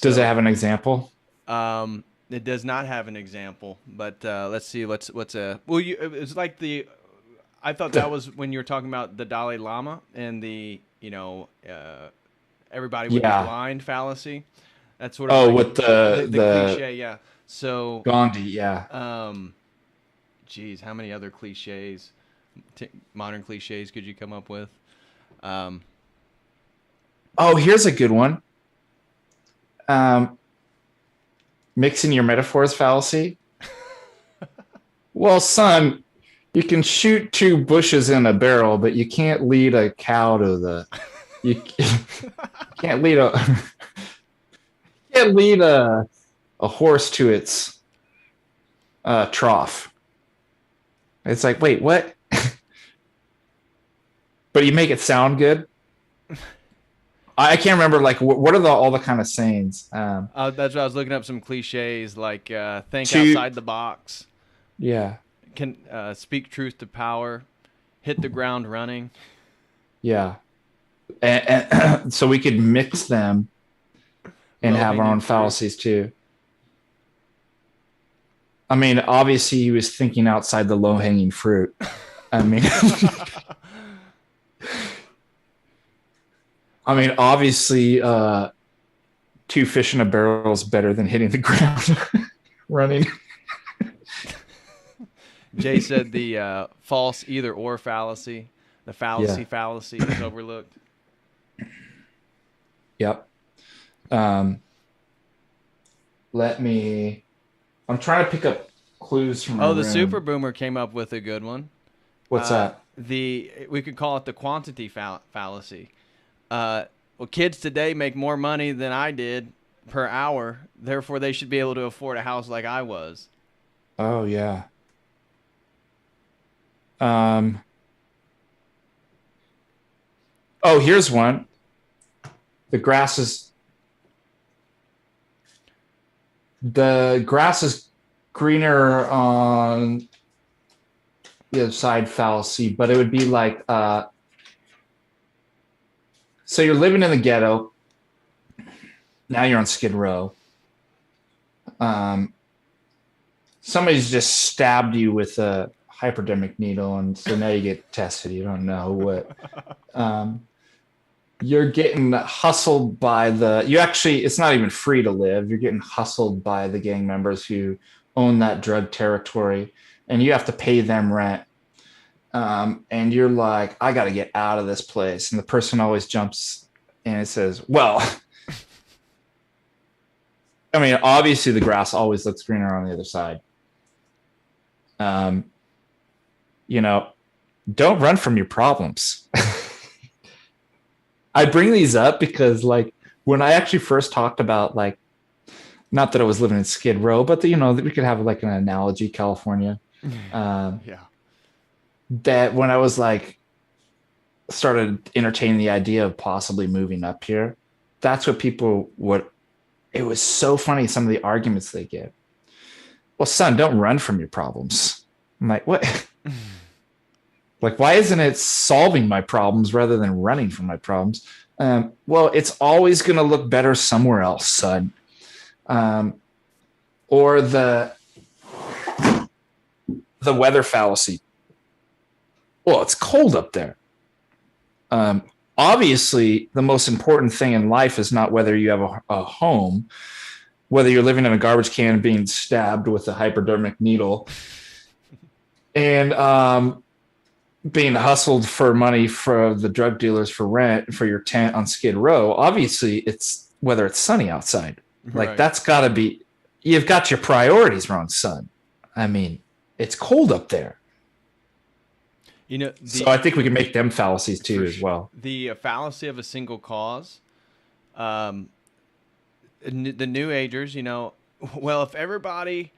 Does it have an example? It does not have an example, but let's see. What's a well? It's like the. I thought that was when you were talking about the Dalai Lama and the everybody would be blind fallacy. That's sort of with the cliche, yeah. So Gandhi, yeah. Geez, how many other cliches, modern cliches, could you come up with? Oh, here's a good one. Mixing your metaphors fallacy. Well, son, you can shoot two bushes in a barrel, but you can't lead a cow to the. You can't lead a horse to its trough. It's like, wait, what? But you make it sound good. I can't remember, like, what are all the kind of sayings? That's what I was looking up, some cliches, like think outside the box. Yeah. Can speak truth to power, hit the ground running. Yeah. and so we could mix them and Low have our own hanging fruit. fallacies too. I mean, obviously, he was thinking outside the low hanging fruit. I mean, obviously, two fish in a barrel is better than hitting the ground running. Jay said the false either or fallacy, the Yeah. fallacy is overlooked. Yep. Um, let me. I'm trying to pick up clues from my Oh, the super room. boomer came up with a good one. What's that? The we could call it the quantity fallacy. Well, kids today make more money than I did per hour, therefore they should be able to afford a house like I was. Oh yeah. Um. Oh, here's one. The grass is the grass is greener on the other side fallacy, but it would be like so you're living in the ghetto. Now you're on Skid Row. Um, somebody's just stabbed you with a hypodermic needle, and so now you get tested. You don't know what. Um, you're getting hustled by the. You actually, it's not even free to live. You're getting hustled by the gang members who own that drug territory, and you have to pay them rent. And you're like, I got to get out of this place. And the person always jumps and it says, well, I mean, obviously the grass always looks greener on the other side. Um, you know, don't run from your problems. I bring these up because, like, when I actually first talked about, like, not that I was living in Skid Row, but that we could have like an analogy, California. Um, Yeah. that when I was like started entertaining the idea of possibly moving up here, that's what people would. It was so funny some of the arguments they give. Well, son, don't run from your problems. I'm like, what? Like, why isn't it solving my problems rather than running from my problems? Well, it's always going to look better somewhere else, son. Um, or the weather fallacy. Well, it's cold up there. Um, obviously, the most important thing in life is not whether you have a home, whether you're living in a garbage can being stabbed with a hypodermic needle, and being hustled for money for the drug dealers for rent for your tent on Skid Row. Obviously, it's whether it's sunny outside. Like, Right. that's got to be. You've got your priorities wrong, son. I mean, it's cold up there. You know So I the think we can make them fallacies too as well. the fallacy of a single cause. Um, the New Agers, well, if everybody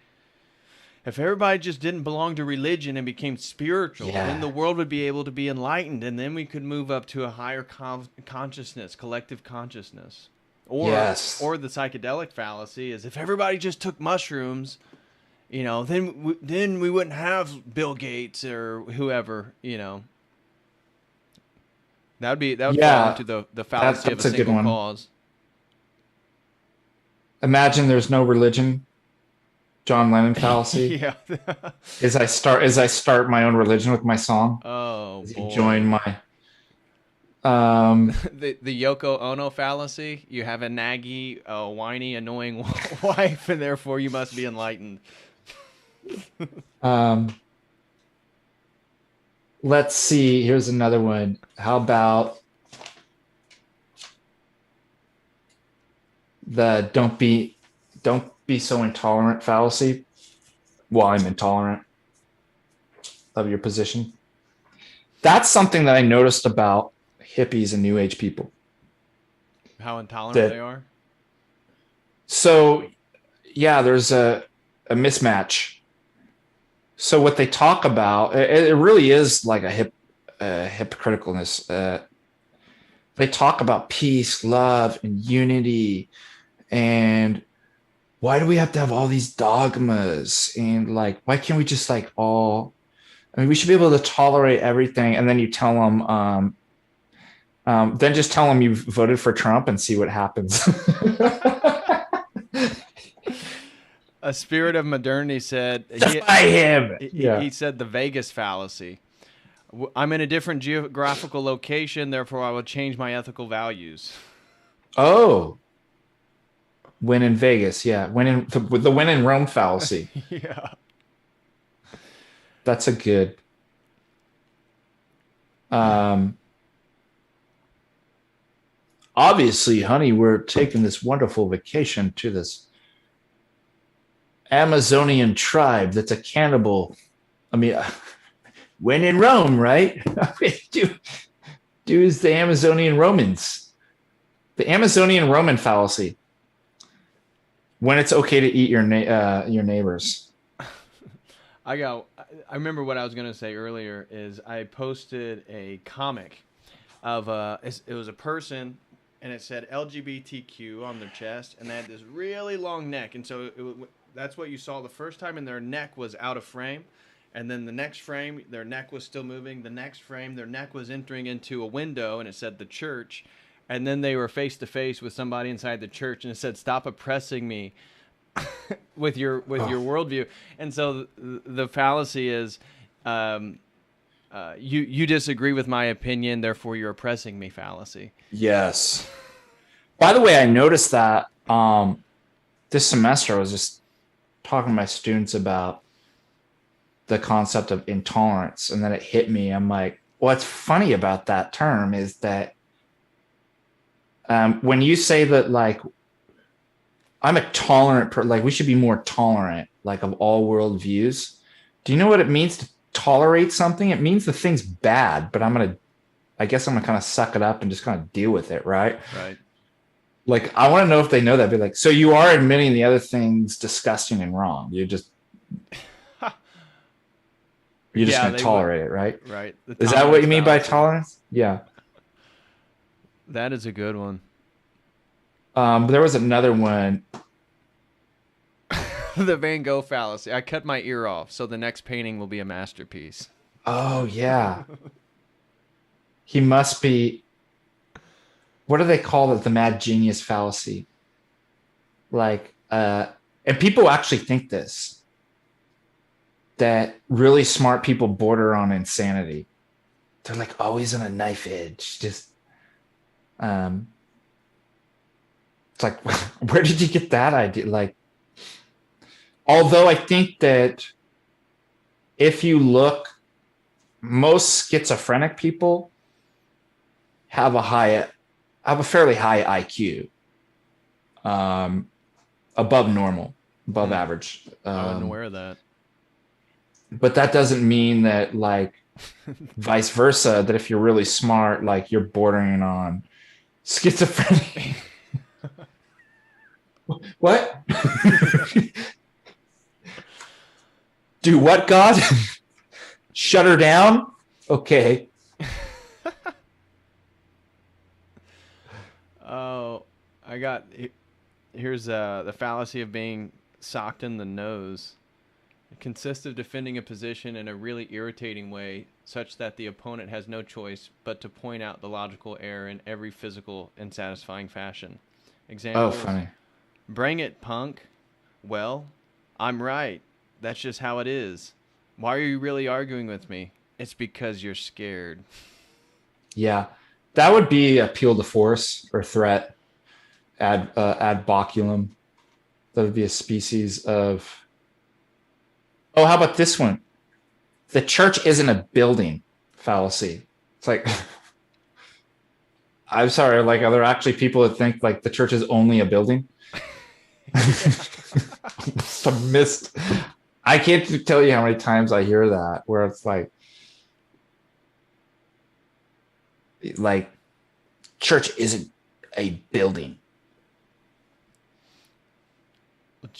just didn't belong to religion and became spiritual, then the Yeah. world would be able to be enlightened, and then we could move up to a higher consciousness, collective consciousness. Or, Yes. or the psychedelic fallacy is if everybody just took mushrooms, then we wouldn't have Bill Gates or whoever. That would fall Yeah. into the fallacy of a That's a good single one. cause. Imagine there's no religion. John Lennon fallacy. Yeah. As I start my own religion with my song. Oh As you boy. join my um The Yoko Ono fallacy. You have a naggy, whiny, annoying wife, and therefore you must be enlightened. um let's see. Here's another one. How about the don't be so intolerant fallacy? Well, I'm intolerant of your position. That's something that I noticed about hippies and new age people. How intolerant they That are. so yeah, there's a mismatch. So what they talk about, it really is like hypocriticalness. They talk about peace, love, and unity, and why do we have to have all these dogmas? And like, why can't we just like all? I mean, we should be able to tolerate everything. And then you tell them, Then just tell them you voted for Trump and see what happens. A spirit of modernity said Defy him. Yeah. he said the Vegas fallacy. I'm in a different geographical location, therefore I will change my ethical values. Oh, win in Vegas. Yeah. With the win in Rome fallacy. Yeah. That's a good. Um, Obviously, honey, we're taking this wonderful vacation to this Amazonian tribe that's a cannibal. I mean, when in Rome, right? Do as the Amazonian Romans. The Amazonian Roman fallacy. When it's okay to eat your neighbors. I remember what I was gonna say earlier is I posted a comic of it was a person and it said LGBTQ on their chest and they had this really long neck and so that's what you saw the first time and their neck was out of frame and then the next frame their neck was still moving, the next frame their neck was entering into a window and it said the church, and then they were face to face with somebody inside the church and it said stop oppressing me with your worldview. And so the fallacy is you disagree with my opinion, therefore you're oppressing me fallacy. Yes. By the way, I noticed that this semester I was just talking to my students about the concept of intolerance, and then it hit me. I'm like, what's funny about that term is that when you say that, like, I'm a tolerant, like, we should be more tolerant, like, of all worldviews. Do you know what it means to tolerate something? It means the thing's bad, but I guess I'm gonna kind of suck it up and just kind of deal with it, right? Right. Like, I want to know if they know that. Be like, so you are admitting the other thing's disgusting and wrong. You're just gonna tolerate it, right? Right. Is that what you mean by tolerance? Yeah. That is a good one. There was another one. The Van Gogh fallacy. I cut my ear off, so the next painting will be a masterpiece. Oh yeah. He must be. What do they call it? The mad genius fallacy. Like, and people actually think this, that really smart people border on insanity. They're like always on a knife edge. Just, it's like, where did you get that idea? Like, although I think that if you look, most schizophrenic people have a fairly high IQ, above normal, above average. I wasn't aware of that. But that doesn't mean that, like, vice versa, that if you're really smart, like, you're bordering on schizophrenic. What? Do what, God? Shut her down? Okay. Oh, here's the fallacy of being socked in the nose. It consists of defending a position in a really irritating way, such that the opponent has no choice but to point out the logical error in every physical and satisfying fashion. Examples. Oh, funny. Bring it, punk. Well, I'm right. That's just how it is. Why are you really arguing with me? It's because you're scared. Yeah. That would be appeal to force or threat ad baculum. That would be a species of. Oh, how about this one? The church isn't a building fallacy. It's like, I'm sorry, like, are there actually people that think, like, the church is only a building? I can't tell you how many times I hear that, where it's like church isn't a building.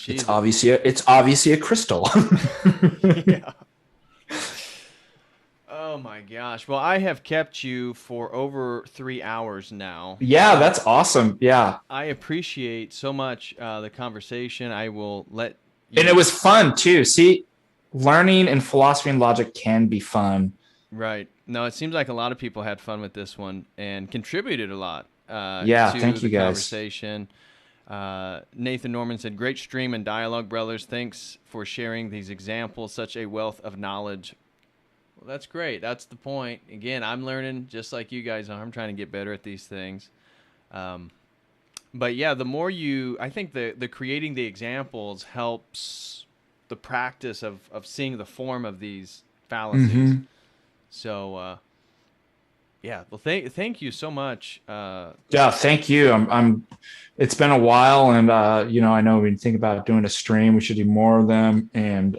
It's obviously a crystal. Yeah. Oh my gosh. Well, I have kept you for over 3 hours now. Yeah, that's awesome. Yeah. I appreciate so much the conversation. I will let you... And it was fun too. See, learning and philosophy and logic can be fun. Right. No, it seems like a lot of people had fun with this one and contributed a lot Yeah, to thank the you guys. conversation. Nathan Norman said, "Great stream and dialogue, brothers. Thanks for sharing these examples. Such a wealth of knowledge." Well, that's great. That's the point. Again, I'm learning just like you guys are. I'm trying to get better at these things. But yeah, the more I think the creating the examples helps the practice of seeing the form of these fallacies. So, yeah. Well, thank you so much. Yeah, thank you. It's been a while, and I know we think about doing a stream. We should do more of them. And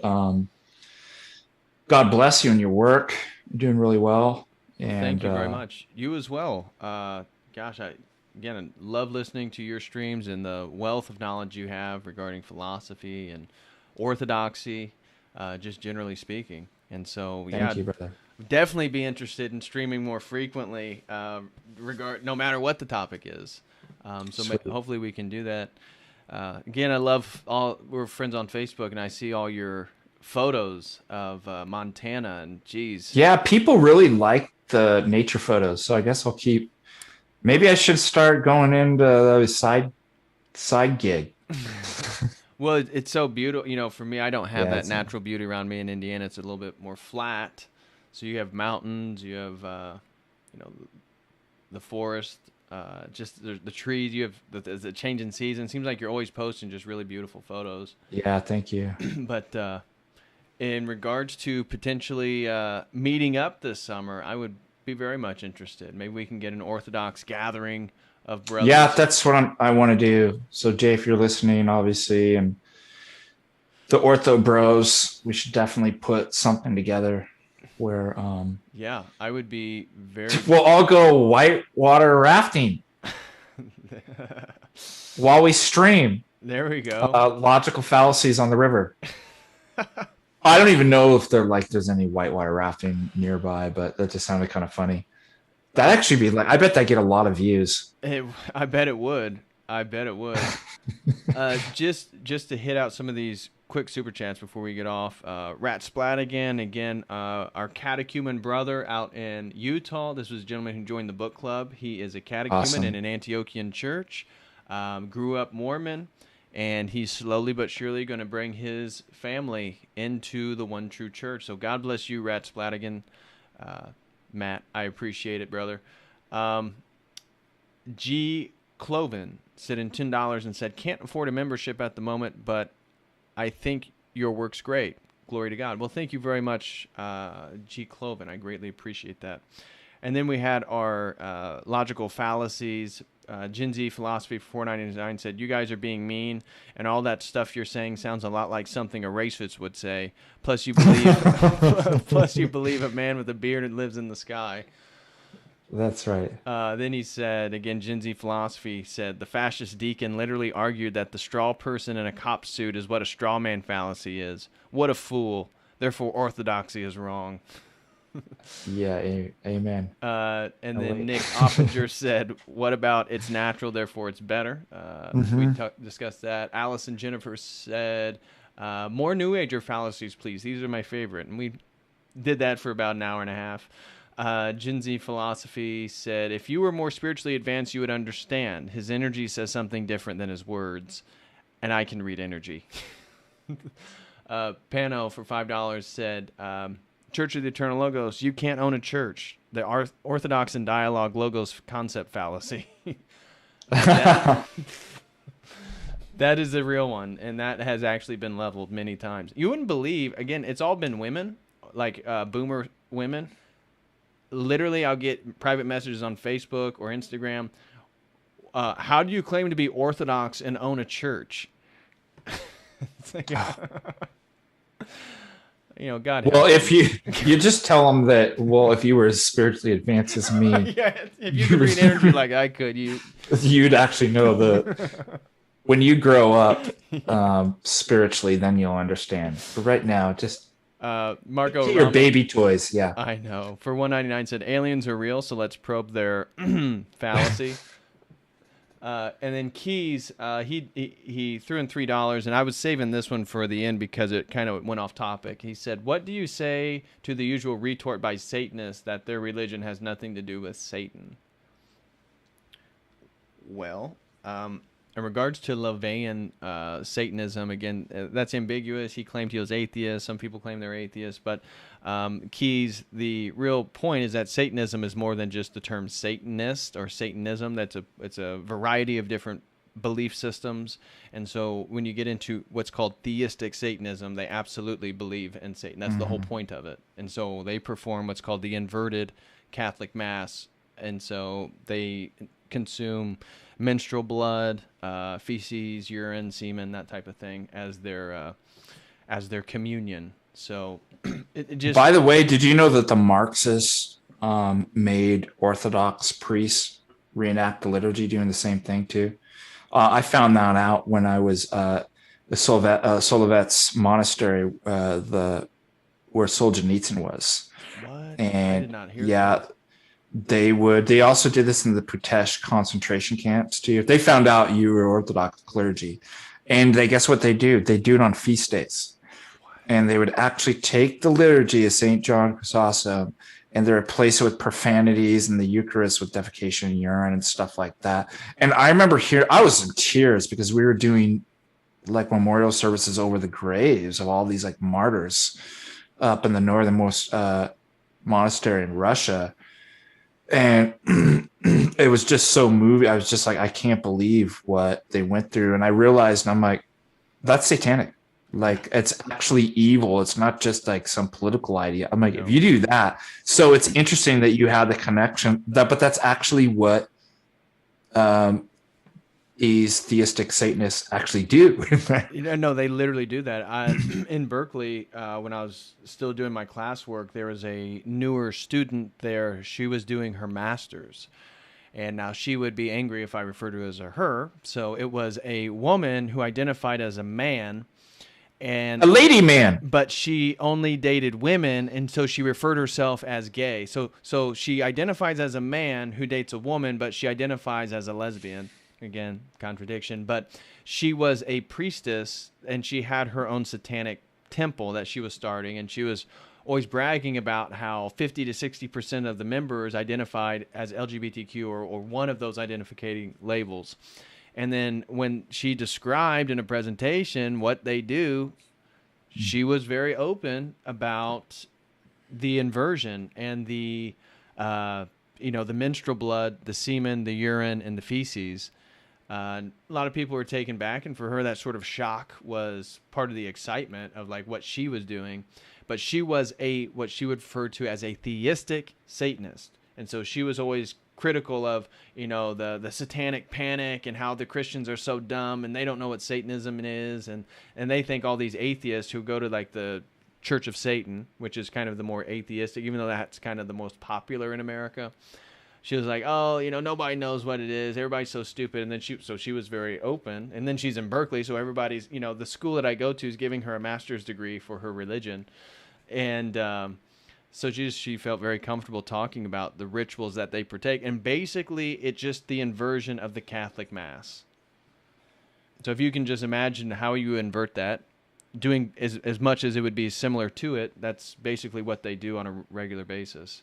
God bless you in your work. You're doing really well. Well, And thank you very much. You as well. Gosh, I love listening to your streams and the wealth of knowledge you have regarding philosophy and orthodoxy, just generally speaking. And so, yeah, thank you, brother. definitely be interested in streaming more frequently, no matter what the topic is. Hopefully we can do that. Again, we're friends on Facebook, and I see all your photos of Montana, and geez. Yeah, people really like the nature photos, so I guess I'll keep. Maybe I should start going into those side gig. Well, it's so beautiful. For me, I don't have Yeah, that natural beauty around me in Indiana. It's a little bit more flat. So you have mountains, you have, the forest, just the trees. You have the change in season. Seems like you're always posting just really beautiful photos. Yeah, thank you. But in regards to potentially meeting up this summer, I would be very much interested. Maybe we can get an Orthodox gathering of brothers. Yeah, that's what I want to do. So Jay, if you're listening, obviously, and the Ortho Bros, we should definitely put something together where yeah, I would be very. We'll all go whitewater rafting while we stream. There we go. Logical fallacies on the river. I don't even know if there's any whitewater rafting nearby, but that just sounded kind of funny. That'd actually be I bet that get a lot of views. I bet it would. Just to hit out some of these quick super chats before we get off. Rat Splat again, our catechumen brother out in Utah. This was a gentleman who joined the book club. He is a catechumen in an Antiochian church, grew up Mormon, and he's slowly but surely going to bring his family into the one true church. So God bless you, Rat Splatigan. Matt, I appreciate it, brother. G. Cloven sent in $10 and said, "Can't afford a membership at the moment, but I think your work's great. Glory to God." Well, thank you very much, G. Cloven. I greatly appreciate that. And then we had our logical fallacies. Gen Z Philosophy 499 said, "You guys are being mean, and all that stuff you're saying sounds a lot like something a racist would say. Plus, you believe a man with a beard lives in the sky." That's right. Then he said, again, Gen Z Philosophy said, "The fascist deacon literally argued that the straw person in a cop suit is what a straw man fallacy is. What a fool. Therefore, orthodoxy is wrong." Yeah, amen. And then Nick Oppinger said, "What about it's natural, therefore it's better?" We discussed that. Alice and Jennifer said, "More New Ager fallacies, please. These are my favorite." And we did that for about an hour and a half. Gen Z Philosophy said, "If you were more spiritually advanced, you would understand. His energy says something different than his words. And I can read energy." Pano for $5 said, "Church of the Eternal Logos, you can't own a church. The Orthodox and Dialogue Logos concept fallacy." That is a real one, and that has actually been leveled many times. You wouldn't believe, again, it's all been women, like boomer women. Literally, I'll get private messages on Facebook or Instagram. How do you claim to be Orthodox and own a church? It's like, God. Well, if you just tell them that, well, if you were as spiritually advanced as me, yeah, if you could read energy like I could, you'd actually know when you grow up spiritually, then you'll understand. But right now, just Marco get your baby toys. Yeah, I know. For $199 said, "Aliens are real, so let's probe their fallacy." And then Keys, he threw in $3, and I was saving this one for the end because it kind of went off topic. He said, "What do you say to the usual retort by Satanists that their religion has nothing to do with Satan?" Well, in regards to LaVeyan Satanism, again, that's ambiguous. He claimed he was atheist. Some people claim they're atheists. But Keyes, the real point is that Satanism is more than just the term Satanist or Satanism. It's a variety of different belief systems. And so when you get into what's called theistic Satanism, they absolutely believe in Satan. That's the whole point of it. And so they perform what's called the inverted Catholic Mass. And so they consume menstrual blood, feces, urine, semen, that type of thing as their communion. So it just. By the way, did you know that the Marxists made Orthodox priests reenact the liturgy, doing the same thing too? I found that out when I was the Solovets monastery, where Solzhenitsyn was. What? And I did not hear that. They also did this in the Putesh concentration camps too. They found out you were Orthodox clergy, and guess what they do? They do it on feast days. And they would actually take the liturgy of St. John Chrysostom and they replace it with profanities and the Eucharist with defecation and urine and stuff like that. And I remember I was in tears because we were doing like memorial services over the graves of all these like martyrs up in the northernmost monastery in Russia. And it was just so moving. I was just like, I can't believe what they went through. And I realized, and I'm like, that's satanic. Like, it's actually evil. It's not just like some political idea. I'm like, if you do that. So it's interesting that you had the connection but that's actually what these theistic Satanists actually do. No, they literally do that. In Berkeley, when I was still doing my classwork, there was a newer student there. She was doing her master's. And now she would be angry if I refer to her as a her. So it was a woman who identified as a man. And a lady man, but she only dated women, and so she referred herself as gay. So she identifies as a man who dates a woman, but she identifies as a lesbian. Again, contradiction. But she was a priestess, and she had her own satanic temple that she was starting, and she was always bragging about how 50 to 60% of the members identified as LGBTQ or one of those identifying labels. And then when she described in a presentation what they do, she was very open about the inversion and the menstrual blood, the semen, the urine, and the feces. A lot of people were taken back, and for her, that sort of shock was part of the excitement of like what she was doing. But she was what she would refer to as a theistic Satanist, and so she was always critical of the satanic panic and how the Christians are so dumb and they don't know what Satanism is, and they think all these atheists who go to like the Church of Satan, which is kind of the more atheistic, even though that's kind of the most popular in America. She was like, oh, nobody knows what it is. Everybody's so stupid. And then she was very open. And then she's in Berkeley, so everybody's, the school that I go to is giving her a master's degree for her religion. And so she felt very comfortable talking about the rituals that they partake. And basically, it's just the inversion of the Catholic Mass. So if you can just imagine how you invert that, doing as much as it would be similar to it, that's basically what they do on a regular basis.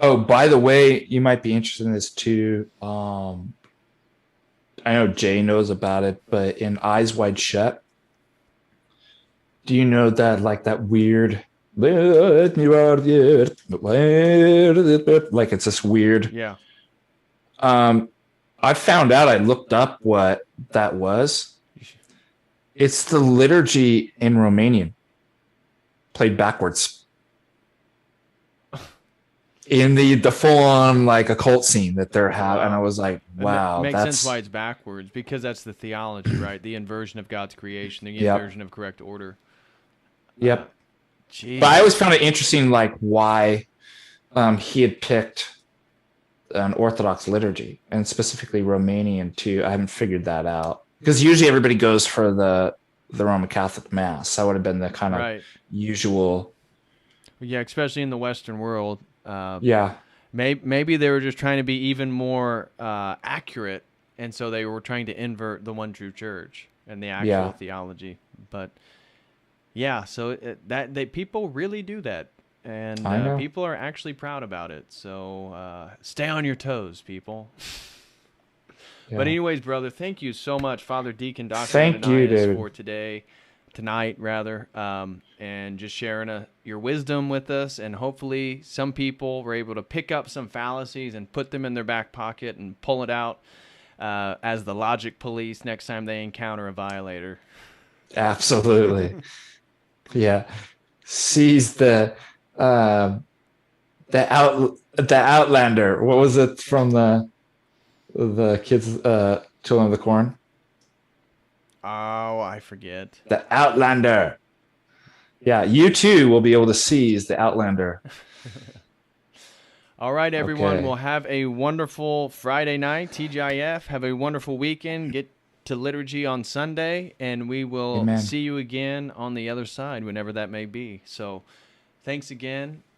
Oh, by the way, you might be interested in this too. I know Jay knows about it, but in Eyes Wide Shut, do you know that like that weird, like it's this weird. Yeah. I found out, I looked up what that was. It's the liturgy in Romanian, played backwards. In the full-on like occult scene that they're having, and I was like, "Wow, it makes sense why it's backwards, because that's the theology, right? The inversion of God's creation, the inversion of correct order." Yep. But I always found it interesting, like why he had picked an Orthodox liturgy and specifically Romanian too. I haven't figured that out because usually everybody goes for the Roman Catholic Mass. That would have been the kind of usual. Yeah, especially in the Western world. Yeah. Maybe they were just trying to be even more accurate and so they were trying to invert the one true church and the actual Yeah. theology. But yeah, so people really do that, and I know. people are actually proud about it. So stay on your toes, people. But Yeah. anyways, brother, thank you so much, Father Deacon Dr. Thank you, Ananias, David. for tonight rather, and just sharing your wisdom with us. And hopefully some people were able to pick up some fallacies and put them in their back pocket and pull it out as the logic police next time they encounter a violator. Absolutely. Yeah. Seize uh, the Outlander. What was it from the kids Children of the Corn? Oh, I forget. The Outlander. Yeah, you too will be able to seize the Outlander. All right, everyone. We'll Okay. have a wonderful Friday night, TGIF. Have a wonderful weekend. Get to liturgy on Sunday, and we will Amen. see you again on the other side, whenever that may be. So thanks again,